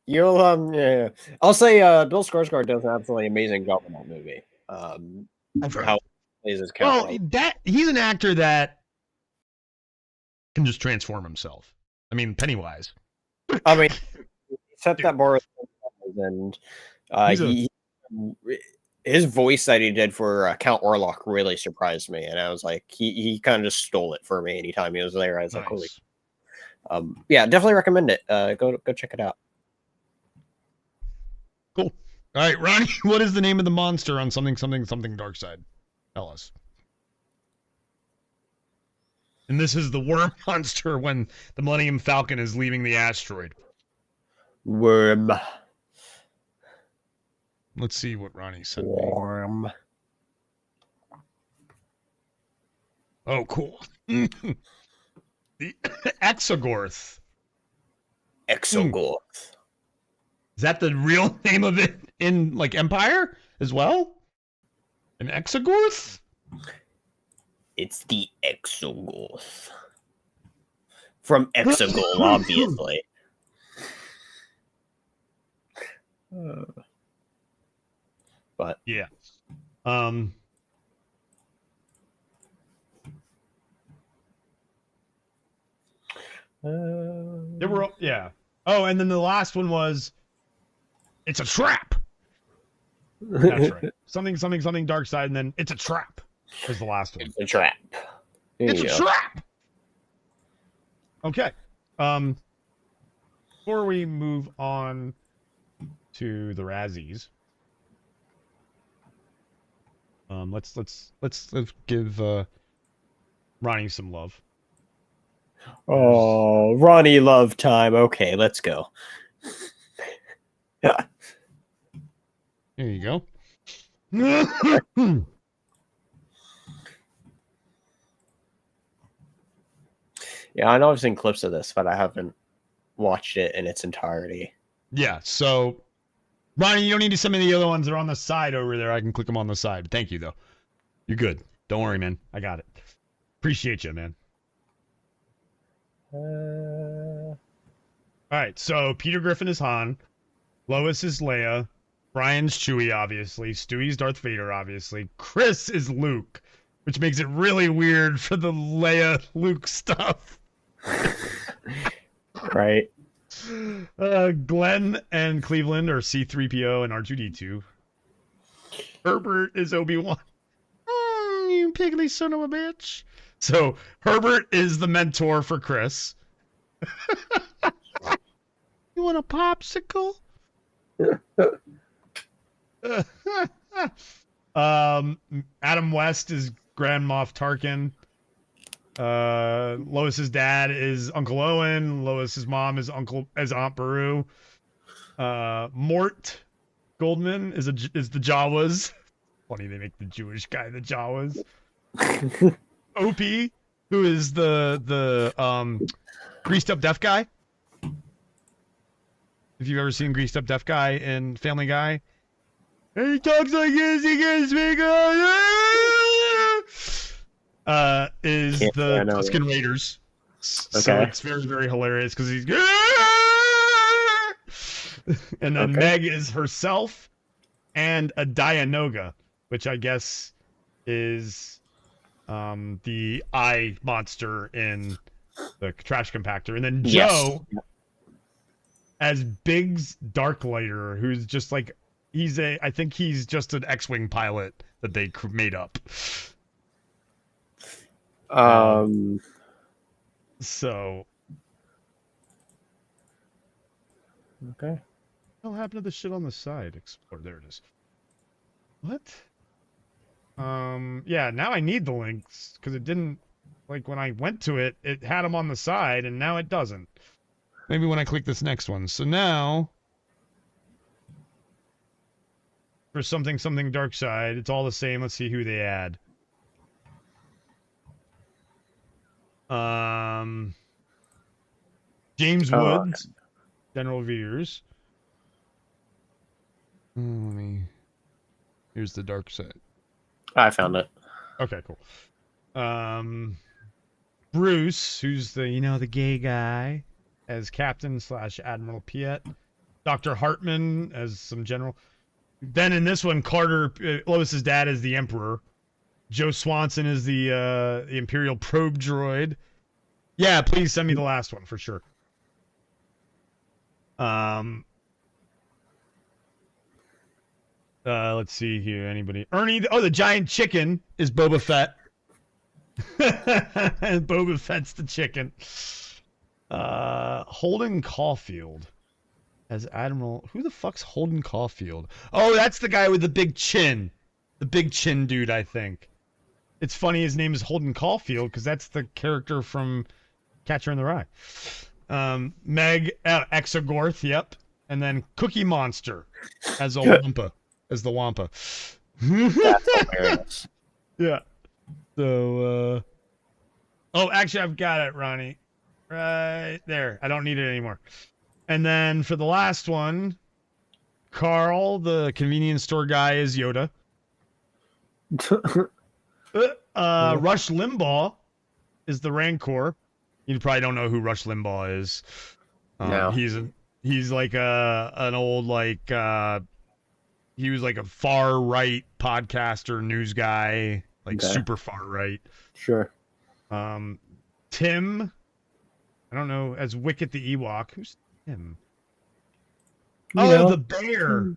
[SPEAKER 2] You'll yeah. I'll say Bill Skarsgård does an absolutely amazing job in that movie. How he plays his character.
[SPEAKER 1] Well, he's an actor that can just transform himself. I mean, Pennywise.
[SPEAKER 2] I mean, he set that bar, and his voice that he did for Count Orlok really surprised me, and I was like, he kind of just stole it for me anytime he was there. I was like, holy. Yeah, definitely recommend it. Go check it out.
[SPEAKER 1] Cool. All right, Ronnie, what is the name of the monster on something Dark Side? Tell us. And this is the worm monster when the Millennium Falcon is leaving the asteroid.
[SPEAKER 2] Worm.
[SPEAKER 1] Let's see what Ronnie said.
[SPEAKER 2] Worm.
[SPEAKER 1] Oh, cool. The Exogorth.
[SPEAKER 2] Exogorth.
[SPEAKER 1] Is that the real name of it in like Empire as well? An Exogorth?
[SPEAKER 2] It's the Exogorth. From Exegol, obviously. But
[SPEAKER 1] yeah. There were Oh, and then the last one was it's a trap. That's right. Something Dark Side, and then it's a trap was the last one.
[SPEAKER 2] It's a trap.
[SPEAKER 1] It's a trap. Okay. Before we move on to the Razzies, let's give Ronnie some love.
[SPEAKER 2] Oh, Ronnie love time. Okay, let's go.
[SPEAKER 1] There you go.
[SPEAKER 2] Yeah, I know I've seen clips of this, but I haven't watched it in its entirety.
[SPEAKER 1] Yeah, so Ronnie, you don't need to send me the other ones. They're on the side over there. I can click them on the side. Thank you, though. You're good. Don't worry, man. I got it. Appreciate you, man. All right, so Peter Griffin is Han. Lois is Leia. Brian's Chewie, obviously. Stewie's Darth Vader, obviously. Chris is Luke, which makes it really weird for the Leia-Luke stuff.
[SPEAKER 2] Right.
[SPEAKER 1] Glenn and Cleveland are C-3PO and R2-D2. Herbert is Obi-Wan. You piggly son of a bitch. So Herbert is the mentor for Chris. You want a popsicle? Adam West is Grand Moff Tarkin. Lois's dad is Uncle Owen. Lois's mom is Aunt Beru. Mort Goldman is the Jawas. Funny they make the Jewish guy the Jawas. Opie, who is the greased up deaf guy. If you've ever seen Greased Up Deaf Guy in Family Guy. And he talks like this, he can't speak. is
[SPEAKER 2] Can't say I
[SPEAKER 1] the
[SPEAKER 2] know
[SPEAKER 1] Tusken
[SPEAKER 2] that.
[SPEAKER 1] Raiders. So
[SPEAKER 2] Okay.
[SPEAKER 1] it's very, very hilarious because he's and then
[SPEAKER 2] Okay.
[SPEAKER 1] Meg is herself and a Dianoga, which I guess is the eye monster in the trash compactor. And then Joe as Biggs Darklighter, who's just like I think he's just an X-Wing pilot that they made up. So
[SPEAKER 2] Okay.
[SPEAKER 1] what happened to the shit on the side? Explore. There it is. What? Yeah, now I need the links because it didn't, like when I went to it, it had them on the side and now it doesn't. Maybe when I click this next one. So now for something dark side, it's all the same. Let's see who they add. James Woods, General Veers. Here's the dark side.
[SPEAKER 2] I found it.
[SPEAKER 1] Okay, cool. Bruce, who's the gay guy, as Captain / Admiral Piet. Dr. Hartman as some general. Then in this one, Carter, Lois's dad, is the Emperor. Joe Swanson is the Imperial probe droid. Yeah, please send me the last one for sure. Let's see here. Anybody? Ernie. The giant chicken is Boba Fett. And Boba Fett's the chicken. Holden Caulfield as Admiral. Who the fuck's Holden Caulfield? Oh, that's the guy with the big chin. The big chin dude, I think. It's funny his name is Holden Caulfield because that's the character from Catcher in the Rye. Meg Exogorth, yep. And then Cookie Monster as a Wampa. As the Wampa.
[SPEAKER 2] That's hilarious.
[SPEAKER 1] Yeah. So, oh, actually, I've got it, Ronnie. Right there. I don't need it anymore. And then for the last one, Carl, the convenience store guy, is Yoda. Rush Limbaugh is the Rancor. You probably don't know who Rush Limbaugh is.
[SPEAKER 2] No.
[SPEAKER 1] He's like an old he was like a far right podcaster, news guy, like super far right.
[SPEAKER 2] Sure.
[SPEAKER 1] Tim, I don't know, as Wicket the Ewok. Who's Tim? The bear.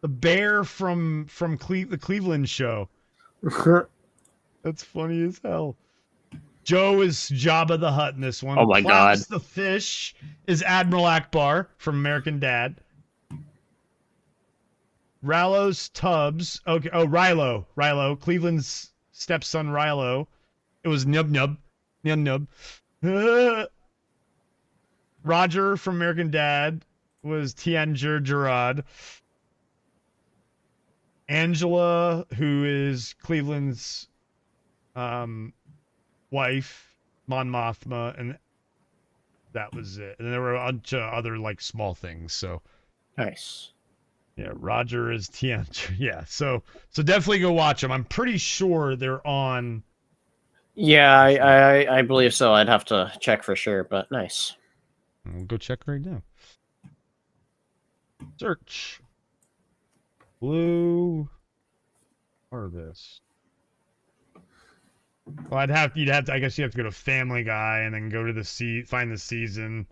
[SPEAKER 1] The bear from the Cleveland show. That's funny as hell. Joe is Jabba the Hutt in this one.
[SPEAKER 2] Oh my
[SPEAKER 1] Klaus
[SPEAKER 2] God.
[SPEAKER 1] the fish is Admiral Akbar from American Dad. Rallo's Tubbs. Okay. Oh, Rilo. Cleveland's stepson Rilo. It was Nub. Roger from American Dad was Tianger Gerard. Angela, who is Cleveland's wife, Mon Mothma, and that was it. And there were a bunch of other small things. So
[SPEAKER 2] nice.
[SPEAKER 1] Yeah, Roger is Tianger. Yeah, so definitely go watch them. I'm pretty sure they're on.
[SPEAKER 2] Yeah, I believe so. I'd have to check for sure, but nice.
[SPEAKER 1] We'll go check right now. Search. Blue Harvest. Well, you'd have to. I guess you have to go to Family Guy and then go to find the season.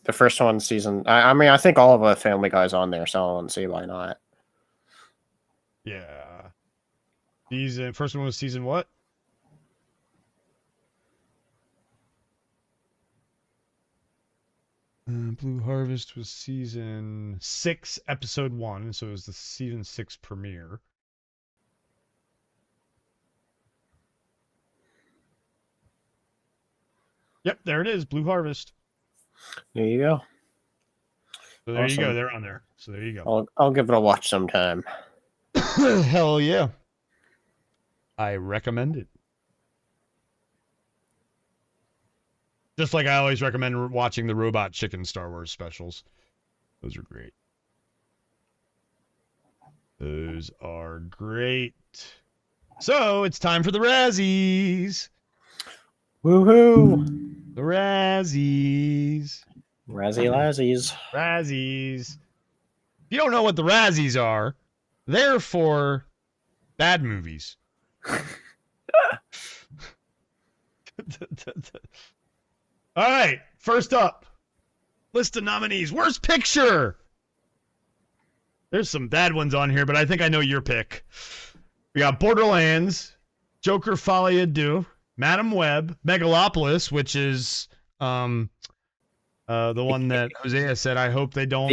[SPEAKER 2] The first one season. I mean, I think all of the Family Guy's on there, so I wouldn't see why not.
[SPEAKER 1] Yeah. First one was season what? Blue Harvest was season 6, episode 1, so it was the season 6 premiere. Yep, there it is, Blue Harvest.
[SPEAKER 2] There you go.
[SPEAKER 1] So there
[SPEAKER 2] Awesome.
[SPEAKER 1] you go, they're on there. So there you go.
[SPEAKER 2] I'll give it a watch sometime.
[SPEAKER 1] Hell yeah. I recommend it. Just like I always recommend watching the Robot Chicken Star Wars specials. Those are great. Those are great. So it's time for the Razzies.
[SPEAKER 2] Woohoo!
[SPEAKER 1] The Razzies.
[SPEAKER 2] Razzies.
[SPEAKER 1] Razzies. If you don't know what the Razzies are, they're for bad movies. All right, first up, list of nominees. Worst Picture. There's some bad ones on here, but I think I know your pick. We got Borderlands, Joker Folie à Deux, Madam Web, Megalopolis, which is the one that Hosea said, I hope they don't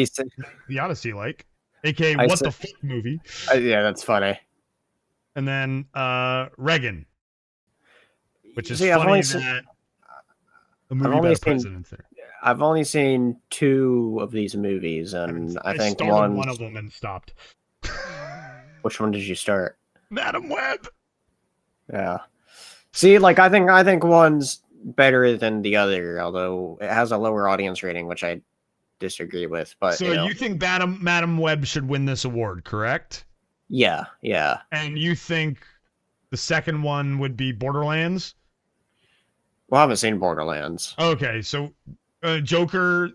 [SPEAKER 1] the Odyssey like, aka What the Fuck movie.
[SPEAKER 2] Yeah, that's funny.
[SPEAKER 1] And then Reagan, which is
[SPEAKER 2] See,
[SPEAKER 1] funny that a movie about a president there.
[SPEAKER 2] I've only seen 2 of these movies, and I think
[SPEAKER 1] started one of them and stopped.
[SPEAKER 2] Which one did you start?
[SPEAKER 1] Madam Web.
[SPEAKER 2] Yeah. See, like I think one's better than the other, although it has a lower audience rating, which I disagree with. But
[SPEAKER 1] so you think Madam Web should win this award, correct?
[SPEAKER 2] Yeah, yeah.
[SPEAKER 1] And you think the second one would be Borderlands?
[SPEAKER 2] Well, I haven't seen Borderlands.
[SPEAKER 1] Okay, so Joker,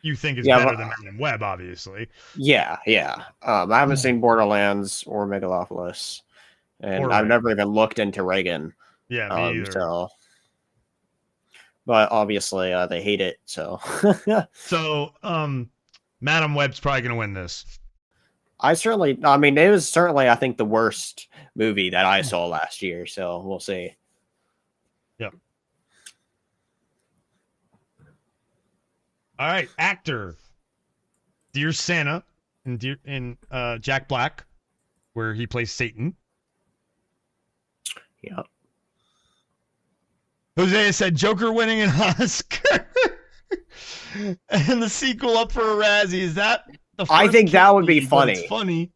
[SPEAKER 1] you think is better than Madam Web, obviously.
[SPEAKER 2] Yeah, yeah. I haven't seen Borderlands or Megalopolis, and I've never even looked into Reagan.
[SPEAKER 1] Yeah, me either.
[SPEAKER 2] So, but obviously, they hate it. So,
[SPEAKER 1] so Madam Web's probably gonna win this.
[SPEAKER 2] I mean, it was certainly, I think, the worst movie that I saw last year. So we'll see.
[SPEAKER 1] Yep. All right, actor. Dear Santa in Jack Black, where he plays Satan.
[SPEAKER 2] Yep.
[SPEAKER 1] Hosea said Joker winning an Oscar and the sequel up for a Razzie. Is that the first
[SPEAKER 2] I think that would be
[SPEAKER 1] movie,
[SPEAKER 2] funny.
[SPEAKER 1] It's funny.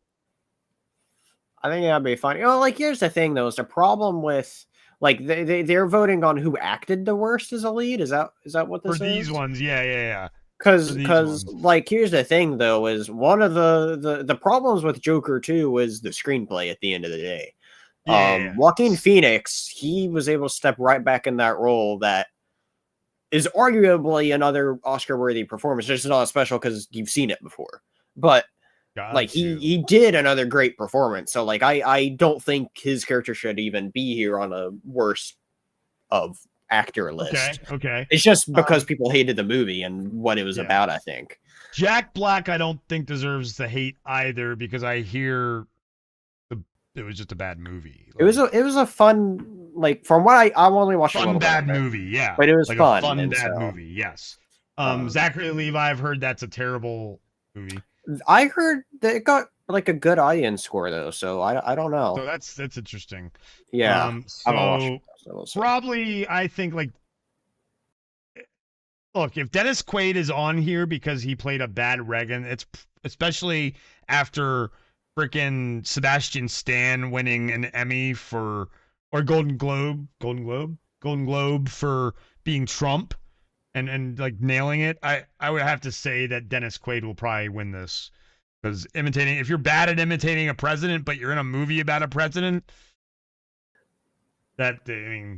[SPEAKER 2] I think that'd be funny. Oh, like here's the thing though, is the problem with like they're voting on who acted the worst as a lead. Is that what this is?
[SPEAKER 1] For these ones, yeah.
[SPEAKER 2] Because like here's the thing though, is one of the problems with Joker 2 was the screenplay at the end of the day.
[SPEAKER 1] Yeah.
[SPEAKER 2] Joaquin Phoenix, he was able to step right back in that role that is arguably another Oscar-worthy performance. It's not special because you've seen it before, but like he did another great performance. So like I don't think his character should even be here on a worst of actor list.
[SPEAKER 1] Okay.
[SPEAKER 2] It's just because people hated the movie and what it was about, I think.
[SPEAKER 1] Jack Black, I don't think deserves the hate either because I hear it was just a bad movie.
[SPEAKER 2] Like, it was a fun, like from what I only watched
[SPEAKER 1] fun bad movie, yeah.
[SPEAKER 2] But it was
[SPEAKER 1] like
[SPEAKER 2] fun.
[SPEAKER 1] A fun bad movie, yes. Zachary Levi, I've heard that's a terrible movie.
[SPEAKER 2] I heard that it got like a good audience score though, so I don't know.
[SPEAKER 1] So that's interesting.
[SPEAKER 2] Yeah.
[SPEAKER 1] So probably I think like look, if Dennis Quaid is on here because he played a bad Reagan, it's especially after freaking Sebastian Stan winning an Emmy or Golden Globe for being Trump and like nailing it. I would have to say that Dennis Quaid will probably win this because if you're bad at imitating a president, but you're in a movie about a president, but yeah,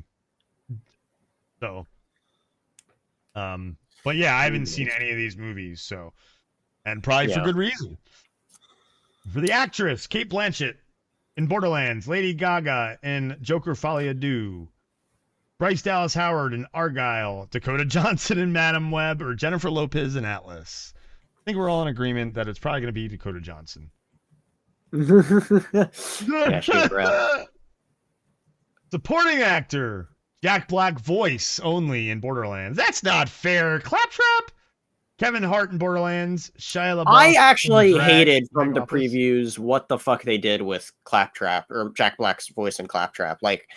[SPEAKER 1] I haven't seen any of these movies, so, and probably for good reason. For the actress, Cate Blanchett in Borderlands, Lady Gaga in Joker Folie à Deux, Bryce Dallas Howard in Argyle, Dakota Johnson in Madam Web, or Jennifer Lopez in Atlas. I think we're all in agreement that it's probably going to be Dakota Johnson.
[SPEAKER 2] Yeah, she's right.
[SPEAKER 1] Supporting actor, Jack Black voice only in Borderlands. That's not fair. Claptrap. Kevin Hart in Borderlands, Shia LaBeouf.
[SPEAKER 2] I actually hated from the previews what the fuck they did with Claptrap or Jack Black's voice in Claptrap. Like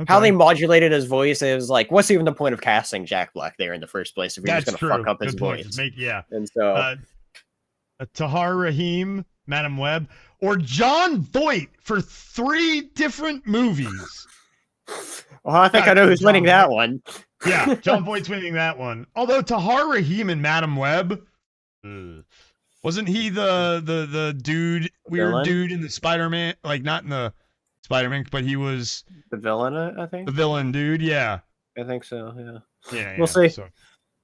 [SPEAKER 2] how they modulated his voice. It was like, what's even the point of casting Jack Black there in the first place if you're just going to fuck up his voice? And so
[SPEAKER 1] Tahar Rahim, Madam Web, or John Voight for 3 different movies.
[SPEAKER 2] Well, I think I know who's winning that one.
[SPEAKER 1] Yeah, John Voight's winning that one. Although Tahar Rahim and Madam Web, wasn't he the dude, weird dude in the Spider-Man? Like not in the Spider-Man, but he was
[SPEAKER 2] the villain. I think
[SPEAKER 1] the villain dude. Yeah,
[SPEAKER 2] I think so. Yeah.
[SPEAKER 1] Yeah,
[SPEAKER 2] We'll see.
[SPEAKER 1] So,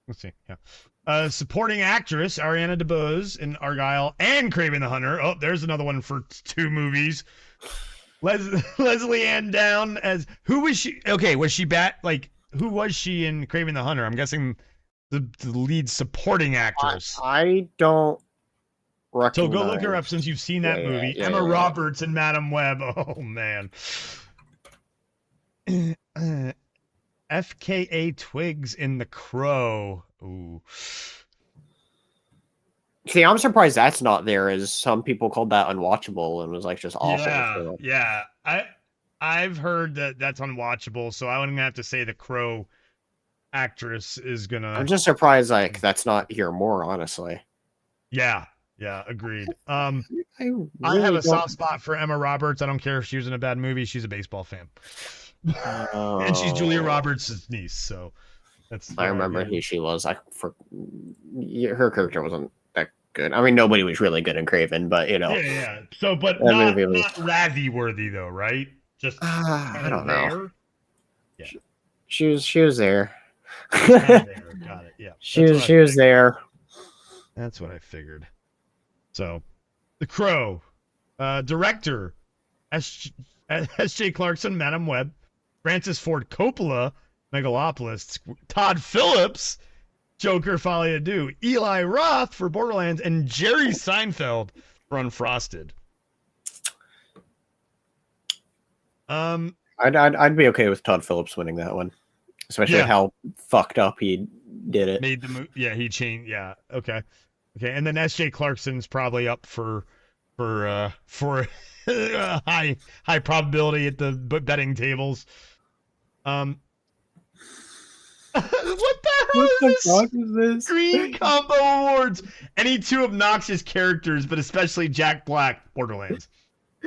[SPEAKER 1] we'll see. Yeah. Supporting actress Ariana DeBose in Argyle and Kraven the Hunter. Oh, there's another one for 2 movies. Leslie Ann Down as who was she? Okay, was she who was she in Kraven the Hunter? I'm guessing the lead supporting actress.
[SPEAKER 2] I don't recognize.
[SPEAKER 1] So go look her up since you've seen that movie. Emma Roberts and Madam Web. Oh man. FKA Twigs in The Crow. Ooh.
[SPEAKER 2] See, I'm surprised that's not there, as some people called that unwatchable and was like just awful.
[SPEAKER 1] Yeah. I've heard that that's unwatchable, so I wouldn't have to say The Crow actress is gonna.
[SPEAKER 2] I'm just surprised that's not here more, honestly.
[SPEAKER 1] Yeah, agreed. I have a soft spot for Emma Roberts. I don't care if she was in a bad movie. She's a baseball fan. And she's Julia Roberts' niece, so that's.
[SPEAKER 2] I remember who she was. Her character wasn't that good. I mean, nobody was really good in Kraven, but
[SPEAKER 1] Yeah. So, but not Razzie worthy though, right? Just
[SPEAKER 2] I don't know.
[SPEAKER 1] Yeah,
[SPEAKER 2] she was there.
[SPEAKER 1] Got it. Yeah,
[SPEAKER 2] she was there.
[SPEAKER 1] That's what I figured. So, The Crow, director S.J. Clarkson, Madam Web, Francis Ford Coppola, Megalopolis, Todd Phillips, Joker, Folie à Deux, Eli Roth for Borderlands, and Jerry Seinfeld for Unfrosted.
[SPEAKER 2] I'd be okay with Todd Phillips winning that one, especially how fucked up he did it.
[SPEAKER 1] Made the move. Yeah, he changed. Yeah. Okay. And then S.J. Clarkson's probably up for high probability at the betting tables. What the hell is this? Green Combo Awards. Any 2 obnoxious characters, but especially Jack Black, Borderlands.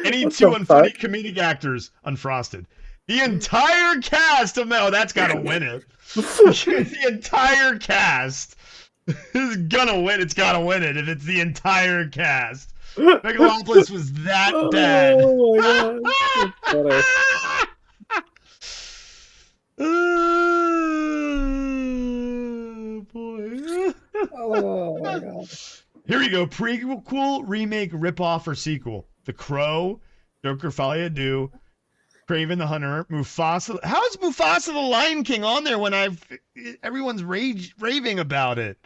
[SPEAKER 1] Any 2 unfunny comedic actors, Unfrosted. The entire cast of that's gotta win it. The entire cast is gonna win. It's gotta win it if it's the entire cast. Megalopolis was that bad.
[SPEAKER 2] Oh my god.
[SPEAKER 1] Oh boy.
[SPEAKER 2] Oh my god.
[SPEAKER 1] Here we go. Prequel, remake, ripoff, or sequel. The Crow, Joker, Folie à Deux, Kraven the Hunter, Mufasa. How is Mufasa the Lion King on there when everyone's raving about it?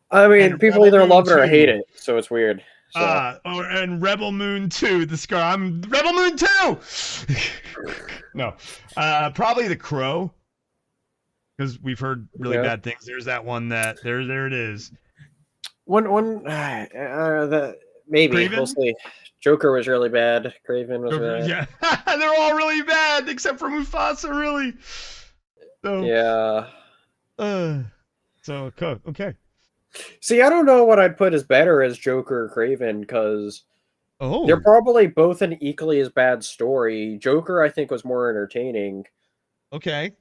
[SPEAKER 2] I mean, people either love it or hate it, so it's weird.
[SPEAKER 1] And Rebel Moon 2, the Scar. I'm Rebel Moon 2. No, probably The Crow, because we've heard really bad things. There's that one that there it is.
[SPEAKER 2] Maybe
[SPEAKER 1] Kraven?
[SPEAKER 2] We'll see. Joker was really bad. Kraven was bad.
[SPEAKER 1] Yeah, they're all really bad except for Mufasa, really. So,
[SPEAKER 2] yeah.
[SPEAKER 1] So okay.
[SPEAKER 2] See, I don't know what I'd put as better as Joker or Kraven, because they're probably both an equally as bad story. Joker, I think, was more entertaining.
[SPEAKER 1] Okay.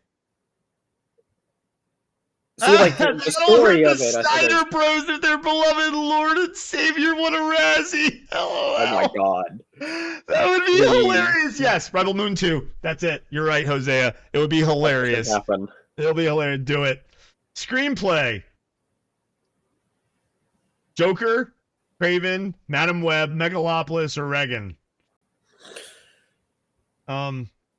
[SPEAKER 2] See, like the story of it.
[SPEAKER 1] Snyder Bros of their beloved Lord and Savior won a Razzie. LOL.
[SPEAKER 2] Oh my god.
[SPEAKER 1] That would be hilarious. Yes, Rebel Moon 2. That's it. You're right, Hosea. It would be hilarious. It'll be hilarious. Do it. Screenplay. Joker, Kraven, Madam Web, Megalopolis, or Reagan.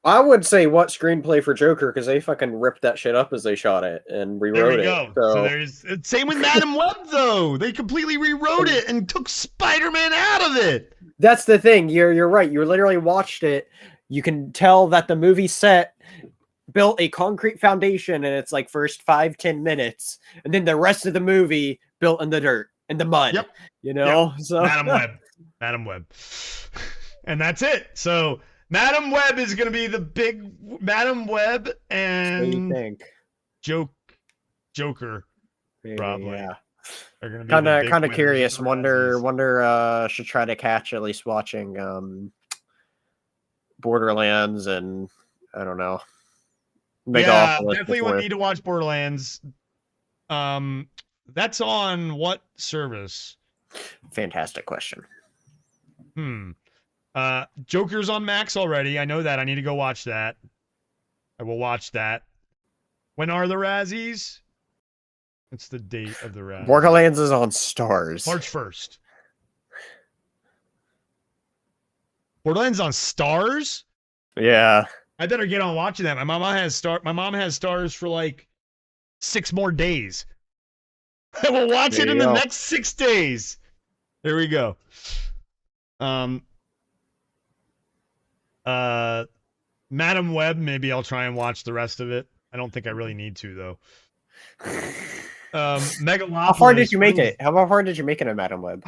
[SPEAKER 2] I would say what screenplay for Joker, because they fucking ripped that shit up as they shot it and rewrote it.
[SPEAKER 1] There we go. So there's same with Madam Web though. They completely rewrote it and took Spider-Man out of it.
[SPEAKER 2] That's the thing. You're right. You literally watched it. You can tell that the movie set built a concrete foundation in its like first 5-10 minutes, and then the rest of the movie built in the dirt, in the mud.
[SPEAKER 1] Yep.
[SPEAKER 2] You know.
[SPEAKER 1] Yep.
[SPEAKER 2] So
[SPEAKER 1] Madam Web, and that's it. So Madam Web is going to be the big Madam Web and
[SPEAKER 2] what do you think?
[SPEAKER 1] Joker,
[SPEAKER 2] maybe,
[SPEAKER 1] probably.
[SPEAKER 2] Yeah.
[SPEAKER 1] Kind
[SPEAKER 2] of curious. Wonder. Should try to catch at least watching Borderlands, and I don't know.
[SPEAKER 1] Definitely would need to watch Borderlands. That's on what service?
[SPEAKER 2] Fantastic question.
[SPEAKER 1] Joker's on Max already. I know that. I need to go watch that. I will watch that. When are the Razzies? What's the date of the Razzies?
[SPEAKER 2] Borderlands is on Stars.
[SPEAKER 1] March 1st. Borderlands on Stars?
[SPEAKER 2] Yeah.
[SPEAKER 1] I better get on watching that. My mom has Stars for like 6 more days. I will watch it in the next 6 days. There we go. Madam Web, maybe I'll try and watch the rest of it. I don't think I really need to though. Megalopolis.
[SPEAKER 2] How far did you make it? How far did you make it in Madam Web?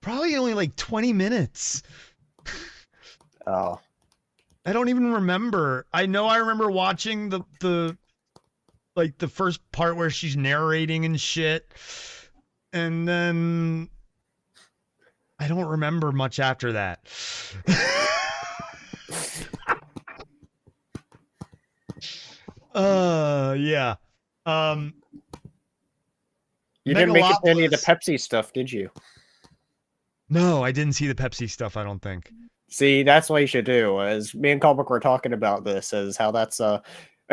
[SPEAKER 1] Probably only like 20 minutes.
[SPEAKER 2] Oh.
[SPEAKER 1] I don't even remember. I know I remember watching the first part where she's narrating and shit. And then I don't remember much after that. Yeah.
[SPEAKER 2] You didn't make it to any of the Pepsi stuff, did you?
[SPEAKER 1] No, I didn't see the Pepsi stuff, I don't think.
[SPEAKER 2] See, that's what you should do. As me and Comic were talking about this, as how that's and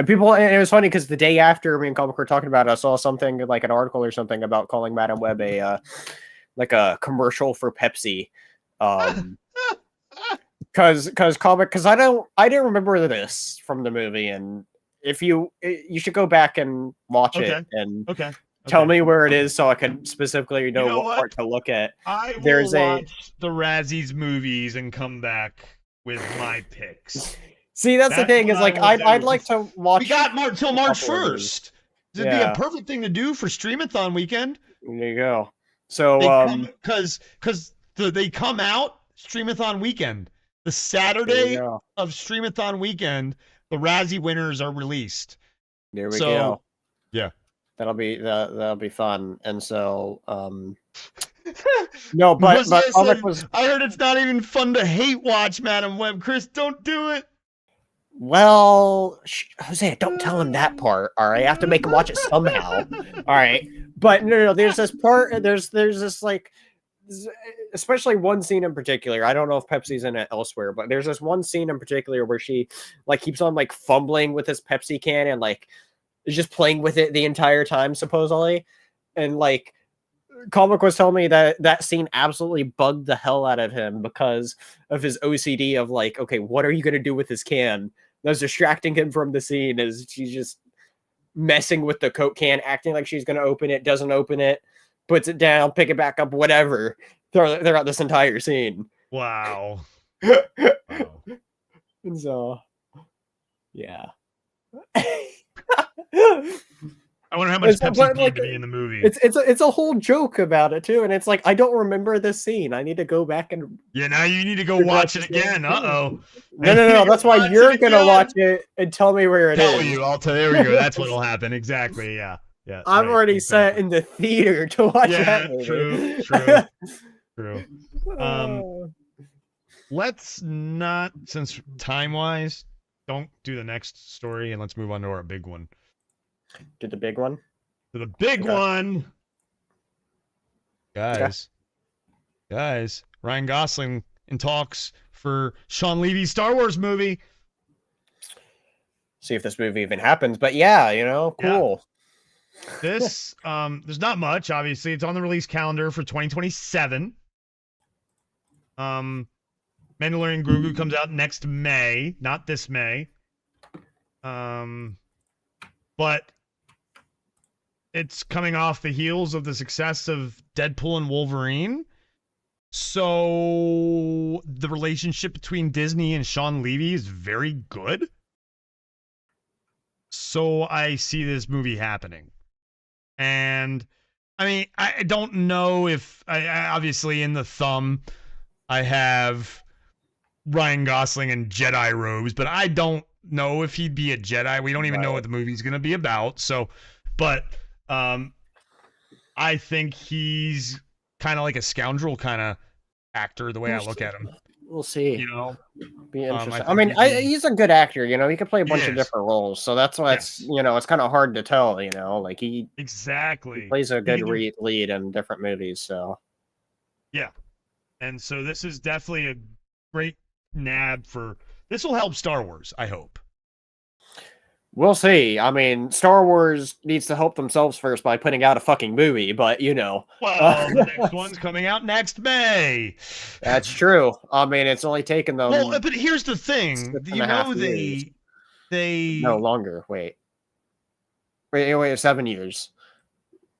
[SPEAKER 2] people, and it was funny because the day after me and Comic were talking about it, I saw something like an article or something about calling Madam Web a like a commercial for Pepsi. Because I didn't remember this from the movie, and if you should go back and watch it and tell me where it is so I can specifically know what part to look at.
[SPEAKER 1] I will watch the Razzies movies and come back with my picks.
[SPEAKER 2] See, that's the thing, is like I'd like to watch.
[SPEAKER 1] We got till March 1st. It'd be a perfect thing to do for Streamathon weekend.
[SPEAKER 2] There you go. So
[SPEAKER 1] because they come out Streamathon weekend. The Saturday of Streamathon weekend, the Razzie winners are released.
[SPEAKER 2] There we go.
[SPEAKER 1] Yeah.
[SPEAKER 2] That'll be fun. And so no, but Comic was,
[SPEAKER 1] I heard it's not even fun to hate watch Madam Web. Chris, don't do it.
[SPEAKER 2] Well, Jose, don't tell him that part. All right, I have to make him watch it somehow. All right, but no. There's this part. There's this like, especially one scene in particular. I don't know if Pepsi's in it elsewhere, but there's this one scene in particular where she like keeps on like fumbling with this Pepsi can and like is just playing with it the entire time, supposedly. And like Comic was telling me that scene absolutely bugged the hell out of him because of his OCD of like, okay, what are you going to do with this can? That was distracting him from the scene as she's just messing with the Coke can, acting like she's going to open it, doesn't open it, puts it down, pick it back up, whatever, throughout this entire scene.
[SPEAKER 1] Wow.
[SPEAKER 2] And so, yeah.
[SPEAKER 1] I wonder how much Pepsi needed to be in the movie.
[SPEAKER 2] It's a whole joke about it too, and it's like I don't remember this scene. I need to go back and
[SPEAKER 1] now you need to go watch it again. No.
[SPEAKER 2] That's why you're gonna watch it and tell me where it is.
[SPEAKER 1] I'll tell you. There we go. That's what'll happen. Exactly. Yeah.
[SPEAKER 2] I'm already set in the theater to watch that movie.
[SPEAKER 1] True. Let's not, since time-wise, don't do the next story, and let's move on to our big one.
[SPEAKER 2] To the big one?
[SPEAKER 1] To the big one! Guys, Ryan Gosling in talks for Sean Levy's Star Wars movie.
[SPEAKER 2] See if this movie even happens, but yeah, cool.
[SPEAKER 1] Yeah. This, there's not much, obviously. It's on the release calendar for 2027. Mandalorian Grogu comes out next May, not this May. But it's coming off the heels of the success of Deadpool and Wolverine. So the relationship between Disney and Sean Levy is very good. So I see this movie happening. And I mean, I don't know if I obviously in the thumb I have Ryan Gosling in Jedi robes, but I don't know if he'd be a Jedi. We don't even know what the movie's going to be about. So, but I think he's kind of like a scoundrel kind of actor, the way I look at him.
[SPEAKER 2] We'll see.
[SPEAKER 1] Be
[SPEAKER 2] interesting. I mean, he's a good actor. He can play a bunch of different roles, so that's why it's it's kind of hard to tell. Like he plays a good lead in different movies. So
[SPEAKER 1] yeah, and so this is definitely a great nab for. This will help Star Wars, I hope.
[SPEAKER 2] We'll see. I mean, Star Wars needs to help themselves first by putting out a fucking movie, but you know.
[SPEAKER 1] Well, the next one's coming out next May.
[SPEAKER 2] That's true. I mean, it's only taken them.
[SPEAKER 1] Well, but here's the thing. You know, they
[SPEAKER 2] no longer. Wait, 7 years.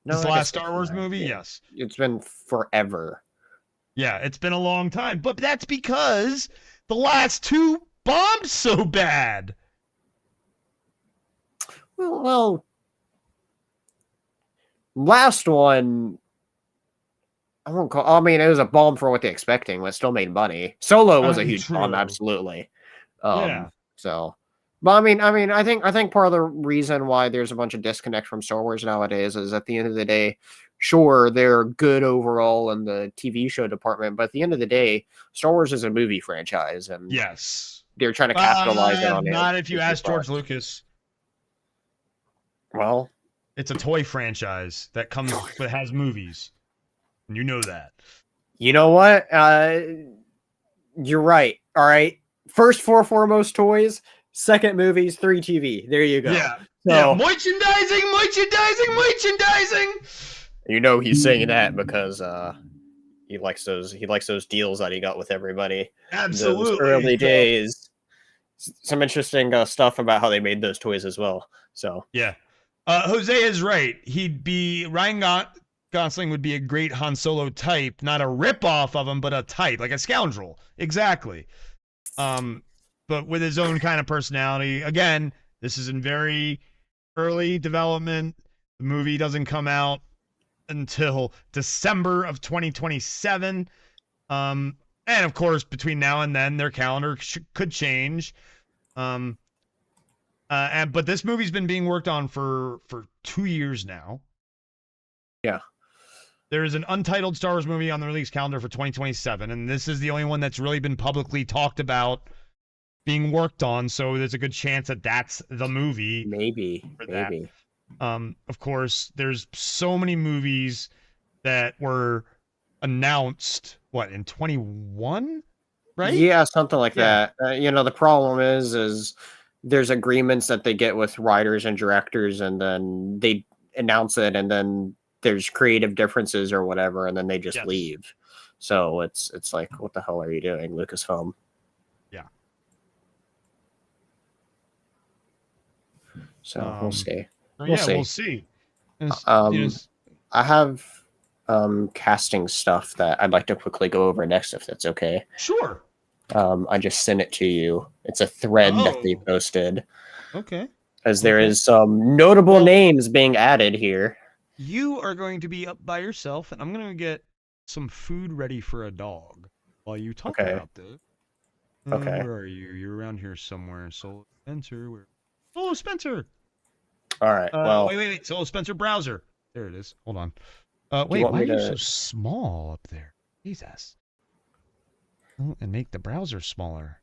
[SPEAKER 1] No, this last Star Wars movie, yes.
[SPEAKER 2] It's been forever.
[SPEAKER 1] Yeah, it's been a long time, but that's because the last two bombed so bad.
[SPEAKER 2] Well, last one, I won't call. I mean, it was a bomb for what they're expecting, but it still made money. Solo was a huge bomb, absolutely.
[SPEAKER 1] Yeah.
[SPEAKER 2] So, but I mean, I think part of the reason why there's a bunch of disconnect from Star Wars nowadays is at the end of the day, sure, they're good overall in the TV show department, but at the end of the day, Star Wars is a movie franchise, and
[SPEAKER 1] yes,
[SPEAKER 2] they're trying to capitalize on it.
[SPEAKER 1] Not if you ask George Lucas.
[SPEAKER 2] Well,
[SPEAKER 1] it's a toy franchise that has movies, and you know that.
[SPEAKER 2] You know what? You're right. All right. First foremost toys. Second movies. 3 TV. There you go.
[SPEAKER 1] Yeah.
[SPEAKER 2] So,
[SPEAKER 1] yeah. Merchandising.
[SPEAKER 2] You know he's saying that because he likes those deals that he got with everybody.
[SPEAKER 1] Absolutely.
[SPEAKER 2] Those early days. Some interesting stuff about how they made those toys as well. So
[SPEAKER 1] yeah. Jose is right. Ryan Gosling would be a great Han Solo type, not a ripoff of him, but a type, like a scoundrel. Exactly. But with his own kind of personality. Again, this is in very early development. The movie doesn't come out until December of 2027. And of course, between now and then, their calendar could change. But this movie's been being worked on for 2 years now.
[SPEAKER 2] Yeah.
[SPEAKER 1] There is an untitled Star Wars movie on the release calendar for 2027, and this is the only one that's really been publicly talked about being worked on, so there's a good chance that that's the movie.
[SPEAKER 2] Maybe.
[SPEAKER 1] Of course, there's so many movies that were announced, in 21? Right?
[SPEAKER 2] Yeah, something like that. The problem is there's agreements that they get with writers and directors, and then they announce it, and then there's creative differences or whatever, and then they just leave. So it's like, what the hell are you doing, Lucasfilm?
[SPEAKER 1] Yeah.
[SPEAKER 2] So we'll see.
[SPEAKER 1] We'll see.
[SPEAKER 2] I have casting stuff that I'd like to quickly go over next, if that's okay.
[SPEAKER 1] Sure.
[SPEAKER 2] I just sent it to you. It's a thread that they posted.
[SPEAKER 1] Okay.
[SPEAKER 2] As there is some notable names being added here.
[SPEAKER 1] You are going to be up by yourself, and I'm going to get some food ready for a dog while you talk about this.
[SPEAKER 2] Okay.
[SPEAKER 1] Where are you? You're around here somewhere. Solo Spencer. Solo Spencer.
[SPEAKER 2] All right. Well,
[SPEAKER 1] wait. Solo Spencer browser. There it is. Hold on. Wait, why are you so small up there? Jesus. Oh, and make the browser smaller.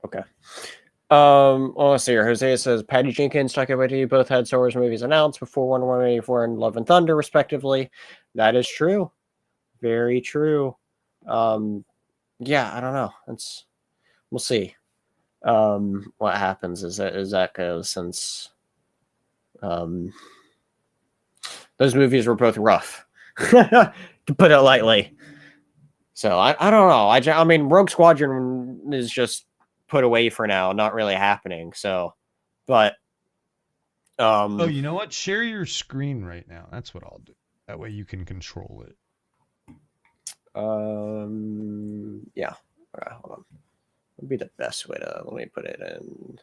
[SPEAKER 2] Okay. Let's see here. Jose says Patty Jenkins, Taika Waititi both had Star Wars movies announced before Wonder Woman 84 and Love and Thunder, respectively. That is true. Very true. Yeah, I don't know. We'll see. What happens as that goes, since those movies were both rough, to put it lightly. So I don't know. I mean, Rogue Squadron is just put away for now, not really happening. So, but
[SPEAKER 1] you know what? Share your screen right now. That's what I'll do. That way you can control it.
[SPEAKER 2] Yeah. All right, hold on. Would be the best way to let me put it in.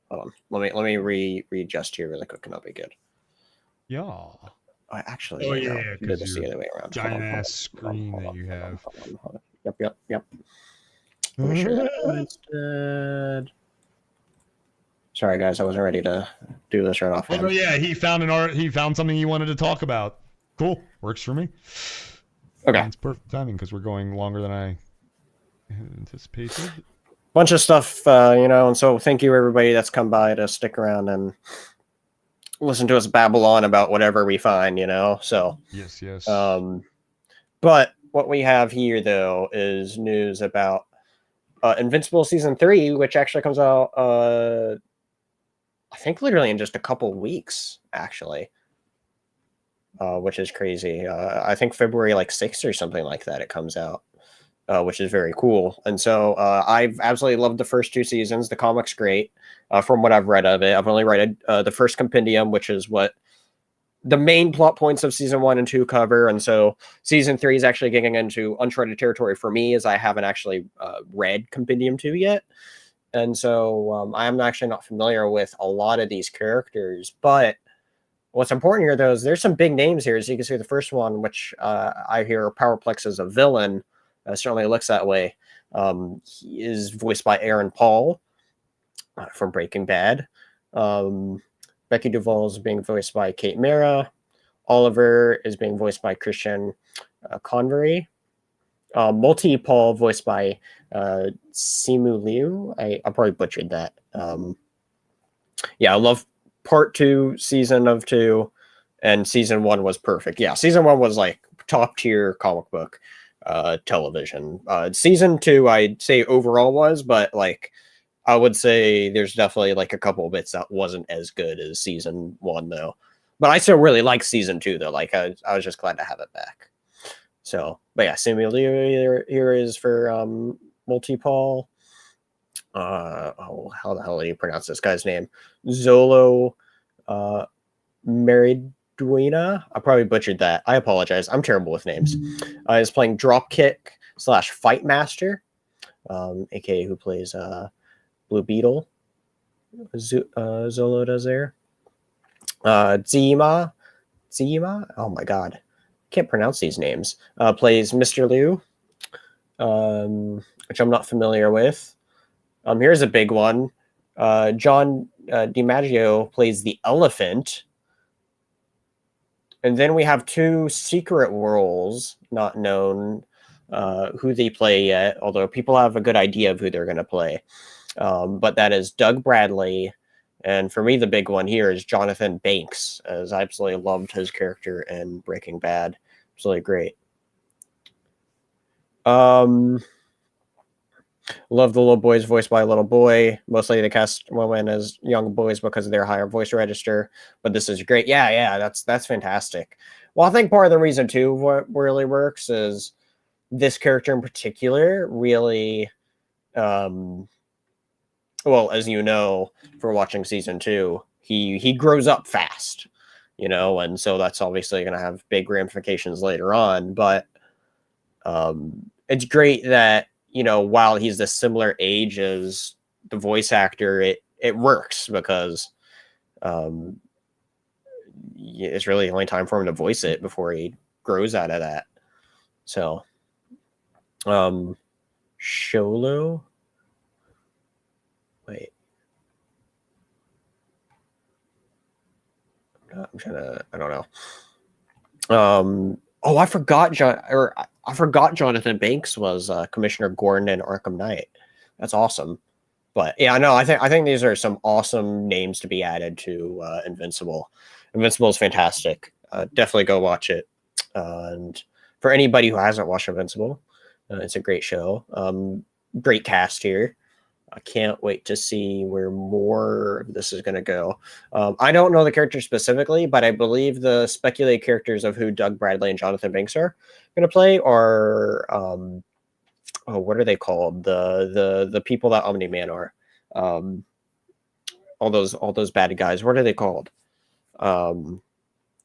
[SPEAKER 2] Hold on. Let me readjust here really quick, and I'll be good.
[SPEAKER 1] Yeah.
[SPEAKER 2] Actually,
[SPEAKER 1] because
[SPEAKER 2] it's the other way around.
[SPEAKER 1] Giant ass screen that you have.
[SPEAKER 2] Hold on. Yep. Let me share that instead. Sorry, guys, I wasn't ready to do this right off.
[SPEAKER 1] Oh yeah, he found something he wanted to talk about. Cool, works for me.
[SPEAKER 2] Okay,
[SPEAKER 1] it's perfect timing because we're going longer than I anticipated.
[SPEAKER 2] Bunch of stuff, and so thank you everybody that's come by to stick around and listen to us babble on about whatever we find, So
[SPEAKER 1] yes.
[SPEAKER 2] But what we have here though is news about Invincible season 3, which actually comes out, I think literally in just a couple weeks, actually, which is crazy. I think February like 6th or something like that it comes out, which is very cool. And so I've absolutely loved the first 2 seasons. The comic's great from what I've read of it. I've only read the first compendium, which is what the main plot points of season 1 and 2 cover. And so season 3 is actually getting into uncharted territory for me, as I haven't actually read compendium 2 yet. And so I'm actually not familiar with a lot of these characters. But what's important here, though, is there's some big names here. As you can see, the first one, which I hear Powerplex is a villain, certainly looks that way. He is voiced by Aaron Paul from Breaking Bad. Becky Duvall is being voiced by Kate Mara. Oliver is being voiced by Christian Convery. Multi-Paul voiced by Simu Liu. I probably butchered that. Yeah, I love part 2, season of 2, and season 1 was perfect. Yeah, season 1 was like top tier comic book television. Season 2, I'd say overall was, but like I would say there's definitely like a couple of bits that wasn't as good as season 1 though. But I still really like season 2 though. Like I was just glad to have it back. So, but yeah, Simu Liu here is for Multi-Paul. How the hell do you pronounce this guy's name? Zolo Mariduena. I probably butchered that. I apologize. I'm terrible with names. Is playing Dropkick / Fight Master, aka who plays Blue Beetle. Zolo does there. Zima. Oh my god, can't pronounce these names. Plays Mr. Liu, which I'm not familiar with. Here's a big one. John DiMaggio plays the Elephant. And then we have 2 secret roles, not known who they play yet, although people have a good idea of who they're going to play. But that is Doug Bradley. And for me, the big one here is Jonathan Banks, as I absolutely loved his character in Breaking Bad. Absolutely great. Love the little boys voiced by a little boy. Mostly they cast women as young boys because of their higher voice register. But this is great. Yeah, that's fantastic. Well, I think part of the reason too what really works is this character in particular really, well, as you know, for watching season 2, he grows up fast, you know, and so that's obviously going to have big ramifications later on. But it's great that, you know, while he's the similar age as the voice actor, it works because it's really the only time for him to voice it before he grows out of that. So, Sholo. Wait. I'm trying to. I don't know. Oh, I forgot Jonathan Banks was Commissioner Gordon in Arkham Knight. That's awesome. But yeah, no, I think these are some awesome names to be added to Invincible. Invincible is fantastic. Definitely go watch it. And for anybody who hasn't watched Invincible, it's a great show. Great cast here. I can't wait to see where more of this is going to go. I don't know the characters specifically, but I believe the speculated characters of who Doug Bradley and Jonathan Banks are going to play are, what are they called? The people that Omni-Man are. All those bad guys. What are they called?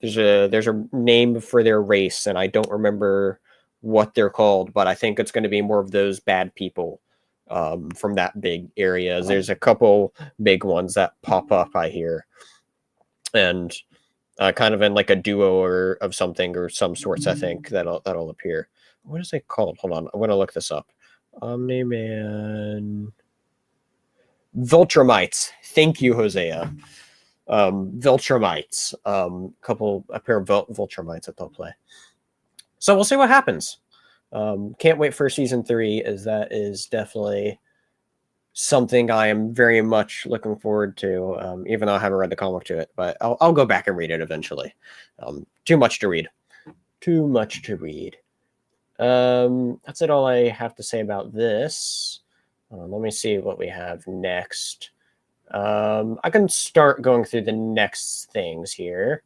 [SPEAKER 2] There's a name for their race, and I don't remember what they're called, but I think it's going to be more of those bad people. From that big area. There's a couple big ones that pop up, I hear. And kind of in like a duo or of something or some sorts, I think that'll appear. What is it called? Hold on, I'm gonna look this up. Omni-Man. Viltrumites. Thank you, Hosea. Viltrumites. A pair of Viltrumites that they'll play. So we'll see what happens. Can't wait for season 3, as that is definitely something I am very much looking forward to, even though I haven't read the comic to it, but I'll go back and read it eventually. Too much to read. That's it all I have to say about this. Let me see what we have next. I can start going through the next things here.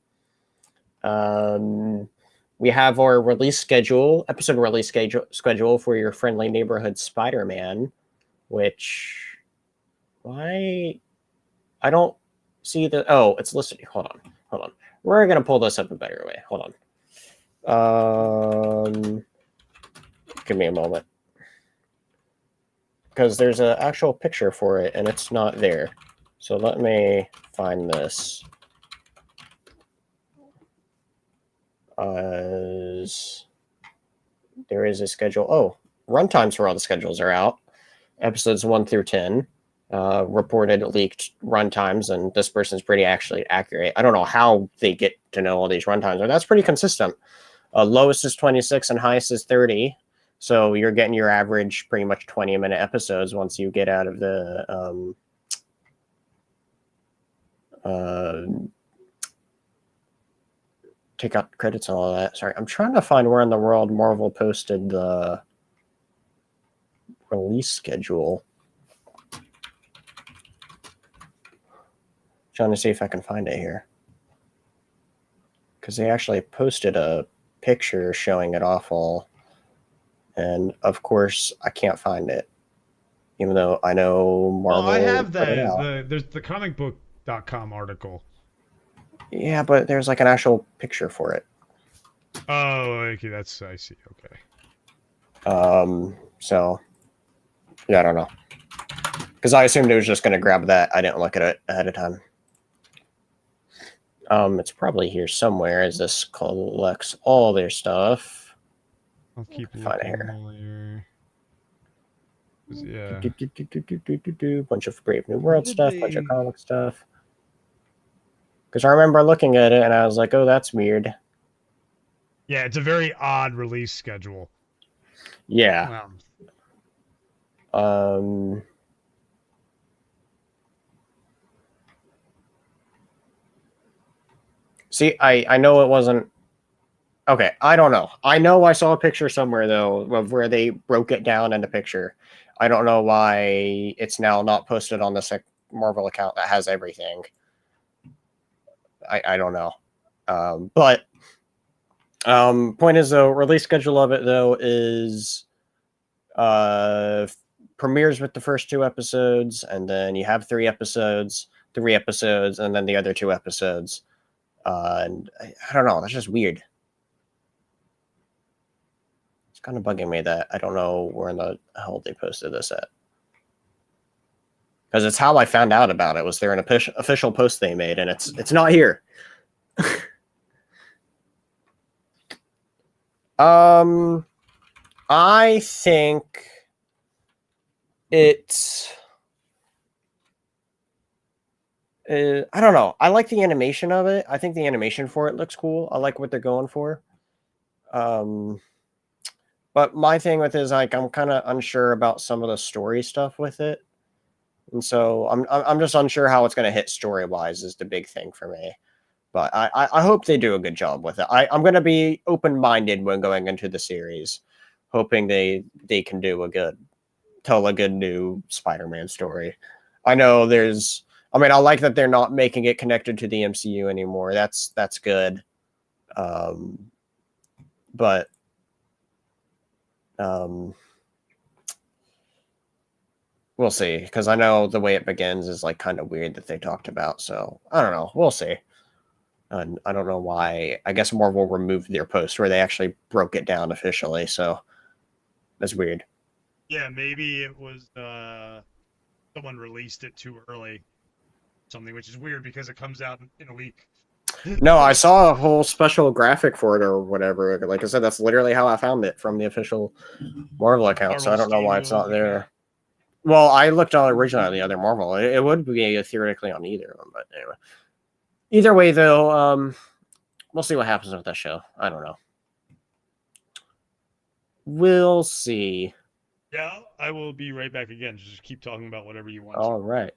[SPEAKER 2] We have our release schedule, episode release schedule for your friendly neighborhood Spider-Man, which why I don't see the it's listed. Hold on. We're gonna pull this up a better way. Hold on. Give me a moment. Because there's an actual picture for it and it's not there. So let me find this. There is a schedule. Oh, runtimes for all the schedules are out. Episodes 1 through 10. Reported leaked runtimes, and this person's pretty actually accurate. I don't know how they get to know all these runtimes, but that's pretty consistent. Lowest is 26 and highest is 30. So you're getting your average pretty much 20-minute episodes once you get out of the take out credits and all that. Sorry, I'm trying to find where in the world Marvel posted the release schedule. Trying to see if I can find it here. Because they actually posted a picture showing it off all. And of course, I can't find it. Even though I know Marvel.
[SPEAKER 1] Oh, I have there's the comicbook.com article.
[SPEAKER 2] Yeah, but there's like an actual picture for it.
[SPEAKER 1] Oh, okay, I see. Okay.
[SPEAKER 2] So yeah, I don't know. Because I assumed it was just gonna grab that. I didn't look at it ahead of time. It's probably here somewhere as this collects all their stuff.
[SPEAKER 1] I'll keep
[SPEAKER 2] find it
[SPEAKER 1] here. Yeah.
[SPEAKER 2] Bunch of Brave New World stuff, bunch of comic stuff. Because I remember looking at it and I was like, oh, that's weird.
[SPEAKER 1] Yeah, it's a very odd release schedule.
[SPEAKER 2] Yeah. See, I know it wasn't. Okay, I don't know. I know I saw a picture somewhere, though, of where they broke it down in a picture. I don't know why it's now not posted on the Marvel account that has everything. I don't know. But point is, though, release schedule of it, though, is premieres with the first 2 episodes, and then you have 3 episodes, and then the other 2 episodes. And I don't know. That's just weird. It's kind of bugging me that I don't know where in the hell they posted this at. Because it's how I found out about it. Was there an official post they made, and it's not here. I think it's. I don't know. I like the animation of it. I think the animation for it looks cool. I like what they're going for. But my thing with it is like I'm kind of unsure about some of the story stuff with it, and so I'm just unsure how it's going to hit story wise is the big thing for me. But I hope they do a good job with it. I'm going to be open minded when going into the series, hoping they can tell a good new Spider-Man story. I know there's. I mean, I like that they're not making it connected to the MCU anymore. That's good. But we'll see, because I know the way it begins is like kind of weird that they talked about. So I don't know. We'll see. And I don't know why. I guess Marvel removed their post where they actually broke it down officially. So that's weird.
[SPEAKER 1] Yeah, maybe it was someone released it too early. Something which is weird because it comes out in a week.
[SPEAKER 2] No, I saw a whole special graphic for it or whatever. Like I said, that's literally how I found it from the official Marvel account. So I don't know why it's not there. Well, I looked on originally on the other Marvel. It would be theoretically on either of them, but anyway. Either way, though, we'll see what happens with that show. I don't know. We'll see.
[SPEAKER 1] Yeah, I will be right back again. Just keep talking about whatever you want.
[SPEAKER 2] All right.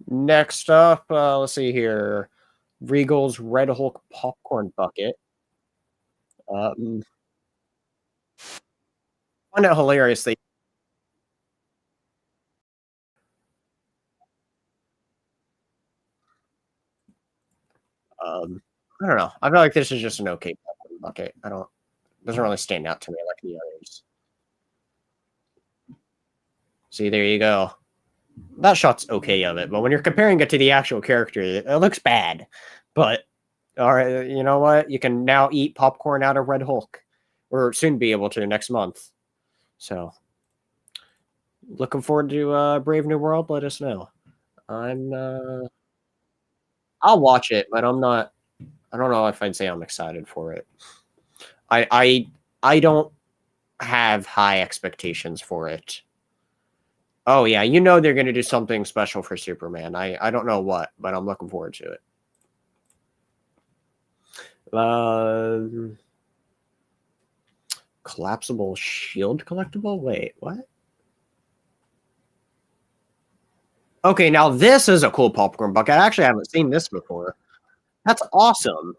[SPEAKER 2] Next up, let's see here. Regal's Red Hulk popcorn bucket. I find it hilarious I don't know. I feel like this is just an okay popcorn bucket. Doesn't really stand out to me like the others. See, there you go. That shot's okay of it, but when you're comparing it to the actual character, it looks bad. But all right, you know what? You can now eat popcorn out of Red Hulk, or soon be able to next month. So, looking forward to Brave New World. Let us know. I'll watch it, but I'm not. I don't know if I'd say I'm excited for it. I don't have high expectations for it. Oh yeah, you know they're going to do something special for Superman. I don't know what, but I'm looking forward to it. Collapsible shield collectible? Wait, what? Okay, now this is a cool popcorn bucket. I actually haven't seen this before. That's awesome.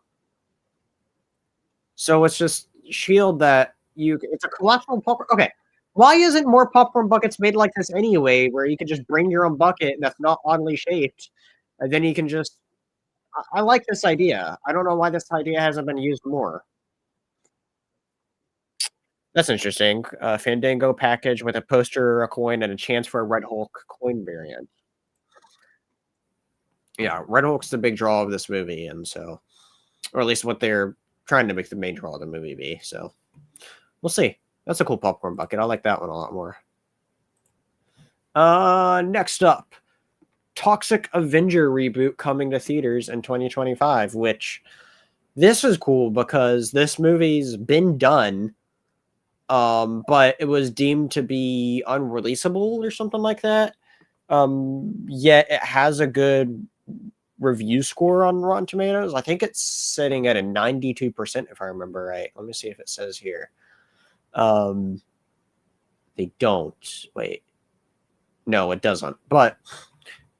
[SPEAKER 2] So it's just shield that it's a collapsible popcorn. Okay. Why isn't more popcorn buckets made like this anyway, where you can just bring your own bucket that's not oddly shaped, and then you can just... I like this idea. I don't know why this idea hasn't been used more. That's interesting. Fandango package with a poster, a coin, and a chance for a Red Hulk coin variant. Yeah, Red Hulk's the big draw of this movie, and so... Or at least what they're trying to make the main draw of the movie be, so... We'll see. That's a cool popcorn bucket. I like that one a lot more. Next up, Toxic Avenger reboot coming to theaters in 2025, which this is cool because this movie's been done, but it was deemed to be unreleasable or something like that. Yet it has a good review score on Rotten Tomatoes. I think it's sitting at a 92%, if I remember right. Let me see if it says here. They don't. Wait. No, it doesn't. But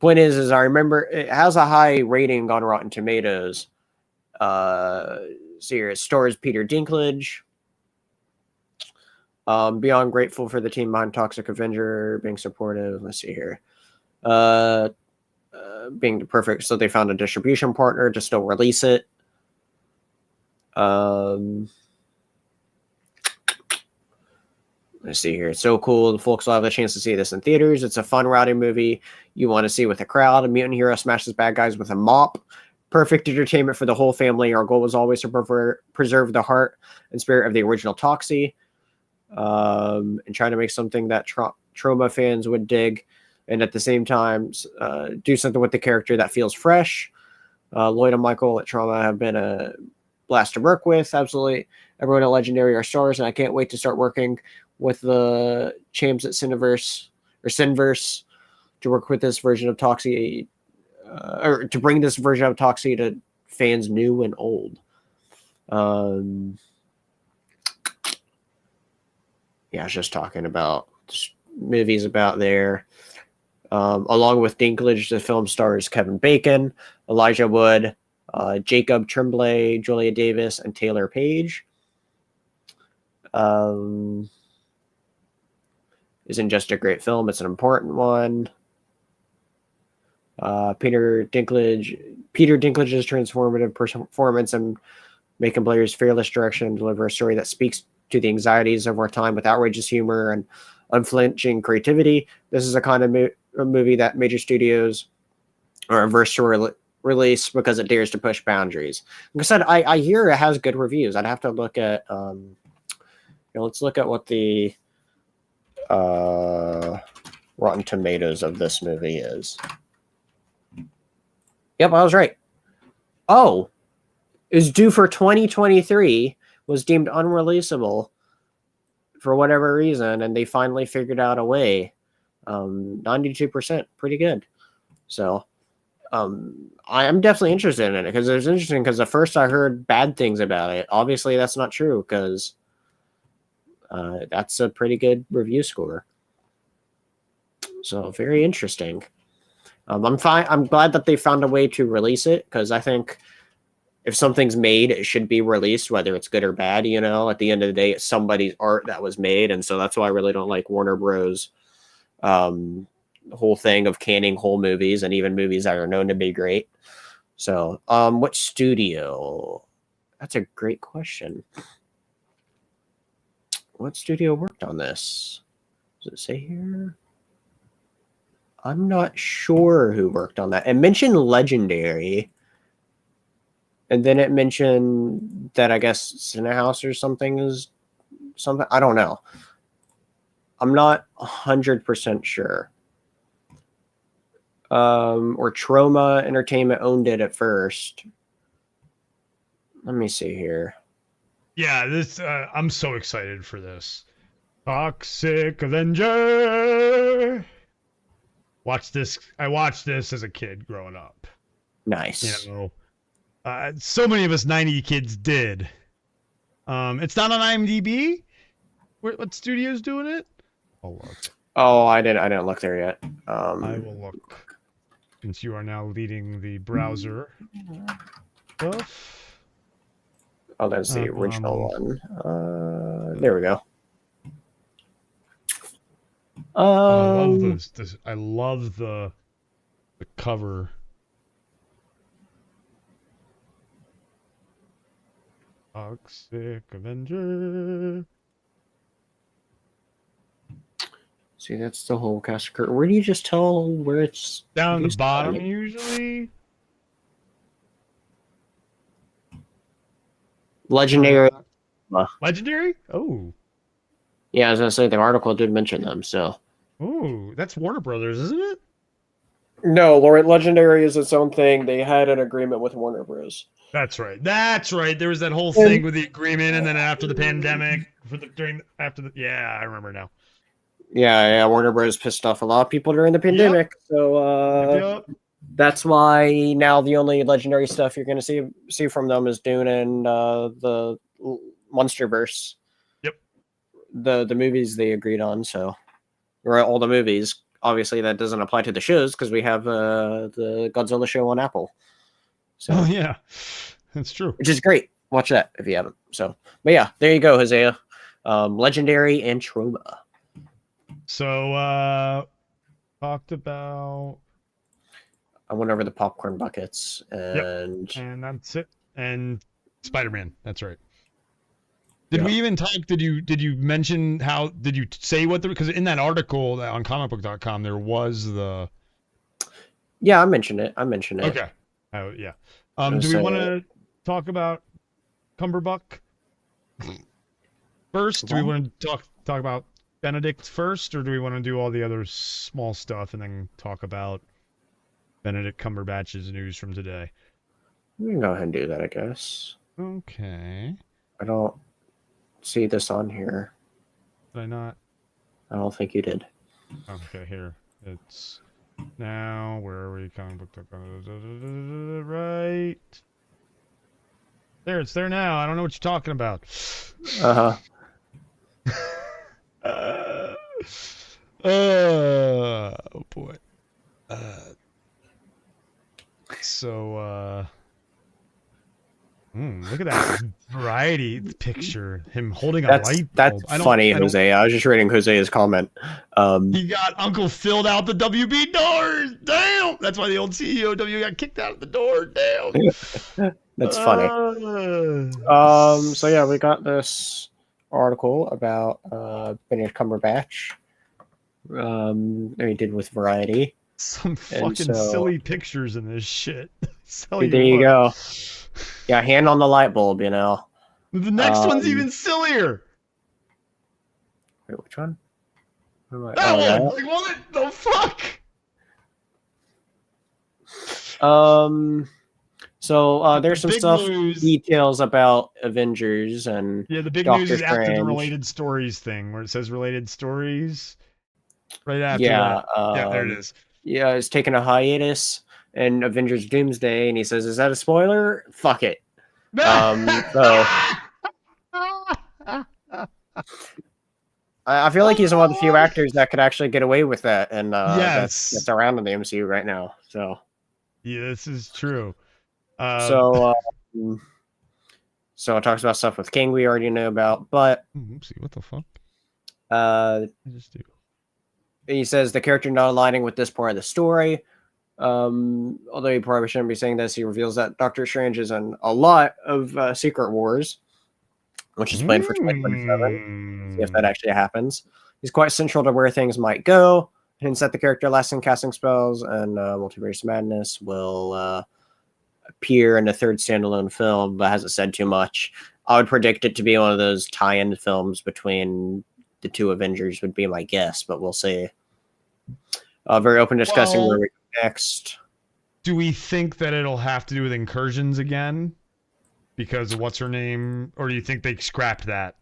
[SPEAKER 2] point is I remember it has a high rating on Rotten Tomatoes. See here, it stars Peter Dinklage. Beyond grateful for the team behind Toxic Avenger being supportive. Let's see here. Being the perfect, so they found a distribution partner to still release it. Let's see here. It's so cool. The folks will have the chance to see this in theaters. It's a fun, rowdy movie you want to see with a crowd. A mutant hero smashes bad guys with a mop. Perfect entertainment for the whole family. Our goal was always to preserve the heart and spirit of the original Toxie, and try to make something that Trauma fans would dig, and at the same time do something with the character that feels fresh. Lloyd and Michael at Trauma have been a blast to work with. Absolutely. Everyone at Legendary are stars, and I can't wait to start working with the champs at Cineverse to work with this version of Toxie, or to bring this version of Toxie to fans new and old. Yeah, I was just talking about movies about there. Along with Dinklage, the film stars Kevin Bacon, Elijah Wood, Jacob Tremblay, Julia Davis, and Taylor Page. Isn't just a great film, it's an important one. Peter Dinklage's transformative performance and Macon Blair's fearless direction deliver a story that speaks to the anxieties of our time with outrageous humor and unflinching creativity. This is a kind of movie that major studios are averse to release because it dares to push boundaries. Like I said, I hear it has good reviews. I'd have to look at let's look at what the Rotten Tomatoes of this movie is. Yep, I was right. Oh, is due for 2023, was deemed unreleasable for whatever reason, and they finally figured out a way. 92%, pretty good. So I am definitely interested in it because it's interesting because at first I heard bad things about it. Obviously, that's not true because that's a pretty good review score. So very interesting. I'm fine. I'm glad that they found a way to release it because I think if something's made, it should be released, whether it's good or bad. You know, at the end of the day, it's somebody's art that was made, and so that's why I really don't like Warner Bros. Whole thing of canning whole movies and even movies that are known to be great. So, what studio? That's a great question. What studio worked on this? Does it say here? I'm not sure who worked on that. It mentioned Legendary. And then it mentioned that I guess Cinehouse or something is something. I don't know. I'm not 100% sure. Or Troma Entertainment owned it at first. Let me see here.
[SPEAKER 1] Yeah, this I'm so excited for this. Toxic Avenger. Watch this. I watched this as a kid growing up.
[SPEAKER 2] Nice.
[SPEAKER 1] You know, so many of us 90 kids did. It's not on IMDb. What studio's doing it? I'll look.
[SPEAKER 2] Oh, I didn't look there yet.
[SPEAKER 1] I will look. Since you are now leading the browser stuff.
[SPEAKER 2] Oh, that's the original one. There we go.
[SPEAKER 1] I love this. I love the cover. Toxic Avenger.
[SPEAKER 2] See, that's the whole cast. Where do you just tell where it's
[SPEAKER 1] down the bottom usually?
[SPEAKER 2] Legendary.
[SPEAKER 1] Legendary? Oh.
[SPEAKER 2] Yeah, I was gonna say the article did mention them, so.
[SPEAKER 1] Oh, that's Warner Brothers, isn't it?
[SPEAKER 2] No, Legendary is its own thing. They had an agreement with Warner Bros.
[SPEAKER 1] That's right. That's right. There was that whole thing with the agreement, and then after the pandemic, yeah, I remember now.
[SPEAKER 2] Yeah, Warner Bros. Pissed off a lot of people during the pandemic, so that's why now the only Legendary stuff you're gonna see from them is Dune and the Monsterverse.
[SPEAKER 1] Yep.
[SPEAKER 2] The movies they agreed on, so all the movies. Obviously, that doesn't apply to the shows because we have the Godzilla show on Apple. So,
[SPEAKER 1] oh yeah, that's true.
[SPEAKER 2] Which is great. Watch that if you haven't. So, but yeah, there you go, Hosea. Legendary and Troma.
[SPEAKER 1] So, talked about.
[SPEAKER 2] I went over the popcorn buckets and
[SPEAKER 1] that's it. And Spider-Man. That's right. Did we even talk? Did you mention how? Did you say what because in that article on comicbook.com there was the.
[SPEAKER 2] Yeah, I mentioned it.
[SPEAKER 1] Okay. Oh yeah. Do we want to talk about Cumberbuck first? Do we want to talk about Benedict first, or do we want to do all the other small stuff and then talk about Benedict Cumberbatch's news from today?
[SPEAKER 2] We can go ahead and do that, I guess.
[SPEAKER 1] Okay.
[SPEAKER 2] I don't see this on here.
[SPEAKER 1] Did I not?
[SPEAKER 2] I don't think you did.
[SPEAKER 1] Okay, here. It's now, where are we? Comic book. Right. There, it's there now. I don't know what you're talking about.
[SPEAKER 2] Oh
[SPEAKER 1] boy. So, look at that variety picture. Him holding a light bulb.
[SPEAKER 2] That's funny, Jose. I was just reading Jose's comment.
[SPEAKER 1] He got Uncle filled out the WB doors. Damn! That's why the old CEO of W got kicked out of the door. Damn.
[SPEAKER 2] That's funny. So yeah, we got this article about Benedict Cumberbatch. He did with Variety.
[SPEAKER 1] Some fucking silly pictures in this shit.
[SPEAKER 2] There you go. Yeah, hand on the light bulb, you know.
[SPEAKER 1] The next one's even sillier.
[SPEAKER 2] Wait, which one?
[SPEAKER 1] That one! Like, what the fuck?
[SPEAKER 2] So there's some stuff, details about Avengers and
[SPEAKER 1] the big
[SPEAKER 2] Doctor
[SPEAKER 1] news is after
[SPEAKER 2] Strange.
[SPEAKER 1] the related stories thing, where it says related stories. Right after
[SPEAKER 2] yeah,
[SPEAKER 1] there it is.
[SPEAKER 2] Yeah, it's taking a hiatus in Avengers Doomsday, and he says, "Is that a spoiler? Fuck it." So I feel like he's one of the few actors that could actually get away with that, and that's around in the MCU right now. So
[SPEAKER 1] yeah, this is true.
[SPEAKER 2] So it talks about stuff with King we already know about, but
[SPEAKER 1] oopsie, what the fuck?
[SPEAKER 2] He says the character not aligning with this part of the story. Although he probably shouldn't be saying this, he reveals that Doctor Strange is in a lot of Secret Wars, which is planned for 2027. See if that actually happens. He's quite central to where things might go. Hints that the character lasting casting spells and Multiverse Madness will appear in a third standalone film, but hasn't said too much. I would predict it to be one of those tie-in films between the two Avengers would be my guess, but we'll see. Very open discussing where we go next.
[SPEAKER 1] Do we think that it'll have to do with incursions again? Because of what's her name? Or do you think they scrapped that?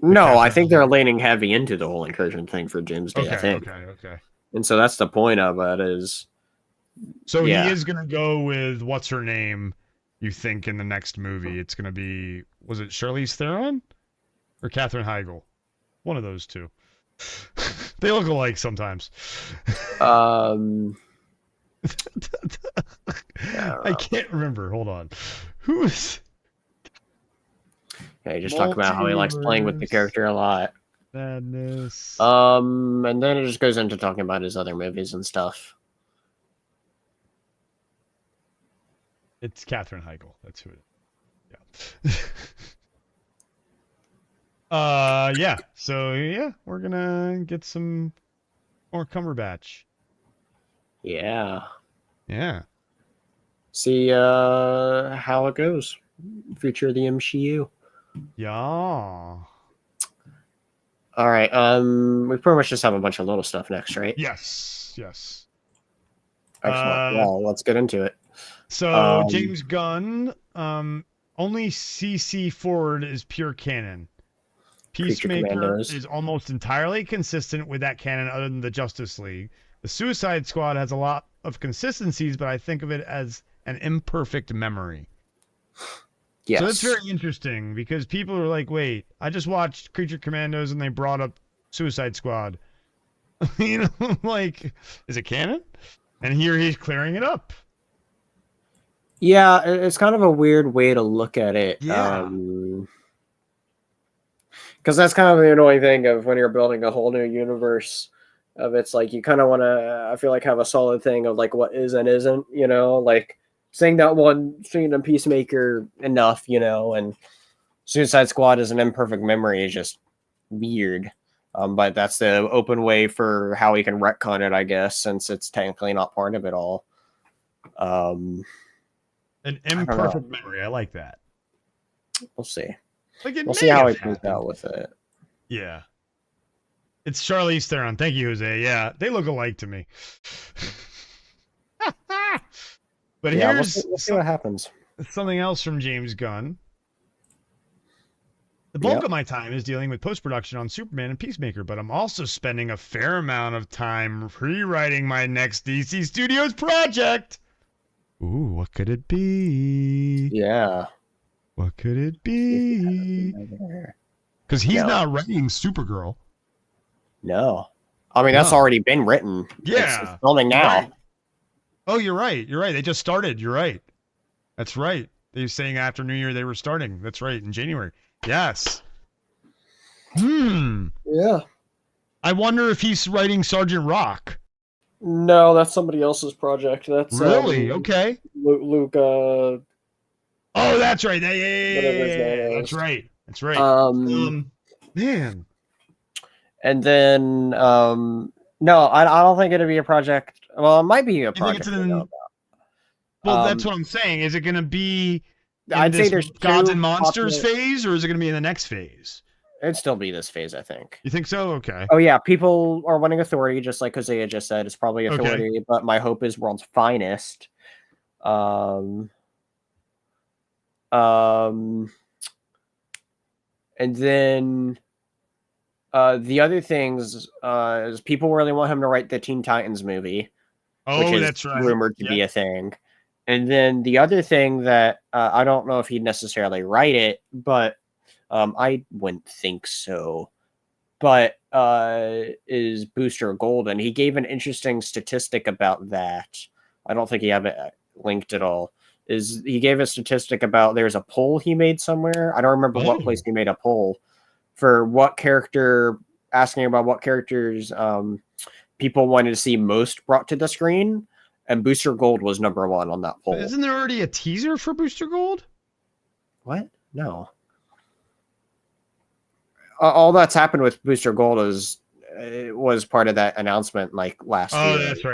[SPEAKER 2] No, I think they're leaning heavy into the whole incursion thing for Doomsday, I think.
[SPEAKER 1] Okay.
[SPEAKER 2] And so that's the point of it is...
[SPEAKER 1] So he is going to go with what's her name, you think, in the next movie. It's going to be... Was it Charlize Theron? Or Katherine Heigl? One of those two. They look alike sometimes.
[SPEAKER 2] I
[SPEAKER 1] can't remember. Hold on. Who is...
[SPEAKER 2] Yeah, he just talked about how he likes playing with the character a lot.
[SPEAKER 1] Madness.
[SPEAKER 2] And then it just goes into talking about his other movies and stuff.
[SPEAKER 1] It's Katherine Heigl. That's who it is. Yeah. Yeah. So yeah, we're gonna get some more Cumberbatch.
[SPEAKER 2] Yeah.
[SPEAKER 1] Yeah.
[SPEAKER 2] See how it goes. Future of the MCU.
[SPEAKER 1] Yeah.
[SPEAKER 2] All right. We pretty much just have a bunch of little stuff next, right?
[SPEAKER 1] Yes.
[SPEAKER 2] Excellent. Well, let's get into it.
[SPEAKER 1] So James Gunn, only CC Forward is pure canon. Peacemaker is almost entirely consistent with that canon, other than the Justice League. The Suicide Squad has a lot of consistencies, but I think of it as an imperfect memory.
[SPEAKER 2] Yes.
[SPEAKER 1] So that's very interesting because people are like, wait, I just watched Creature Commandos and they brought up Suicide Squad. You know, like, is it canon? And here he's clearing it up.
[SPEAKER 2] Yeah, it's kind of a weird way to look at it.
[SPEAKER 1] Yeah.
[SPEAKER 2] Because that's kind of the annoying thing of when you're building a whole new universe of it's like you kind of want to, I feel like, have a solid thing of like what is and isn't, you know, like saying that one scene in Peacemaker enough, you know, and Suicide Squad is an imperfect memory is just weird. But that's the open way for how we can retcon it, I guess, since it's technically not part of it all.
[SPEAKER 1] An imperfect memory. I like that.
[SPEAKER 2] We'll see.
[SPEAKER 1] Like
[SPEAKER 2] we'll see how he comes out with it.
[SPEAKER 1] Yeah. It's Charlize Theron. Thank you, Jose. Yeah, they look alike to me. But
[SPEAKER 2] yeah,
[SPEAKER 1] here's
[SPEAKER 2] we'll see what happens.
[SPEAKER 1] Something else from James Gunn. The bulk of my time is dealing with post-production on Superman and Peacemaker, but I'm also spending a fair amount of time rewriting my next DC Studios project. Ooh, what could it be?
[SPEAKER 2] Yeah.
[SPEAKER 1] What could it be? Because he's not writing Supergirl.
[SPEAKER 2] No. I mean, that's already been written.
[SPEAKER 1] Yeah.
[SPEAKER 2] It's filming now.
[SPEAKER 1] Right. Oh, you're right. You're right. They just started. You're right. That's right. They were saying after New Year they were starting. That's right. In January. Yes.
[SPEAKER 2] Yeah.
[SPEAKER 1] I wonder if he's writing Sergeant Rock.
[SPEAKER 2] No, that's somebody else's project. That's
[SPEAKER 1] really okay.
[SPEAKER 2] Luke.
[SPEAKER 1] Oh, that's right. Yeah. That's right. That's right. Man.
[SPEAKER 2] And then no, I don't think it'd be a project. Well, it might be a project.
[SPEAKER 1] Well, that's what I'm saying. Is it going to be?
[SPEAKER 2] I'd say there's
[SPEAKER 1] Gods and Monsters phase, or is it going to be in the next phase?
[SPEAKER 2] It'd still be this phase, I think.
[SPEAKER 1] You think so? Okay.
[SPEAKER 2] Oh yeah, people are wanting Authority, just like Hosea just said. It's probably Authority, but my hope is World's Finest. And then the other things is people really want him to write the Teen Titans movie.
[SPEAKER 1] Oh,
[SPEAKER 2] which is
[SPEAKER 1] that's right.
[SPEAKER 2] Rumored to be a thing. And then the other thing that I don't know if he'd necessarily write it, but I wouldn't think so. But is Booster Gold, and he gave an interesting statistic about that. I don't think he have it linked at all. Is he gave a statistic about there's a poll he made somewhere. I don't remember what place he made a poll for what character, asking about what characters people wanted to see most brought to the screen. and Booster Gold was #1 on that poll.
[SPEAKER 1] Isn't there already a teaser for Booster Gold?
[SPEAKER 2] What? No. All that's happened with Booster Gold is it was part of that announcement like last year.
[SPEAKER 1] Oh, that's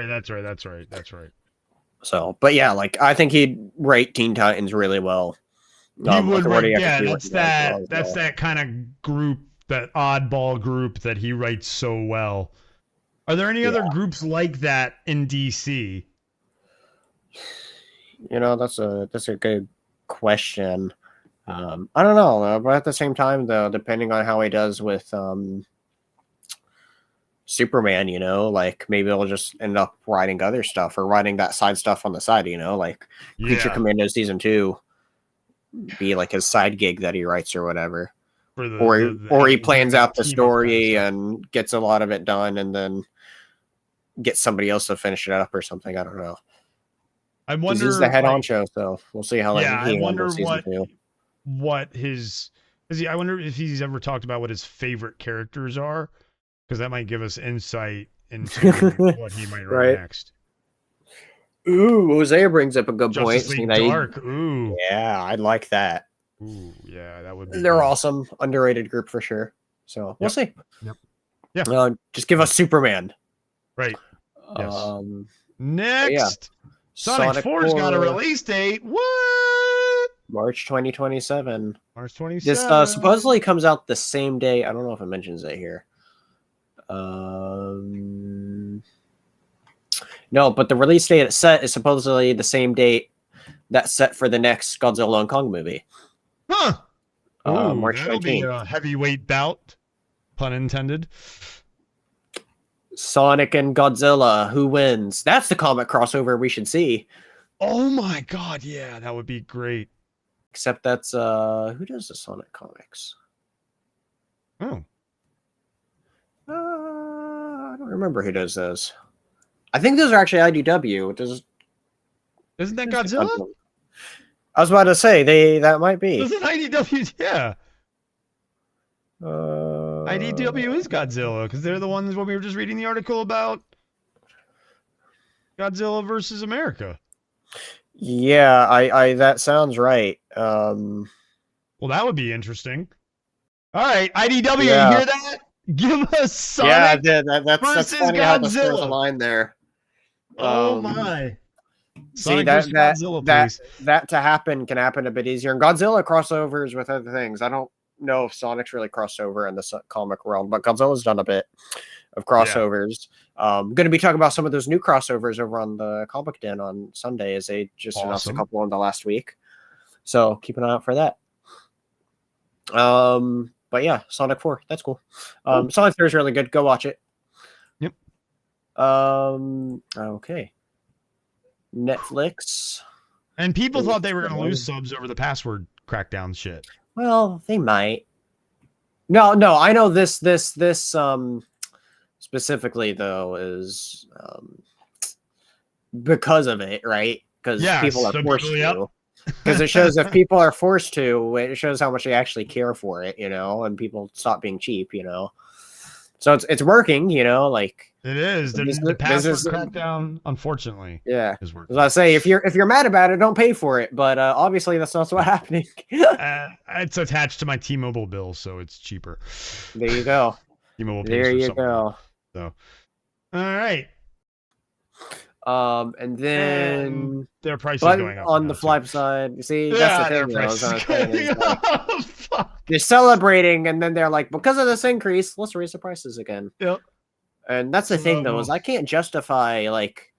[SPEAKER 1] right.
[SPEAKER 2] So, but yeah, like I think he'd write Teen Titans really well.
[SPEAKER 1] He would write, yeah, that's that kind of group, that oddball group that he writes so well. Are there any other groups like that in DC?
[SPEAKER 2] You know, that's a good question. I don't know, but at the same time, though, depending on how he does with Superman, you know, like maybe he'll just end up writing other stuff or writing that side stuff on the side, you know, like Creature Commando Season 2 be like his side gig that he writes or whatever. Or he plans out the story and gets a lot of it done and then gets somebody else to finish it up or something. I don't know.
[SPEAKER 1] I wonder.
[SPEAKER 2] He's the head honcho, so we'll see how.
[SPEAKER 1] Yeah, I wonder what his. I wonder if he's ever talked about what his favorite characters are, because that might give us insight into what he might write next.
[SPEAKER 2] Ooh, Hosea brings up a good point.
[SPEAKER 1] Justice League Dark. Ooh,
[SPEAKER 2] yeah, I'd like that.
[SPEAKER 1] Ooh, yeah, that would be.
[SPEAKER 2] They're awesome, underrated group for sure. So we'll see.
[SPEAKER 1] Yep. Yeah.
[SPEAKER 2] Just give us Superman.
[SPEAKER 1] Right. Yes.
[SPEAKER 2] Next.
[SPEAKER 1] Yeah. Sonic 4's got a release date. What?
[SPEAKER 2] March 2027.
[SPEAKER 1] March 27.
[SPEAKER 2] This supposedly comes out the same day. I don't know if it mentions it here. No, but the release date it's set is supposedly the same date that's set for the next Godzilla and Kong movie.
[SPEAKER 1] Huh.
[SPEAKER 2] March 19th.
[SPEAKER 1] That'll be a heavyweight bout. Pun intended.
[SPEAKER 2] Sonic and Godzilla, who wins? That's the comic crossover we should see.
[SPEAKER 1] Oh my god, yeah, that would be great.
[SPEAKER 2] Except that's who does the Sonic comics?
[SPEAKER 1] Oh.
[SPEAKER 2] I don't remember who does those. I think those are actually IDW.
[SPEAKER 1] Isn't that Godzilla?
[SPEAKER 2] I was about to say that might be.
[SPEAKER 1] Isn't IDW? Yeah. IDW is Godzilla because they're the ones when we were just reading the article about Godzilla versus America.
[SPEAKER 2] Yeah, I that sounds right.
[SPEAKER 1] Well, that would be interesting. All right, IDW,
[SPEAKER 2] yeah.
[SPEAKER 1] You hear that? Give us Sonic
[SPEAKER 2] that's funny
[SPEAKER 1] Godzilla.
[SPEAKER 2] How the stars align there.
[SPEAKER 1] Oh my!
[SPEAKER 2] See that to happen can happen a bit easier. And Godzilla crossovers with other things. I don't know if Sonic's really crossed over in the comic realm, but Godzilla's done a bit of crossovers. Going to be talking about some of those new crossovers over on the Comic Den on Sunday, as they just announced a couple in the last week. So keep an eye out for that. But yeah, Sonic 4, that's cool. Sonic 3 is really good. Go watch it.
[SPEAKER 1] Yep.
[SPEAKER 2] Okay. Netflix.
[SPEAKER 1] And people thought they were going to lose subs over the password crackdown shit.
[SPEAKER 2] Well, they might. No, I know this specifically though is because of it, right? Because people are forced to. Because it shows if people are forced to, it shows how much they actually care for it, you know, and people stop being cheap, you know. So it's working, you know, like
[SPEAKER 1] it is. The password crackdown, unfortunately, is working.
[SPEAKER 2] As I say, if you're mad about it, don't pay for it. But obviously, that's not what's happening.
[SPEAKER 1] It's attached to my T-Mobile bill, so it's cheaper.
[SPEAKER 2] There you go.
[SPEAKER 1] T-Mobile.
[SPEAKER 2] There you go.
[SPEAKER 1] So, all right.
[SPEAKER 2] And then
[SPEAKER 1] their price is going up
[SPEAKER 2] on the flip side. You see, that's the thing. They're celebrating, and then they're like, because of this increase, let's raise the prices again.
[SPEAKER 1] Yep.
[SPEAKER 2] And that's the thing, though, is I can't justify like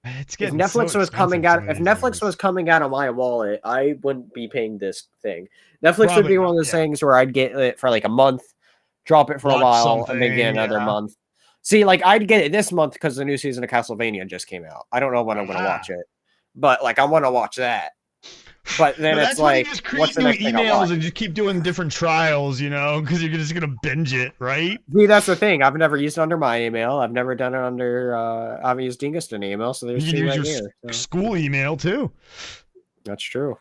[SPEAKER 1] if
[SPEAKER 2] Netflix was coming out. If Netflix was coming out of my wallet, I wouldn't be paying this thing. Netflix would be one of those things where I'd get it for like a month, drop it for a while, and then get another month. See, like I'd get it this month because the new season of Castlevania just came out. I don't know when I'm going to watch it, but like I want to watch that. But then it's like, what's the next thing I watch?
[SPEAKER 1] And just keep doing different trials, you know, because you're just going to binge it, right?
[SPEAKER 2] See, that's the thing. I've never used it under my email. I've never done it under. I haven't used Dingiston email, so there's two right here.
[SPEAKER 1] School email too.
[SPEAKER 2] That's true.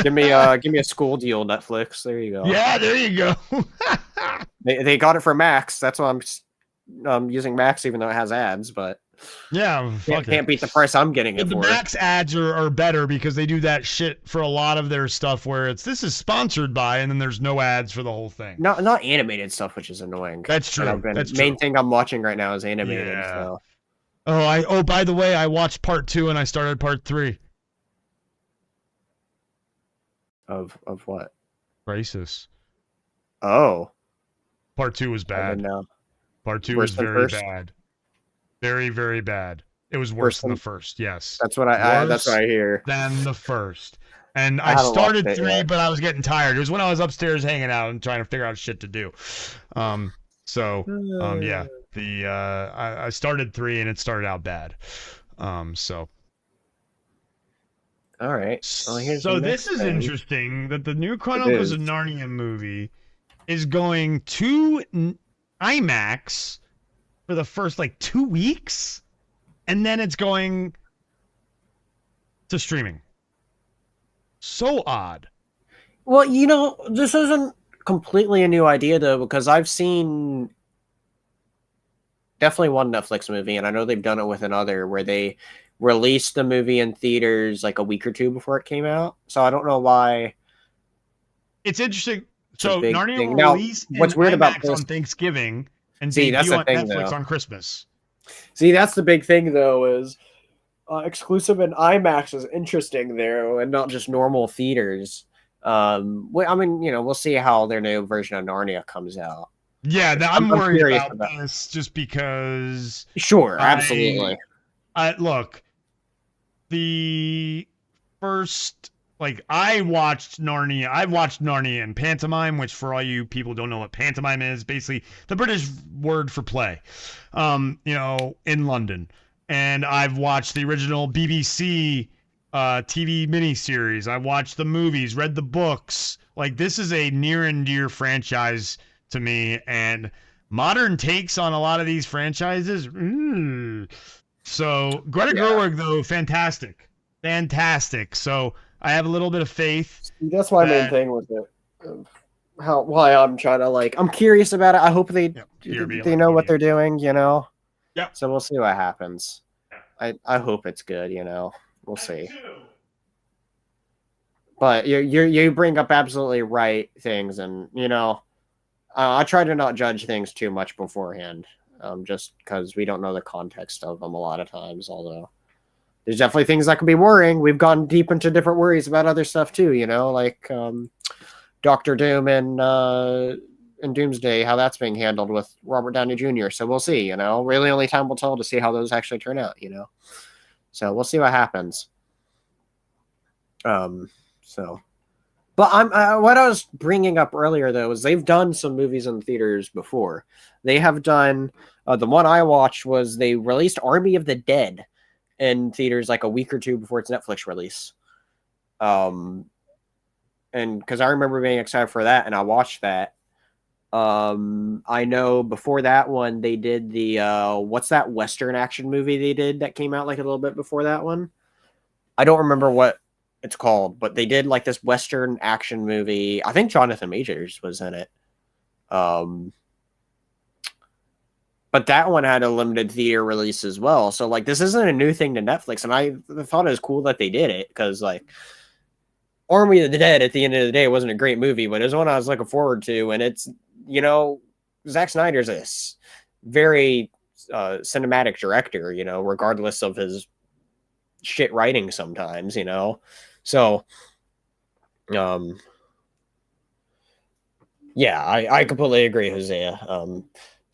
[SPEAKER 2] give me a school deal, Netflix. There you go.
[SPEAKER 1] Yeah, there you go.
[SPEAKER 2] they got it for Max. That's why I'm using Max, even though it has ads. But
[SPEAKER 1] Yeah,
[SPEAKER 2] can't beat the price I'm getting it
[SPEAKER 1] the
[SPEAKER 2] for.
[SPEAKER 1] Max ads are better because they do that shit for a lot of their stuff where this is sponsored by, and then there's no ads for the whole thing.
[SPEAKER 2] Not animated stuff, which is annoying.
[SPEAKER 1] That's true.
[SPEAKER 2] Main thing I'm watching right now is animated.
[SPEAKER 1] Yeah.
[SPEAKER 2] So.
[SPEAKER 1] Oh, by the way, I watched part 2 and I started part 3.
[SPEAKER 2] Of what?
[SPEAKER 1] Crisis.
[SPEAKER 2] Oh.
[SPEAKER 1] Part 2 was bad.
[SPEAKER 2] No.
[SPEAKER 1] Part 2
[SPEAKER 2] Worse
[SPEAKER 1] was
[SPEAKER 2] than
[SPEAKER 1] very
[SPEAKER 2] first?
[SPEAKER 1] bad. Very, very bad. It was worse than the first. Yes.
[SPEAKER 2] That's what I hear.
[SPEAKER 1] Than the first. And
[SPEAKER 2] I
[SPEAKER 1] I
[SPEAKER 2] haven't
[SPEAKER 1] started
[SPEAKER 2] watched it
[SPEAKER 1] 3,
[SPEAKER 2] yet.
[SPEAKER 1] but I was getting tired. It was when I was upstairs hanging out and trying to figure out shit to do. Yeah. I started 3 and it started out bad. So.
[SPEAKER 2] All right.
[SPEAKER 1] So this is interesting that the new Chronicles of Narnia movie is going to IMAX for the first 2 weeks, and then it's going to streaming. So odd.
[SPEAKER 2] Well, this isn't completely a new idea though, because I've seen definitely one Netflix movie, and I know they've done it with another where they released the movie in theaters a week or 2 before it came out. So I don't know why.
[SPEAKER 1] It's interesting. So Narnia will
[SPEAKER 2] now,
[SPEAKER 1] release
[SPEAKER 2] what's weird about
[SPEAKER 1] IMAX
[SPEAKER 2] this
[SPEAKER 1] on Thanksgiving and
[SPEAKER 2] See, that's
[SPEAKER 1] debut
[SPEAKER 2] the
[SPEAKER 1] on
[SPEAKER 2] thing,
[SPEAKER 1] Netflix
[SPEAKER 2] though.
[SPEAKER 1] on Christmas.
[SPEAKER 2] See, that's the big thing though, is exclusive in IMAX is interesting there, and not just normal theaters. I mean, we'll see how their new version of Narnia comes out.
[SPEAKER 1] Yeah, I'm worried
[SPEAKER 2] curious
[SPEAKER 1] about this just because.
[SPEAKER 2] Sure, absolutely.
[SPEAKER 1] Look, the first, I watched Narnia. I've watched Narnia in pantomime, which for all you people who don't know what pantomime is, basically the British word for play, in London. And I've watched the original BBC TV miniseries. I watched the movies, read the books. This is a near and dear franchise to me, and modern takes on a lot of these franchises. So Greta Gerwig, though, fantastic. So I have a little bit of faith.
[SPEAKER 2] That's my main thing with it. Why I'm trying to I'm curious about it. I hope they know what they're doing. Yeah. So we'll see what happens. I hope it's good. We'll see. But you bring up absolutely right things, and I try to not judge things too much beforehand, just because we don't know the context of them a lot of times. Although there's definitely things that can be worrying. We've gone deep into different worries about other stuff too. Doctor Doom and Doomsday, how that's being handled with Robert Downey Jr. So we'll see. Really only time will tell to see how those actually turn out. So we'll see what happens. But what I was bringing up earlier though is they've done some movies in theaters before. They have done the one I watched was they released Army of the Dead in theaters a week or 2 before its Netflix release. And because I remember being excited for that, and I watched that. I know before that one they did the what's that Western action movie they did that came out a little bit before that one? I don't remember what it's called, but they did this Western action movie. I think Jonathan Majors was in it. But that one had a limited theater release as well. So this isn't a new thing to Netflix, and I thought it was cool that they did it, because Army of the Dead at the end of the day wasn't a great movie, but it was one I was looking forward to, and it's Zack Snyder's a very cinematic director, regardless of his shit writing sometimes, So yeah, I completely agree, Hosea.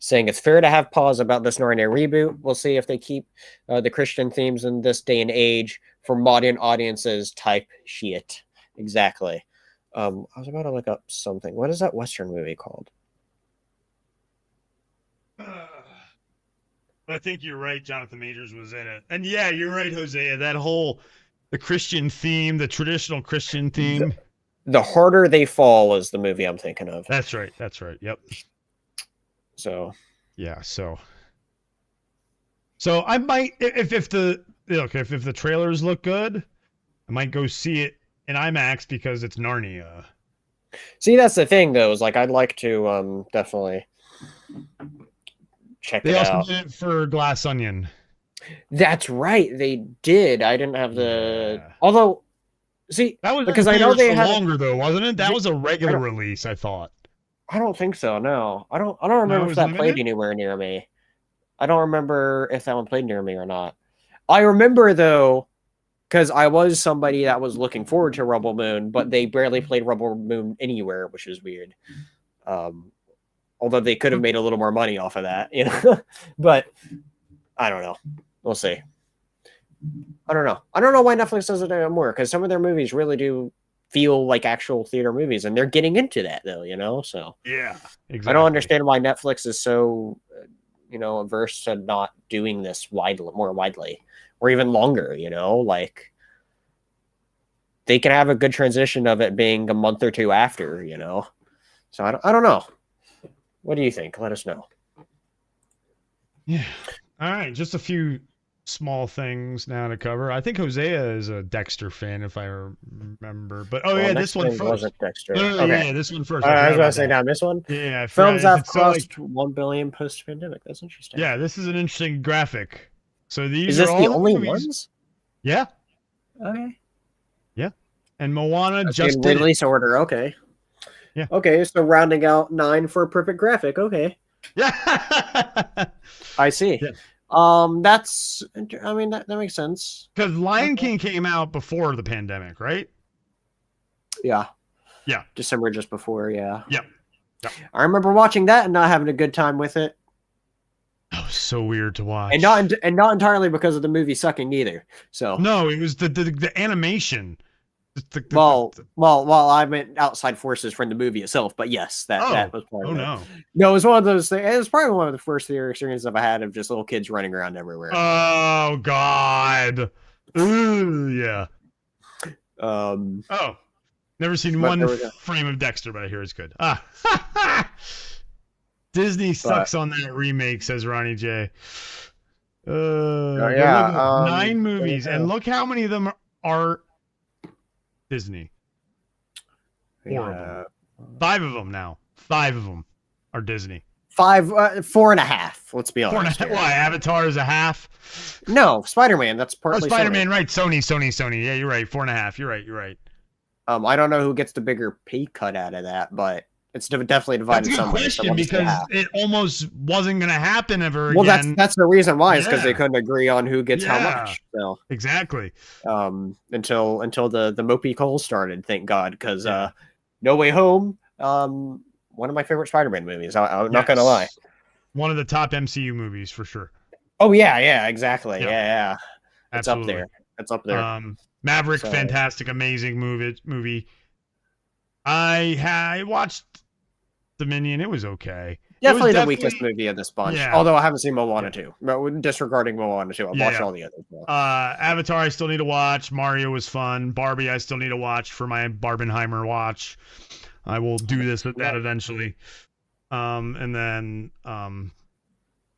[SPEAKER 2] Saying it's fair to have pause about this Narnia reboot. We'll see if they keep the Christian themes in this day and age for modern audiences type shit. Exactly. I was about to look up something. What is that Western movie called?
[SPEAKER 1] I think you're right. Jonathan Majors was in it. And yeah, you're right, Hosea. The Christian theme, the traditional Christian theme.
[SPEAKER 2] The Harder They Fall is the movie I'm thinking of.
[SPEAKER 1] That's right. Yep.
[SPEAKER 2] So
[SPEAKER 1] yeah, so I might, if the trailers look good, I might go see it in IMAX because it's Narnia.
[SPEAKER 2] See, that's the thing though, is I'd like to definitely check it out.
[SPEAKER 1] They also did it for Glass Onion.
[SPEAKER 2] That's right, they did. I didn't have the.
[SPEAKER 1] Yeah.
[SPEAKER 2] Although, see,
[SPEAKER 1] That was
[SPEAKER 2] because
[SPEAKER 1] in
[SPEAKER 2] I know
[SPEAKER 1] theaters
[SPEAKER 2] they
[SPEAKER 1] for
[SPEAKER 2] had
[SPEAKER 1] longer though, wasn't it? That was a
[SPEAKER 2] I
[SPEAKER 1] regular
[SPEAKER 2] don't,
[SPEAKER 1] release, I thought.
[SPEAKER 2] I don't think so. No, I don't
[SPEAKER 1] No,
[SPEAKER 2] remember
[SPEAKER 1] it
[SPEAKER 2] if
[SPEAKER 1] was
[SPEAKER 2] that played
[SPEAKER 1] limited.
[SPEAKER 2] anywhere near me. I don't remember if that one played near me or not. I remember though, because I was somebody that was looking forward to Rebel Moon, but they barely played Rebel Moon anywhere, which is weird. Although they could have made a little more money off of that, you know. But I don't know. We'll see. I don't know. I don't know why Netflix does it anymore, because some of their movies really do feel like actual theater movies, and they're getting into that though, you know. So
[SPEAKER 1] Yeah, exactly.
[SPEAKER 2] I don't understand why Netflix is so, averse to not doing this more widely, or even longer. You know, like they can have a good transition of it being a month or two after. You know, so I don't know. What do you think? Let us know.
[SPEAKER 1] Yeah. All right, just a few small things now to cover. I think Hosea is a Dexter fan, if I remember. But this one first.
[SPEAKER 2] Wasn't Dexter.
[SPEAKER 1] No,
[SPEAKER 2] Okay.
[SPEAKER 1] yeah, this one first.
[SPEAKER 2] I was about to say now this one.
[SPEAKER 1] Yeah, I
[SPEAKER 2] films
[SPEAKER 1] forgot.
[SPEAKER 2] have crossed 1 billion post-pandemic. That's interesting.
[SPEAKER 1] Yeah, this is an interesting graphic. So these
[SPEAKER 2] Is this
[SPEAKER 1] are all
[SPEAKER 2] the only
[SPEAKER 1] movies.
[SPEAKER 2] ones?
[SPEAKER 1] Yeah.
[SPEAKER 2] Okay.
[SPEAKER 1] Yeah. And Moana
[SPEAKER 2] That's
[SPEAKER 1] just
[SPEAKER 2] in
[SPEAKER 1] did
[SPEAKER 2] release order. Okay.
[SPEAKER 1] Yeah.
[SPEAKER 2] Okay, so rounding out 9 for a perfect graphic. Okay.
[SPEAKER 1] Yeah.
[SPEAKER 2] I see.
[SPEAKER 1] Yeah.
[SPEAKER 2] That's. I mean, that makes sense.
[SPEAKER 1] Because Lion King came out before the pandemic, right?
[SPEAKER 2] Yeah.
[SPEAKER 1] Yeah.
[SPEAKER 2] December just before. Yeah.
[SPEAKER 1] Yep. Yep.
[SPEAKER 2] I remember watching that and not having a good time with it.
[SPEAKER 1] That was so weird to watch.
[SPEAKER 2] And not entirely because of the movie sucking either. So
[SPEAKER 1] no, it was the animation.
[SPEAKER 2] Well, I meant outside forces from the movie itself, but yes, that was part of it. No, it was one of those things. It was probably one of the first theater experiences I've had of just little kids running around everywhere.
[SPEAKER 1] Oh God. Ooh, yeah. Never seen one frame of Dexter, but I hear it's good. Disney sucks on that remake, says Ronnie J.
[SPEAKER 2] Yeah,
[SPEAKER 1] 9 movies, and look how many of them are Disney. 4 of them. 5 of them now. 5 of them are Disney.
[SPEAKER 2] 4.5. Let's be honest.
[SPEAKER 1] Why? Avatar is a half?
[SPEAKER 2] No, Spider-Man. That's partly
[SPEAKER 1] Spider-Man,
[SPEAKER 2] Sony.
[SPEAKER 1] right? Sony. Yeah, you're right. 4.5. You're right.
[SPEAKER 2] I don't know who gets the bigger pay cut out of that, but it's definitely divided somewhere.
[SPEAKER 1] That's a good question, because it almost wasn't going to happen ever
[SPEAKER 2] well,
[SPEAKER 1] again.
[SPEAKER 2] that's the reason why, is because they couldn't agree on who gets how much. So
[SPEAKER 1] exactly.
[SPEAKER 2] Until the mopey coal started, thank God, because No Way Home, one of my favorite Spider-Man movies. I'm not gonna lie.
[SPEAKER 1] One of the top MCU movies for sure.
[SPEAKER 2] Oh yeah, exactly. Yeah. It's up there. It's up there.
[SPEAKER 1] Maverick, fantastic, amazing movie. I watched Dominion. It was okay.
[SPEAKER 2] Definitely the weakest movie of this bunch.
[SPEAKER 1] Yeah.
[SPEAKER 2] Although I haven't seen Moana 2. But disregarding Moana 2, I've watched all the others.
[SPEAKER 1] Avatar, I still need to watch. Mario was fun. Barbie, I still need to watch for my Barbenheimer watch. I will do that eventually. And then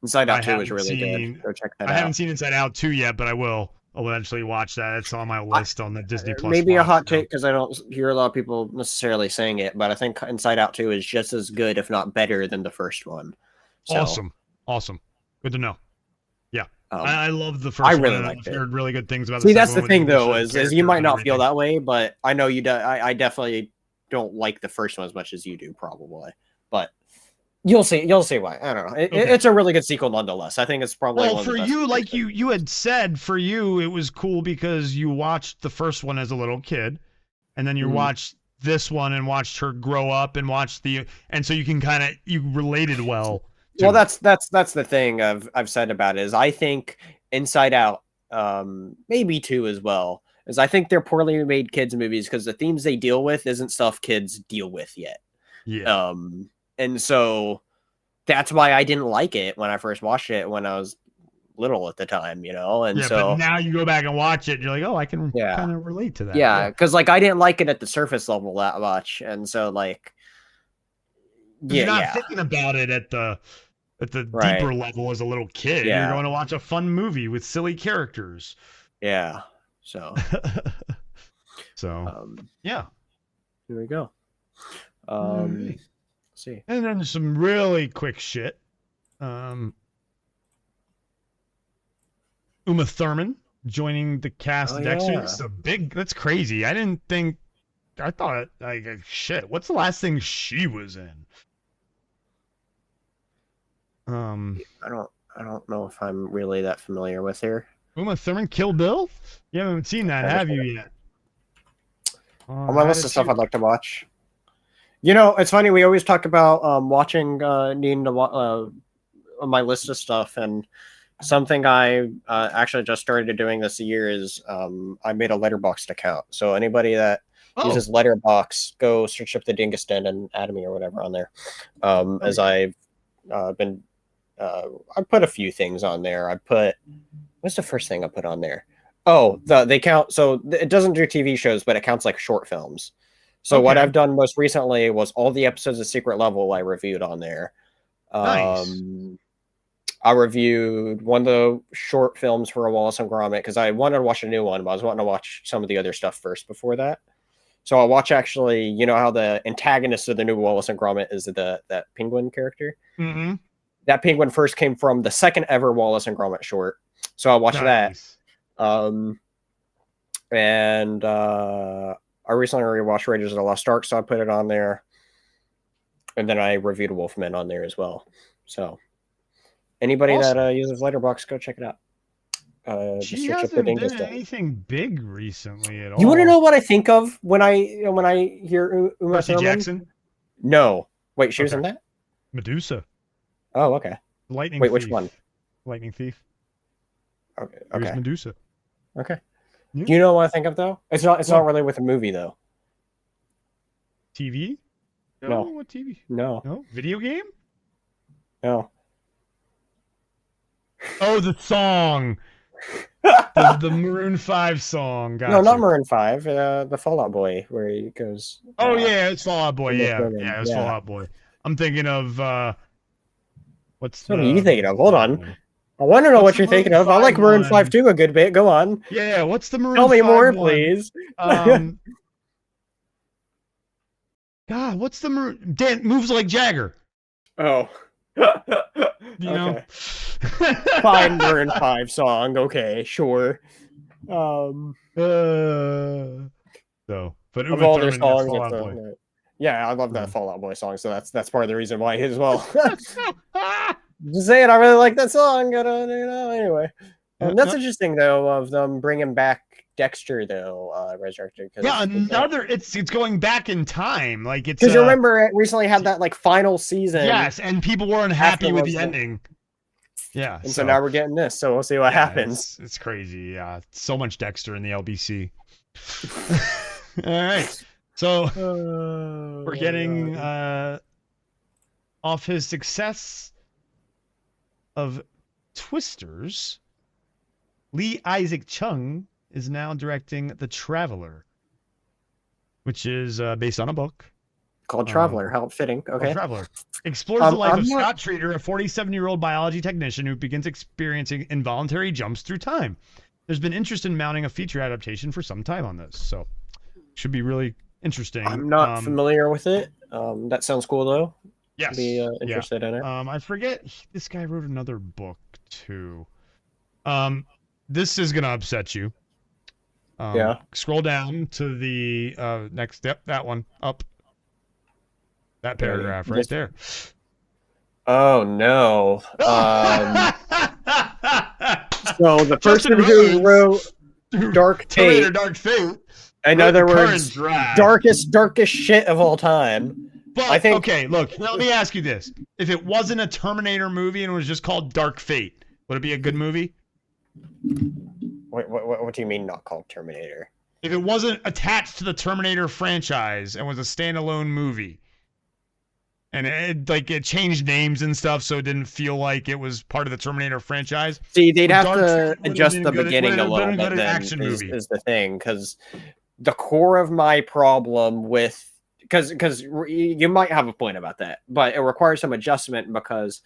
[SPEAKER 2] Inside Out 2 is really good. Go check that out.
[SPEAKER 1] I haven't seen Inside Out 2 yet, but I will. I'll eventually watch that. It's on my list on the Disney Plus.
[SPEAKER 2] Maybe a hot take, because I don't hear a lot of people necessarily saying it, but I think Inside Out 2 is just as good, if not better, than the first one. So,
[SPEAKER 1] Awesome. Good to know. Yeah. I love the first
[SPEAKER 2] I
[SPEAKER 1] one.
[SPEAKER 2] really liked it.
[SPEAKER 1] I've heard really good things about
[SPEAKER 2] See,
[SPEAKER 1] the
[SPEAKER 2] that's
[SPEAKER 1] second
[SPEAKER 2] the
[SPEAKER 1] one.
[SPEAKER 2] thing, though, is you might not feel that way, but I know you do. I definitely don't like the first one as much as you do, probably. But you'll see why. I don't know. It's a really good sequel nonetheless. I think it's probably one of the
[SPEAKER 1] for
[SPEAKER 2] best
[SPEAKER 1] you, like you had said, for you it was cool because you watched the first one as a little kid, and then you watched this one and watched her grow up and and so you can you related well.
[SPEAKER 2] Well, that's the thing I've said about it, is I think Inside Out, maybe 2 as well, is I think they're poorly made kids movies because the themes they deal with isn't stuff kids deal with yet.
[SPEAKER 1] Yeah.
[SPEAKER 2] And so that's why I didn't like it when I first watched it when I was little at the time, And so
[SPEAKER 1] but now you go back and watch it, and you're like, oh, I can kind of relate to that.
[SPEAKER 2] Yeah, because I didn't like it at the surface level that much, and so
[SPEAKER 1] you're not thinking about it at the deeper level as a little kid.
[SPEAKER 2] Yeah.
[SPEAKER 1] You're going to watch a fun movie with silly characters.
[SPEAKER 2] Yeah. So.
[SPEAKER 1] Yeah.
[SPEAKER 2] Here we go.
[SPEAKER 1] Right.
[SPEAKER 2] See.
[SPEAKER 1] And then some really quick shit. Uma Thurman joining the cast.
[SPEAKER 2] Oh,
[SPEAKER 1] Dexter.
[SPEAKER 2] yeah.
[SPEAKER 1] This is that's crazy. I thought, like, shit. What's the last thing she was in?
[SPEAKER 2] I don't know if I'm really that familiar with her.
[SPEAKER 1] Uma Thurman, Kill Bill? You haven't seen that, have you yet?
[SPEAKER 2] On my list of stuff I'd like to watch. You know, it's funny. We always talk about watching, needing to on my list of stuff, and something I actually just started doing this year is I made a Letterboxd account. So anybody that uses Letterboxd, go search up the Dingus Den and add me or whatever on there. As I've been, I put a few things on there. What's the first thing I put on there? Oh, they count. So it doesn't do TV shows, but it counts like short films. So what I've done most recently was all the episodes of Secret Level I reviewed on there.
[SPEAKER 1] Nice.
[SPEAKER 2] I reviewed one of the short films for Wallace and Gromit because I wanted to watch a new one, but I was wanting to watch some of the other stuff first before that. So I'll watch actually, you know how the antagonist of the new Wallace and Gromit is that penguin character?
[SPEAKER 1] Mm-hmm.
[SPEAKER 2] That penguin first came from the second ever Wallace and Gromit short. So I watched that. And I recently rewatched Raiders of the Lost Ark, so I put it on there. And then I reviewed Wolfman on there as well. So anybody that uses Letterboxd, go check it out.
[SPEAKER 1] She hasn't done anything big recently at all.
[SPEAKER 2] You want to know what I think of when I hear Uma
[SPEAKER 1] Percy
[SPEAKER 2] Thurman?
[SPEAKER 1] Jackson?
[SPEAKER 2] No. Wait, she was in that?
[SPEAKER 1] Medusa.
[SPEAKER 2] Oh, okay.
[SPEAKER 1] Lightning
[SPEAKER 2] Wait,
[SPEAKER 1] Thief.
[SPEAKER 2] which one?
[SPEAKER 1] Lightning Thief.
[SPEAKER 2] Okay.
[SPEAKER 1] Here's Medusa.
[SPEAKER 2] Okay.
[SPEAKER 1] Yeah.
[SPEAKER 2] Do you know what I think of though? It's not really with a movie though.
[SPEAKER 1] TV?
[SPEAKER 2] No.
[SPEAKER 1] What TV?
[SPEAKER 2] No.
[SPEAKER 1] No? Video game?
[SPEAKER 2] No.
[SPEAKER 1] Oh, the song. the Maroon 5 song. Gotcha.
[SPEAKER 2] No, not Maroon 5. The Fall Out Boy, where he goes.
[SPEAKER 1] Oh yeah, it's Fall Out Boy. Yeah,
[SPEAKER 2] yeah,
[SPEAKER 1] it's Fall Out Boy. I'm thinking of what
[SPEAKER 2] are you thinking of? Hold on. I want to know what you're thinking of. I like Maroon 5 too a good bit. Go on.
[SPEAKER 1] Yeah, what's the Maroon 5
[SPEAKER 2] Tell me more,
[SPEAKER 1] one?
[SPEAKER 2] please.
[SPEAKER 1] God, what's the Maroon? Dan Moves Like Jagger.
[SPEAKER 2] Oh.
[SPEAKER 1] You know?
[SPEAKER 2] Fine Maroon 5 song. Okay, sure.
[SPEAKER 1] So, but
[SPEAKER 2] of all their songs, yeah, I love that Fall Out Boy song, so that's part of the reason why as well. Just saying, I really like that song. Anyway, that's interesting though of them bringing back Dexter though, resurrected.
[SPEAKER 1] Yeah, it's going back in time, like it's
[SPEAKER 2] because you remember it recently had that like final season.
[SPEAKER 1] Yes, and people weren't happy with the ending. Yeah,
[SPEAKER 2] and so now we're getting this, so we'll see what happens.
[SPEAKER 1] It's crazy. Yeah, so much Dexter in the LBC. All right, so we're getting off his success of Tues-Thurs. Lee Isaac Chung is now directing The Traveler, which is based on a book
[SPEAKER 2] called Traveler. How fitting. Okay.
[SPEAKER 1] Traveler explores the life of Scott Treater, a 47-year-old biology technician who begins experiencing involuntary jumps through time. There's been interest in mounting a feature adaptation for some time on this, so should be really interesting.
[SPEAKER 2] I'm not familiar with it. That sounds cool though.
[SPEAKER 1] Yes.
[SPEAKER 2] Be interested in it.
[SPEAKER 1] I forget. This guy wrote another book too. This is gonna upset you.
[SPEAKER 2] Yeah.
[SPEAKER 1] Scroll down to the next step. That one up. That paragraph right there.
[SPEAKER 2] Oh no. So the person who wrote Dark Fate.
[SPEAKER 1] Dark Fate.
[SPEAKER 2] In other words, darkest shit of all time.
[SPEAKER 1] But
[SPEAKER 2] I think.
[SPEAKER 1] Okay, look. Let me ask you this: if it wasn't a Terminator movie and it was just called Dark Fate, would it be a good movie?
[SPEAKER 2] What do you mean not called Terminator?
[SPEAKER 1] If it wasn't attached to the Terminator franchise and was a standalone movie, and it changed names and stuff, so it didn't feel like it was part of the Terminator franchise.
[SPEAKER 2] See, they'd have to adjust the beginning a little bit. Then is the thing, because the core of my problem with because you might have a point about that, but it requires some adjustment because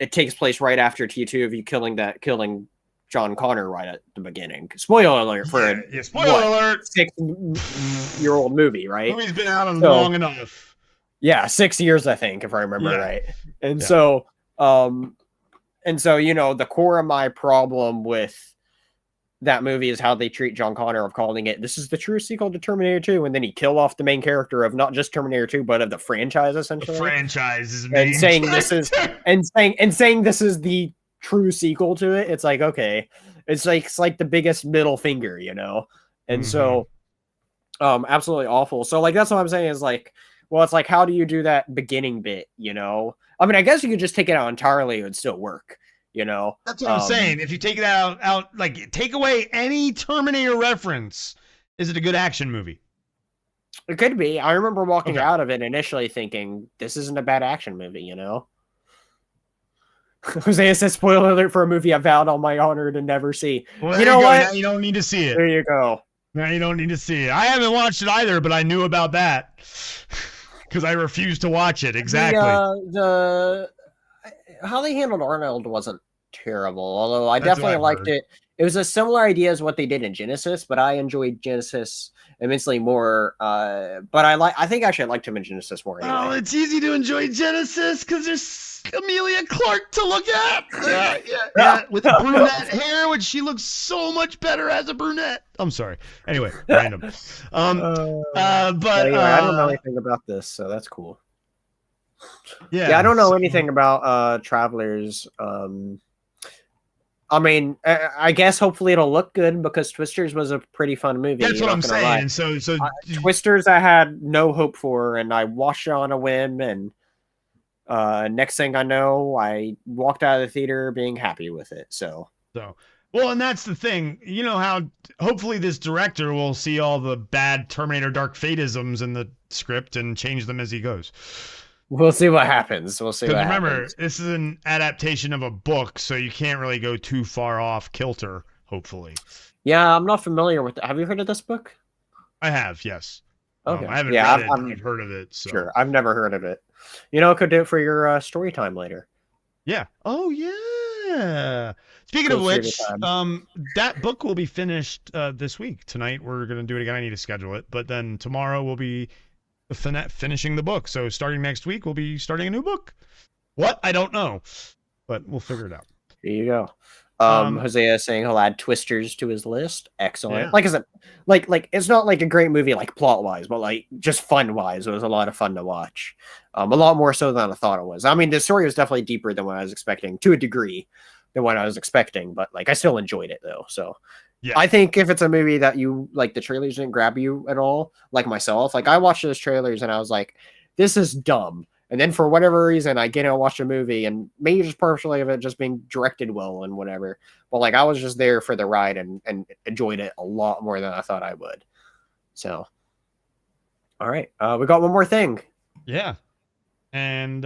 [SPEAKER 2] it takes place right after T2 of you killing John Connor right at the beginning. Spoiler alert for
[SPEAKER 1] a spoiler alert
[SPEAKER 2] 6-year-old movie, right?
[SPEAKER 1] Movie's been out long enough.
[SPEAKER 2] Yeah, 6 years I think, if I remember right. And so And so, you know, the core of my problem with that movie is how they treat John Connor, of calling it, this is the true sequel to Terminator 2, and then he kill off the main character of not just Terminator 2, but of the franchise, essentially.
[SPEAKER 1] The franchise is
[SPEAKER 2] and saying this is saying this is the true sequel to it. It's like, okay, it's like the biggest middle finger, you know. And so absolutely awful. So like that's what I'm saying is like, well, it's like, how do you do that beginning bit, you know? I mean, I guess you could just take it out entirely, it would still work, you know.
[SPEAKER 1] That's what I'm saying. If you take it out, like take away any Terminator reference, is it a good action movie?
[SPEAKER 2] It could be. I remember walking out of it initially thinking, this isn't a bad action movie, you know? Jose says, spoiler alert for a movie I vowed on my honor to never see.
[SPEAKER 1] Well,
[SPEAKER 2] you know what?
[SPEAKER 1] Now you don't need to see it.
[SPEAKER 2] There you go.
[SPEAKER 1] Now you don't need to see it. I haven't watched it either, but I knew about that because I refused to watch it. Exactly.
[SPEAKER 2] The how they handled Arnold wasn't terrible, although I definitely liked it. It was a similar idea as what they did in Genesis, but I enjoyed Genesis immensely more. But I think actually I liked him in Genesis more. Anyway.
[SPEAKER 1] Oh, it's easy to enjoy Genesis because there's Amelia Clark to look at. Yeah. With the brunette hair, which she looks so much better as a brunette. I'm sorry. Anyway, random. But
[SPEAKER 2] anyway, I don't know anything about this, so that's cool.
[SPEAKER 1] Yeah,
[SPEAKER 2] I don't know anything about Travelers. I mean, I guess hopefully it'll look good because Twisters was a pretty fun movie.
[SPEAKER 1] That's what I'm saying. And so
[SPEAKER 2] Twisters I had no hope for, and I watched it on a whim, and next thing I know, I walked out of the theater being happy with it. So
[SPEAKER 1] well, and that's the thing. You know how hopefully this director will see all the bad Terminator Dark Fateisms in the script and change them as he goes.
[SPEAKER 2] We'll see what happens. We'll see what
[SPEAKER 1] remember,
[SPEAKER 2] happens.
[SPEAKER 1] This is an adaptation of a book, so you can't really go too far off kilter, hopefully.
[SPEAKER 2] Yeah, I'm not familiar with it. Have you heard of this book?
[SPEAKER 1] I have, yes.
[SPEAKER 2] Okay.
[SPEAKER 1] I haven't read it, I've heard of it. So.
[SPEAKER 2] Sure, I've never heard of it. You know, it could do it for your story time later.
[SPEAKER 1] Yeah. Oh, yeah. Speaking of which, that book will be finished this week. Tonight, we're going to do it again. I need to schedule it. But then tomorrow will be finishing the book. So starting next week, we'll be starting a new book. What? I don't know. But we'll figure it out.
[SPEAKER 2] There you go. Hosea is saying he'll add Twisters to his list. Excellent.
[SPEAKER 1] Yeah.
[SPEAKER 2] Like I said, like it's not like a great movie like plot wise, but like just fun wise, it was a lot of fun to watch. A lot more so than I thought it was. I mean, the story was definitely deeper than what I was expecting, to a degree than what I was expecting, but like I still enjoyed it though. So yeah. I think if it's a movie that you like, the trailers didn't grab you at all, like myself, like I watched those trailers and I was like, this is dumb. And then for whatever reason, I get in and watch a movie, and maybe just partially of it just being directed well and whatever. But like I was just there for the ride and enjoyed it a lot more than I thought I would. So, all right, we got one more thing.
[SPEAKER 1] Yeah, and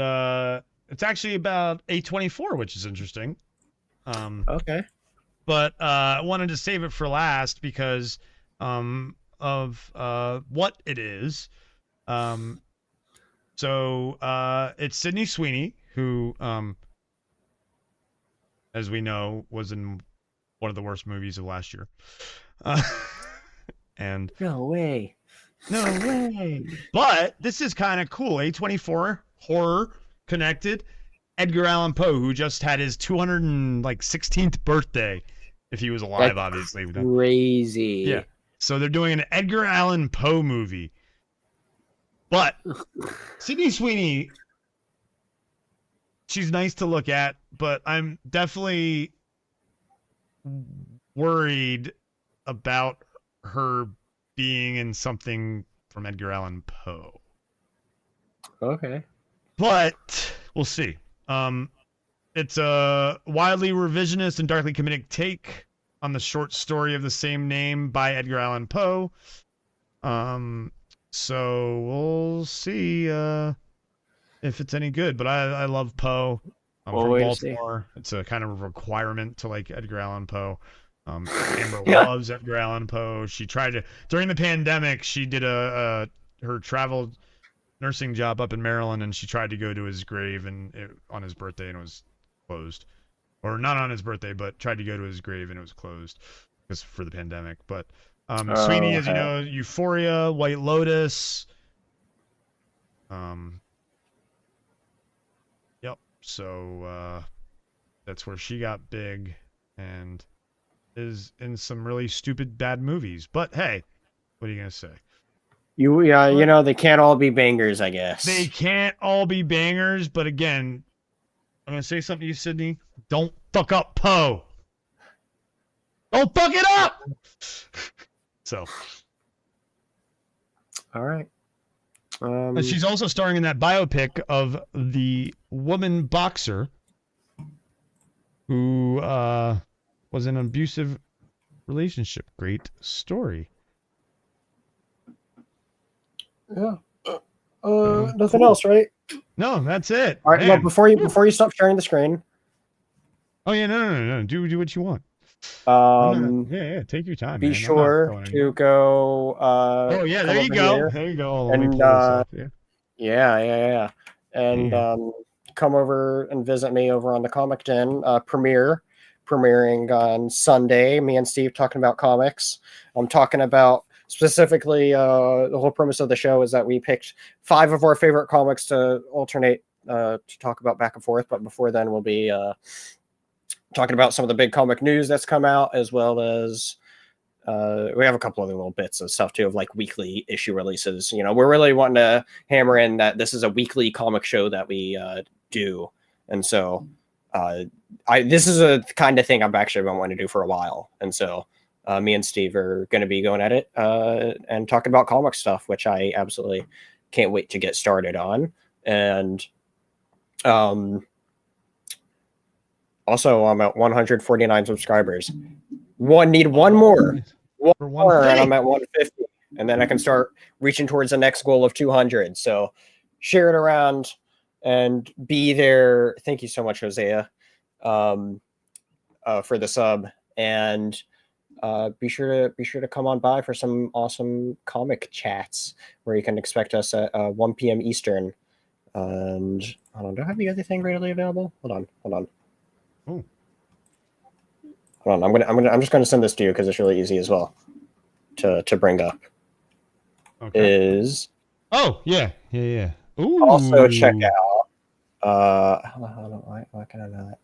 [SPEAKER 1] it's actually about A24, which is interesting.
[SPEAKER 2] Okay.
[SPEAKER 1] But I wanted to save it for last because of what it is. So it's Sydney Sweeney, who, as we know, was in one of the worst movies of last year. And
[SPEAKER 2] no way.
[SPEAKER 1] But this is kind of cool. A24 horror connected. Edgar Allan Poe, who just had his 216th birthday, if he was alive,
[SPEAKER 2] That's
[SPEAKER 1] obviously.
[SPEAKER 2] Crazy.
[SPEAKER 1] Yeah. So they're doing an Edgar Allan Poe movie. But Sydney Sweeney, she's nice to look at, but I'm definitely worried about her being in something from Edgar Allan Poe.
[SPEAKER 2] Okay.
[SPEAKER 1] But we'll see. It's a wildly revisionist and darkly comedic take on the short story of the same name by Edgar Allan Poe. So we'll see if it's any good. But I love Poe. I'm from Baltimore. It's a kind of a requirement to like Edgar Allan Poe. Amber loves Edgar Allan Poe. She tried to, during the pandemic, she did her travel nursing job up in Maryland, and she tried to go to his grave on his birthday, and it was closed. Or not on his birthday, but tried to go to his grave, and it was closed because for the pandemic. But Sweeney, as you know, Euphoria, White Lotus. Yep. So That's where she got big and is in some really stupid bad movies. But hey, what are you gonna say?
[SPEAKER 2] You know, they can't all be bangers, I guess.
[SPEAKER 1] They can't all be bangers, but again, I'm gonna say something to you, Sydney. Don't fuck up Poe. Don't fuck it up. So.
[SPEAKER 2] All right.
[SPEAKER 1] And she's also starring in that biopic of the woman boxer who was in an abusive relationship. Great story.
[SPEAKER 2] Yeah. Nothing else, right?
[SPEAKER 1] No, that's it.
[SPEAKER 2] All right. Well, before you stop sharing the screen.
[SPEAKER 1] Oh yeah, no. Do what you want. Yeah. Take your time.
[SPEAKER 2] Be sure to go.
[SPEAKER 1] Oh yeah, there you go.
[SPEAKER 2] Here.
[SPEAKER 1] There you go.
[SPEAKER 2] And yeah. And
[SPEAKER 1] Yeah.
[SPEAKER 2] Come over and visit me over on the Comic Den premiering on Sunday. Me and Steve talking about comics. I'm talking about specifically the whole premise of the show is that we picked 5 of our favorite comics to alternate to talk about back and forth. But before then, we'll be talking about some of the big comic news that's come out, as well as we have a couple other little bits of stuff too, of like weekly issue releases. You know, we're really wanting to hammer in that this is a weekly comic show that we do, and so this is a kind of thing I've actually been wanting to do for a while, and so me and Steve are going to be going at it and talking about comic stuff, which I absolutely can't wait to get started on. And also, I'm at 149 subscribers. Need one more. One more, and I'm at 150. And then I can start reaching towards the next goal of 200. So share it around and be there. Thank you so much, Hosea, for the sub. And be sure to come on by for some awesome comic chats where you can expect us at 1 p.m. Eastern. And I don't know, do I have the other thing readily available? Hold on.
[SPEAKER 1] Ooh.
[SPEAKER 2] Hold on, I'm just gonna send this to you because it's really easy as well to bring up.
[SPEAKER 1] Okay. Yeah. Ooh.
[SPEAKER 2] Also check out hold on, why can I not?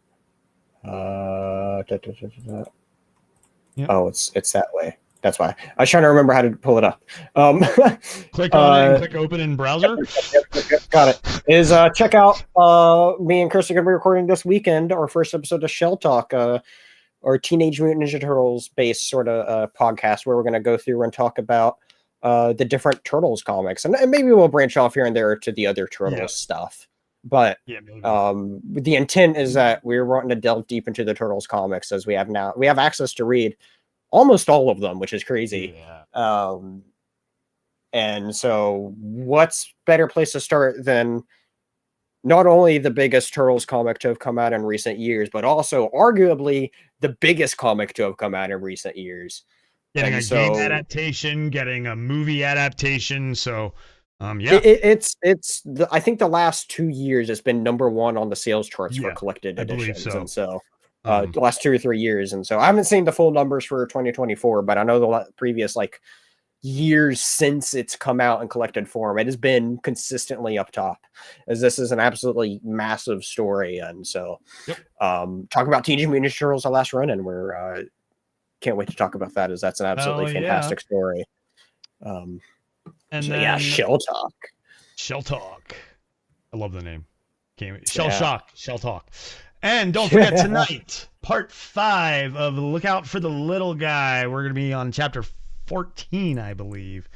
[SPEAKER 1] Yep.
[SPEAKER 2] Oh, it's that way. That's why. I was trying to remember how to pull it up.
[SPEAKER 1] Click on it and click open in browser.
[SPEAKER 2] Yep, got it. Is check out me and Chris are going to be recording this weekend our first episode of Shell Talk, or Teenage Mutant Ninja Turtles based sort of podcast where we're going to go through and talk about the different Turtles comics, and maybe we'll branch off here and there to the other Turtles stuff. But the intent is that we're wanting to delve deep into the Turtles comics as we have now. We have access to read almost all of them, which is crazy. And so what's better place to start than not only the biggest Turtles comic to have come out in recent years, but also arguably the biggest comic to have come out in recent years.
[SPEAKER 1] Getting a game adaptation, getting a movie adaptation. So
[SPEAKER 2] it's I think the last 2 years it's been #1 on the sales charts for collected editions. So. And so the last 2 or 3 years. And so I haven't seen the full numbers for 2024, but I know the previous years since it's come out in collected form, it has been consistently up top, as this is an absolutely massive story. And so talk about Teenage Mutant Ninja Turtles: The Last Run, and we're can't wait to talk about that, as that's an absolutely fantastic story.
[SPEAKER 1] And
[SPEAKER 2] so,
[SPEAKER 1] then,
[SPEAKER 2] Shell Talk.
[SPEAKER 1] I love the name. Shell Talk. And don't forget tonight, part 5 of Look Out for the Little Guy. We're going to be on chapter 14, I believe.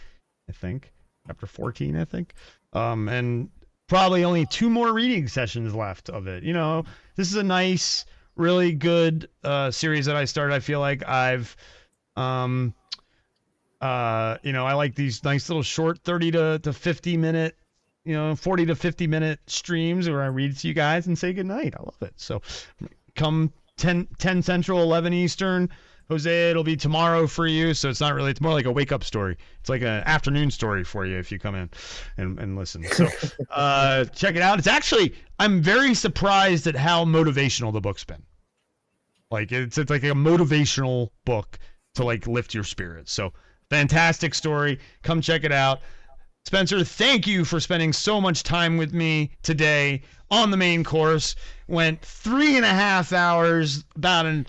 [SPEAKER 1] Chapter 14, I think. And probably only 2 more reading sessions left of it. You know, this is a nice, really good series that I started. I feel like I've, I like these nice little short 30 to 50 minute, 40 to 50 minute streams where I read to you guys and say goodnight. I love it. So come 10 Central, 11 Eastern. Jose, it'll be tomorrow for you. So it's more like a wake up story. It's like an afternoon story for you if you come in and listen. So check it out. It's actually, I'm very surprised at how motivational the book's been. Like it's like a motivational book to lift your spirits. So fantastic story. Come check it out. Spencer, thank you for spending so much time with me today on the main course. Went 3.5 hours, about an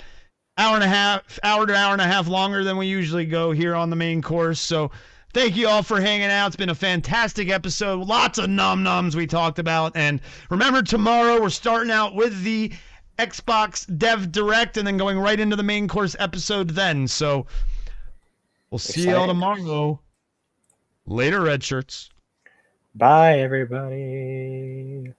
[SPEAKER 1] hour to hour and a half longer than we usually go here on the main course. So thank you all for hanging out. It's been a fantastic episode. Lots of nums we talked about. And remember, tomorrow we're starting out with the Xbox Dev Direct and then going right into the main course episode then. So we'll see you all tomorrow. Later, Red Shirts.
[SPEAKER 2] Bye, everybody.